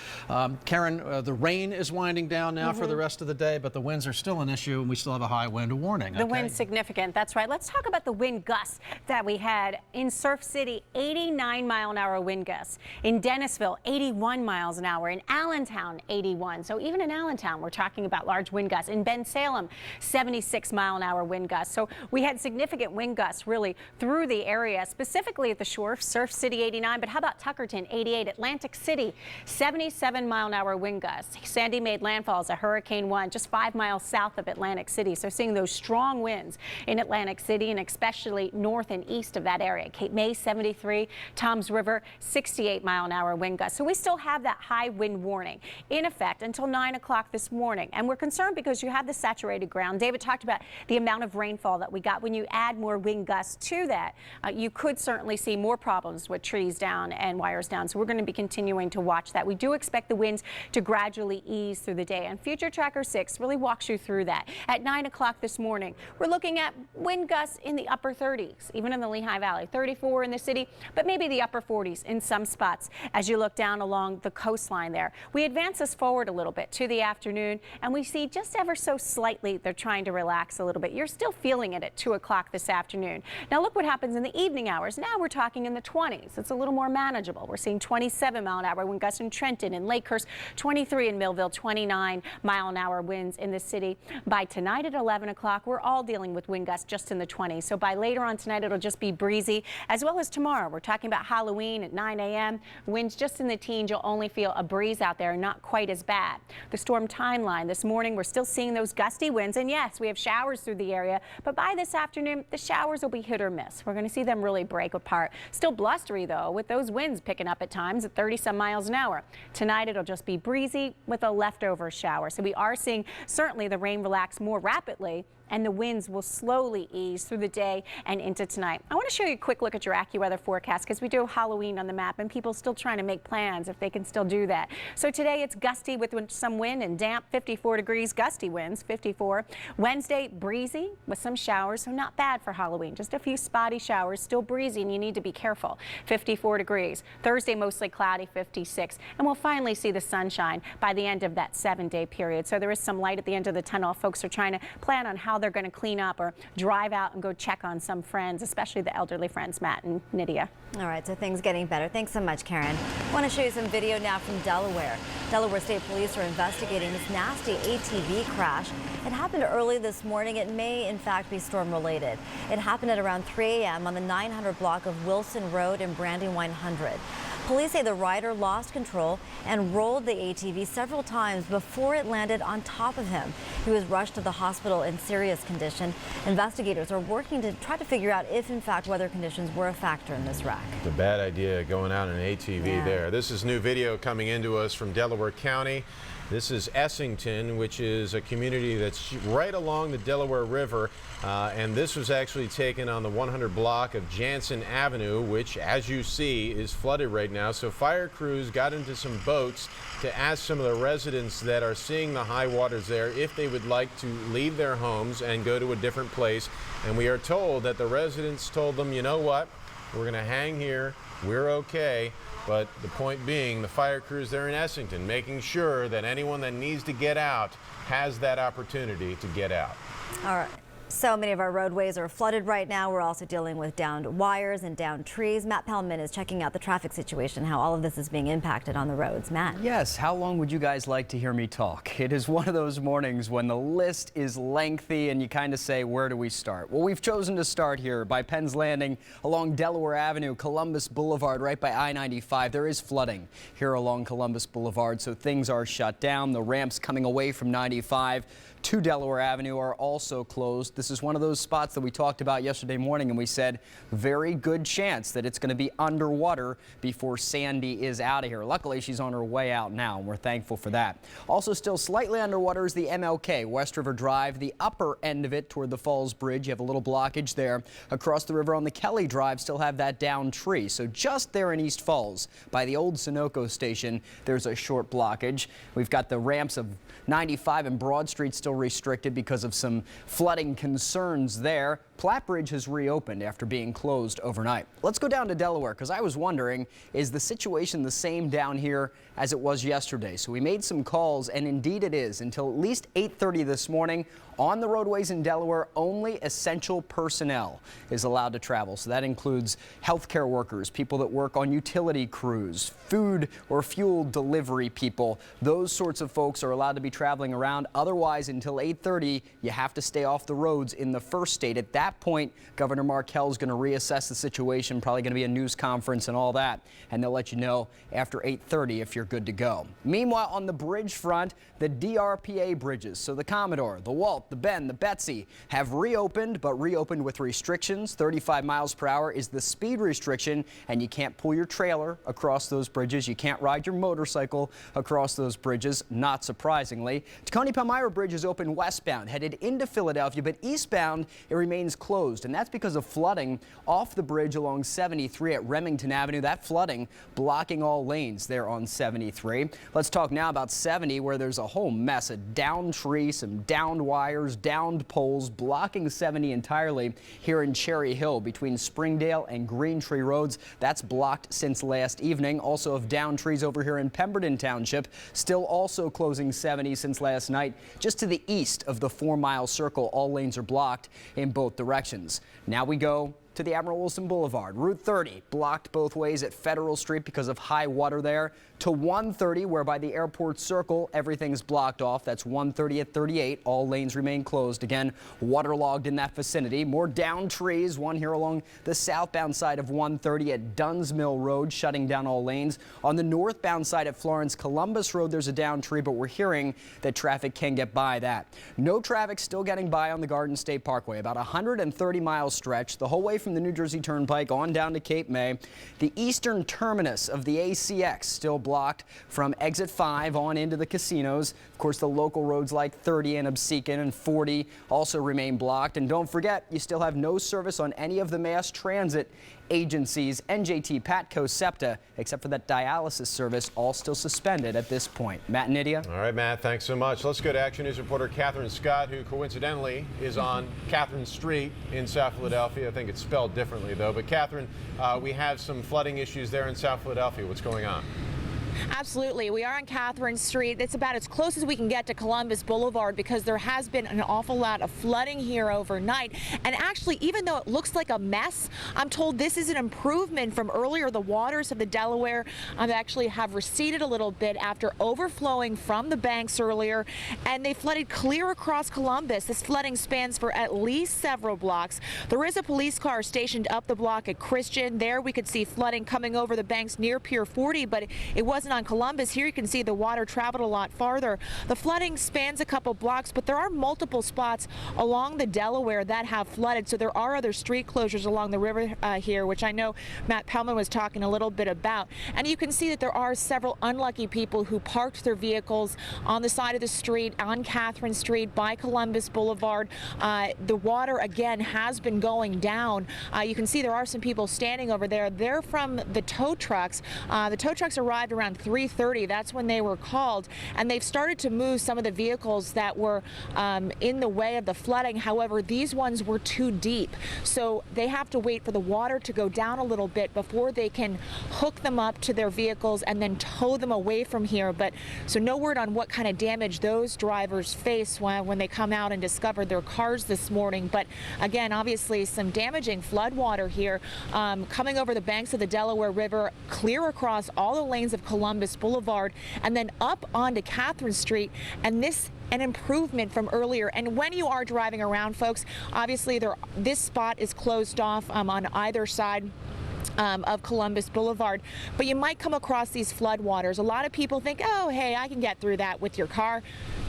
Karen, the rain is winding down now for the rest of the day, but the winds are still an issue, and we still have a high wind warning. The wind's significant. That's right. Let's talk about the wind gusts that we had in Surf City. 89-mile-an-hour wind gusts. In Dennisville, 81 miles an hour. In Allentown, 81. So even in Allentown, we're talking about large wind gusts. In Ben Salem, 76-mile-an-hour wind gusts. So we had significant wind gusts really through the area, specifically at the shore. Surf City 89, but how about Tuckerton 88, Atlantic City 77-mile-an-hour wind gusts. Sandy made landfall as a Hurricane 1 just 5 miles south of Atlantic City. So seeing those strong winds in Atlantic City and especially north and east of that area. Cape May 73, Toms River 68-mile-an-hour wind gusts. So we still have that high wind warning in effect until 9 o'clock this morning. And we're concerned because you have the saturated ground. David talked about the amount of rainfall that we got. When you add more wind gusts to that, you could certainly see more problems with trees down and wires down. So we're going to be continuing to watch that. We do expect the winds to gradually ease through the day, and Future Tracker 6 really walks you through that. At 9 o'clock this morning, we're looking at wind gusts in the upper 30s, even in the Lehigh Valley, 34 in the city, but maybe the upper 40s in some spots as you look down along the coastline there. We advance this forward a little bit to the afternoon, and we see just ever so slightly they're trying to relax a little bit. You're still feeling it at 2 o'clock this afternoon. Now look what happens in the evening hours. Now we're talking in the 20s. It's a little more manageable. We're seeing 27-mile-an-hour wind gusts in Trenton and Lakehurst, 23 in Millville, 29-mile-an-hour winds in the city. By tonight at 11 o'clock, we're all dealing with wind gusts just in the 20s. So by later on tonight, it'll just be breezy, as well as tomorrow. We're talking about Halloween at 9 a.m. Winds just in the teens. You'll only feel a breeze out there, not quite as bad. The storm timeline this morning, we're still seeing those gusty winds, and yes, we have showers through the area, but by this afternoon, the showers will be hit or miss. We're going to see them really break apart. Still blustery, though, with those winds picking up at times at 30-some miles an hour. Tonight, it'll just be breezy with a leftover shower. So we are seeing certainly the rain relax more rapidly, and the winds will slowly ease through the day and into tonight. I want to show you a quick look at your AccuWeather forecast because we do have Halloween on the map and people still trying to make plans if they can still do that. So today it's gusty with some wind and damp, 54 degrees, gusty winds, 54. Wednesday, breezy with some showers, so not bad for Halloween. Just a few spotty showers, still breezy, and you need to be careful. 54 degrees. Thursday, mostly cloudy, 56. And we'll finally see the sunshine by the end of that 7-day period. So there is some light at the end of the tunnel. Folks are trying to plan on how they're going to clean up or drive out and go check on some friends, especially the elderly friends, Matt and Nydia. All right, so things getting better. Thanks so much, Karen. I want to show you some video now from Delaware. Delaware State Police are investigating this nasty ATV crash. It happened early this morning. It may, in fact, be storm-related. It happened at around 3 a.m. on the 900 block of Wilson Road in Brandywine 100. Police say the rider lost control and rolled the ATV several times before it landed on top of him. He was rushed to the hospital in serious condition. Investigators are working to try to figure out if, in fact, weather conditions were a factor in this wreck. It's a bad idea going out in an ATV there. This is new video coming into us from Delaware County. This is Essington, which is a community that's right along the Delaware River, and this was actually taken on the 100 block of Jansen Avenue, which, as you see, is flooded right now. So fire crews got into some boats to ask some of the residents that are seeing the high waters there if they would like to leave their homes and go to a different place. And we are told that the residents told them, you know what, we're going to hang here, we're okay. But the point being, the fire crews there in Essington making sure that anyone that needs to get out has that opportunity to get out. All right. So many of our roadways are flooded right now. We're also dealing with downed wires and downed trees. Matt Pellman is checking out the traffic situation, how all of this is being impacted on the roads. Matt. Yes. How long would you guys like to hear me talk? It is one of those mornings when the list is lengthy and you kind of say, where do we start? Well, we've chosen to start here by Penn's Landing along Delaware Avenue, Columbus Boulevard, right by I-95. There is flooding here along Columbus Boulevard, so things are shut down. The ramps coming away from 95 to Delaware Avenue are also closed. This is one of those spots that we talked about yesterday morning, and we said very good chance that it's going to be underwater before Sandy is out of here. Luckily, she's on her way out now, and we're thankful for that. Also still slightly underwater is the MLK, West River Drive, the upper end of it toward the Falls Bridge. You have a little blockage there. Across the river on the Kelly Drive, still have that downed tree. So just there in East Falls, by the old Sunoco station, there's a short blockage. We've got the ramps of 95 and Broad Street still restricted because of some flooding concerns concerns there. Platte Bridge has reopened after being closed overnight. Let's go down to Delaware because I was wondering, is the situation the same down here as it was yesterday? So we made some calls, and indeed it is. Until at least 8:30 this morning, on the roadways in Delaware, only essential personnel is allowed to travel. So that includes healthcare workers, people that work on utility crews, food or fuel delivery people. Those sorts of folks are allowed to be traveling around. Otherwise, until 8:30, you have to stay off the roads in the first state. At that point, Governor Markell is going to reassess the situation, probably going to be a news conference and all that, and they'll let you know after 8:30 if you're good to go. Meanwhile, on the bridge front, the DRPA bridges, so the Commodore, the Walt, the Bend, the Betsy, have reopened, but reopened with restrictions. 35 miles per hour is the speed restriction, and you can't pull your trailer across those bridges. You can't ride your motorcycle across those bridges, not surprisingly. Tacony-Palmyra Bridge is open westbound, headed into Philadelphia, but eastbound it remains closed, and that's because of flooding off the bridge along 73 at Remington Avenue. That flooding blocking all lanes there on 73. Let's talk now about 70, where there's a whole mess, a downed tree, some downed wires, downed poles blocking 70 entirely here in Cherry Hill between Springdale and Green Tree Roads. That's blocked since last evening. Also of downed trees over here in Pemberton Township, still also closing 70 since last night. Just to the east of the 4-mile circle, all lanes are blocked in both directions. Now we go to the Admiral Wilson Boulevard. Route 30 blocked both ways at Federal Street because of high water there, to 130, where by the airport circle everything's blocked off. That's 130 at 38. All lanes remain closed. Again, waterlogged in that vicinity. More downed trees, one here along the southbound side of 130 at Duns Mill Road, shutting down all lanes. On the northbound side at Florence Columbus Road, there's a downed tree, but we're hearing that traffic can get by that. No traffic still getting by on the Garden State Parkway, about 130-mile stretch the whole way from the New Jersey Turnpike on down to Cape May. The eastern terminus of the ACX still blocked from exit 5 on into the casinos. Of course, the local roads like 30 and Absecon and 40 also remain blocked. And don't forget, you still have no service on any of the mass transit agencies, NJT, Patco, SEPTA, except for that dialysis service, all still suspended at this point. Matt and Nydia. All right, Matt, thanks so much. Let's go to Action News reporter Catherine Scott, who coincidentally is on Catherine Street in South Philadelphia. I think it's spelled differently, though. But Catherine, we have some flooding issues there in South Philadelphia. What's going on? Absolutely. We are on Catherine Street. It's about as close as we can get to Columbus Boulevard because there has been an awful lot of flooding here overnight. And actually, even though it looks like a mess, I'm told this is an improvement from earlier. The waters of the Delaware actually have receded a little bit after overflowing from the banks earlier, and they flooded clear across Columbus. This flooding spans for at least several blocks. There is a police car stationed up the block at Christian. There we could see flooding coming over the banks near Pier 40, but it wasn't on Columbus. Here you can see the water traveled a lot farther. The flooding spans a couple blocks, but there are multiple spots along the Delaware that have flooded. So there are other street closures along the river here, which I know Matt Pellman was talking a little bit about. And you can see that there are several unlucky people who parked their vehicles on the side of the street on Catherine Street by Columbus Boulevard. The water again has been going down. You can see there are some people standing over there. They're from the tow trucks. The tow trucks arrived around 3:30. That's when they were called, and they've started to move some of the vehicles that were in the way of the flooding. However, these ones were too deep, so they have to wait for the water to go down a little bit before they can hook them up to their vehicles and then tow them away from here. But so no word on what kind of damage those drivers face when they come out and discover their cars this morning. But again, obviously some damaging flood water here coming over the banks of the Delaware River, clear across all the lanes of Columbus Boulevard, and then up onto Catherine Street. And this an improvement from earlier. And when you are driving around, folks, obviously this spot is closed off on either side of Columbus Boulevard, but you might come across these flood waters. A lot of people think, oh, hey, I can get through that with your car.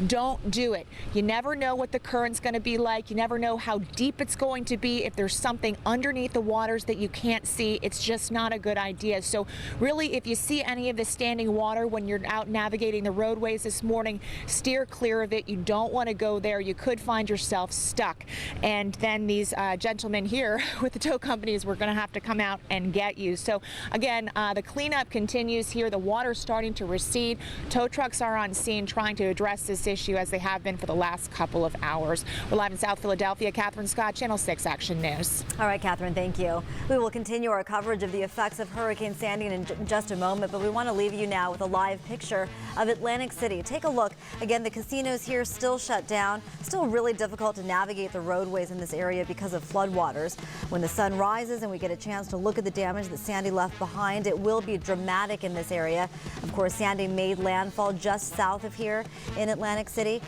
Don't do it. You never know what the current's going to be like. You never know how deep it's going to be. If there's something underneath the waters that you can't see, it's just not a good idea. So really, if you see any of the standing water when you're out navigating the roadways this morning, steer clear of it. You don't want to go there. You could find yourself stuck. And then these gentlemen here with the tow companies were going to have to come out and get get you. So again, the cleanup continues here. The water's starting to recede. Tow trucks are on scene trying to address this issue as they have been for the last couple of hours. We're live in South Philadelphia. Catherine Scott, Channel 6 Action News. All right, Catherine, thank you. We will continue our coverage of the effects of Hurricane Sandy in just a moment, but we want to leave you now with a live picture of Atlantic City. Take a look. Again, the casinos here still shut down. Still really difficult to navigate the roadways in this area because of floodwaters. When the sun rises and we get a chance to look at the damage that Sandy left behind, it will be dramatic in this area. Of course, Sandy made landfall just south of here in Atlantic City.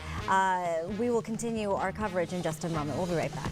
We will continue our coverage in just a moment. We'll be right back.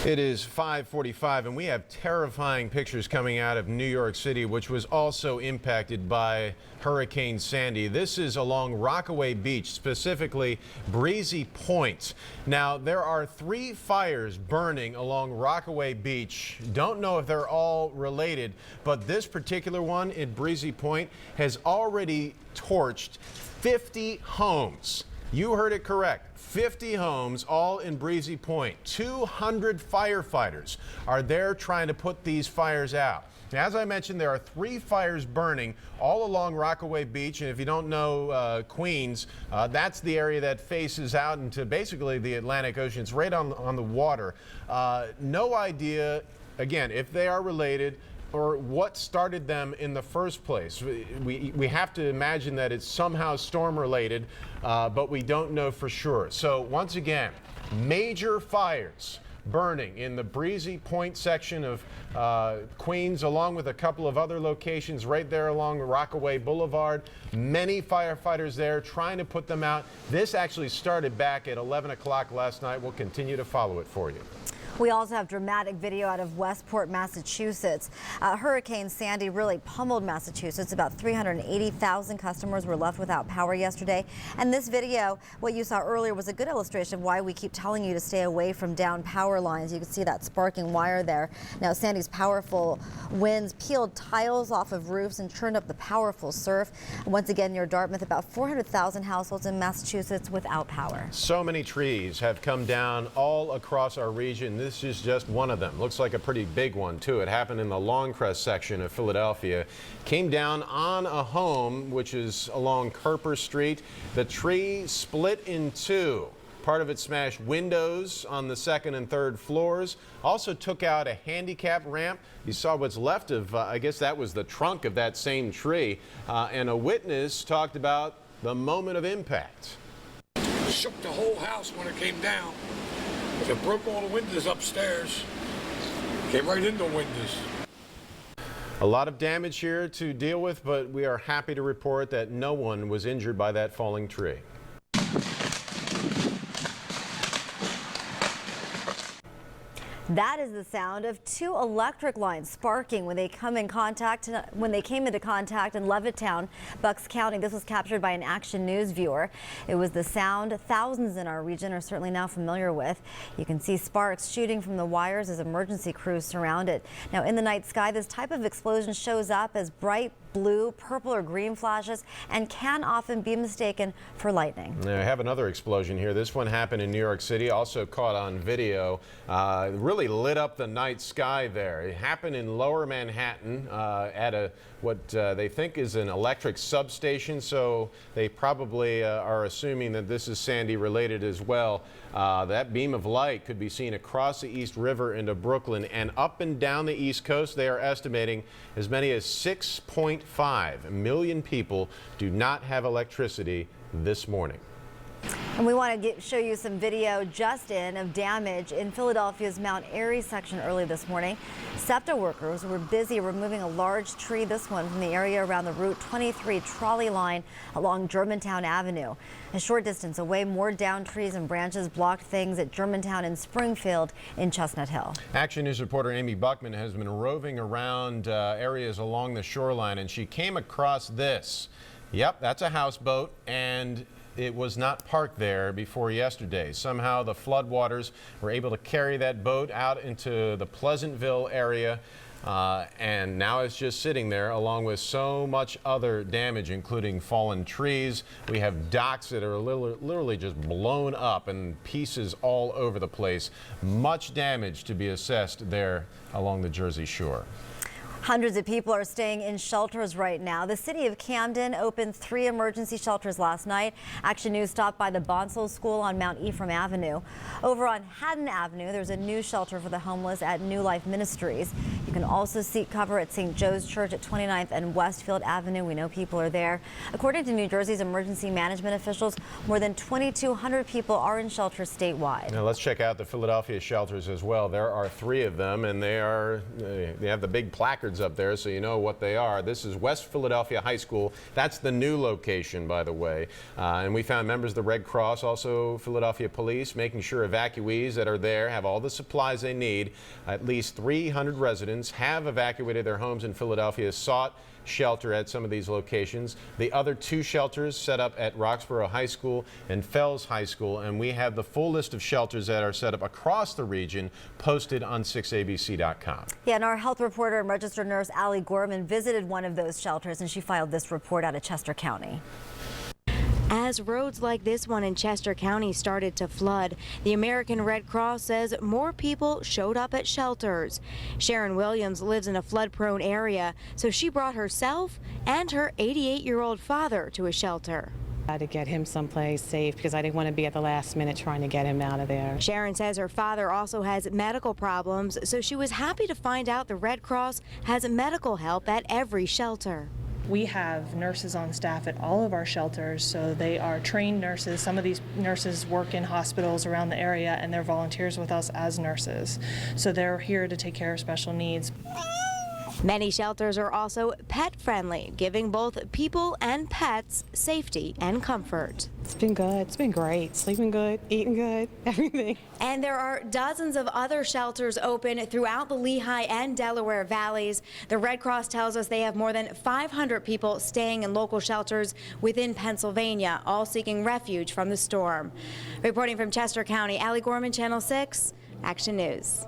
It is 5:45 and we have terrifying pictures coming out of New York City, which was also impacted by Hurricane Sandy. This is along Rockaway Beach, specifically Breezy Point. Now, there are 3 fires burning along Rockaway Beach. Don't know if they're all related, but this particular one in Breezy Point has already torched 50 homes. You heard it correct. 50 homes, all in Breezy Point. 200 firefighters are there trying to put these fires out. Now, as I mentioned, there are 3 fires burning all along Rockaway Beach. And if you don't know Queens, that's the area that faces out into basically the Atlantic Ocean. It's right on the water. No idea, again, if they are related or what started them in the first place. We have to imagine that it's somehow storm related, but we don't know for sure. So once again, major fires burning in the Breezy Point section of Queens, along with a couple of other locations right there along Rockaway Boulevard. Many firefighters there trying to put them out. This actually started back at 11 o'clock last night. We'll continue to follow it for you. We also have dramatic video out of Westport, Massachusetts. Hurricane Sandy really pummeled Massachusetts. About 380,000 customers were left without power yesterday. And this video, what you saw earlier, was a good illustration of why we keep telling you to stay away from down power lines. You can see that sparking wire there. Now, Sandy's powerful winds peeled tiles off of roofs and churned up the powerful surf. Once again, near Dartmouth, about 400,000 households in Massachusetts without power. So many trees have come down all across our region. This is just one of them. Looks like a pretty big one, too. It happened in the Longcrest section of Philadelphia. Came down on a home, which is along Kerper Street. The tree split in 2. Part of it smashed windows on the 2nd and 3rd floors. Also took out a handicap ramp. You saw what's left of, I guess that was the trunk of that same tree. And a witness talked about the moment of impact. Shook the whole house when it came down. It broke all the windows upstairs. Came right into windows. A lot of damage here to deal with, but we are happy to report that no one was injured by that falling tree. That is the sound of 2 electric lines sparking when they came into contact in Levittown, Bucks County. This was captured by an Action News viewer. It was the sound thousands in our region are certainly now familiar with. You can see sparks shooting from the wires as emergency crews surround it. Now, in the night sky, this type of explosion shows up as bright blue, purple, or green flashes and can often be mistaken for lightning. Now, I have another explosion here. This one happened in New York City, also caught on video. Really lit up the night sky there. It happened in Lower Manhattan at what they think is an electric substation, so they probably are assuming that this is Sandy related as well. That beam of light could be seen across the East River into Brooklyn and up and down the East Coast. They are estimating as many as 6.5 million people do not have electricity this morning. And we want to show you some video just in of damage in Philadelphia's Mount Airy section early this morning. SEPTA workers were busy removing a large tree, this one from the area around the Route 23 trolley line along Germantown Avenue. A short distance away, more downed trees and branches blocked things at Germantown and Springfield in Chestnut Hill. Action News reporter Amy Buckman has been roving around areas along the shoreline, and she came across this. Yep, that's a houseboat, and it was not parked there before yesterday. Somehow the floodwaters were able to carry that boat out into the Pleasantville area. and now it's just sitting there along with so much other damage, including fallen trees. We have docks that are literally just blown up and pieces all over the place. Much damage to be assessed there along the Jersey Shore. Hundreds of people are staying in shelters right now. The city of Camden opened 3 emergency shelters last night. Action News stopped by the Bonsall School on Mount Ephraim Avenue. Over on Haddon Avenue, there's a new shelter for the homeless at New Life Ministries. You can also seek cover at St. Joe's Church at 29th and Westfield Avenue. We know people are there. According to New Jersey's emergency management officials, more than 2,200 people are in shelters statewide. Now let's check out the Philadelphia shelters as well. There are 3 of them, and they have the big placards up there so you know what they are. This is West Philadelphia High School. That's the new location, by the way. And we found members of the Red Cross, also Philadelphia Police, making sure evacuees that are there have all the supplies they need. At least 300 residents have evacuated their homes in Philadelphia, sought shelter at some of these locations. The other 2 shelters set up at Roxborough High School and Fells High School, and we have the full list of shelters that are set up across the region posted on 6abc.com. Yeah, and our health reporter and registered nurse Allie Gorman visited one of those shelters, and she filed this report out of Chester County. As roads like this one in Chester County started to flood, the American Red Cross says more people showed up at shelters. Sharon Williams lives in a flood-prone area, so she brought herself and her 88-year-old father to a shelter. I had to get him someplace safe because I didn't want to be at the last minute trying to get him out of there. Sharon says her father also has medical problems, so she was happy to find out the Red Cross has medical help at every shelter. We have nurses on staff at all of our shelters, so they are trained nurses. Some of these nurses work in hospitals around the area, and they're volunteers with us as nurses. So they're here to take care of special needs. Many shelters are also pet-friendly, giving both people and pets safety and comfort. It's been good. It's been great. Sleeping good, eating good, everything. And there are dozens of other shelters open throughout the Lehigh and Delaware valleys. The Red Cross tells us they have more than 500 people staying in local shelters within Pennsylvania, all seeking refuge from the storm. Reporting from Chester County, Allie Gorman, Channel 6, Action News.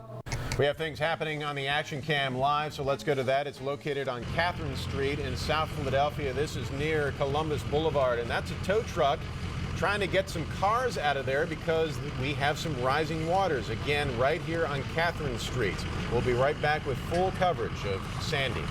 We have things happening on the Action Cam Live, so let's go to that. It's located on Catherine Street in South Philadelphia. This is near Columbus Boulevard, and that's a tow truck trying to get some cars out of there because we have some rising waters, again, right here on Catherine Street. We'll be right back with full coverage of Sandy.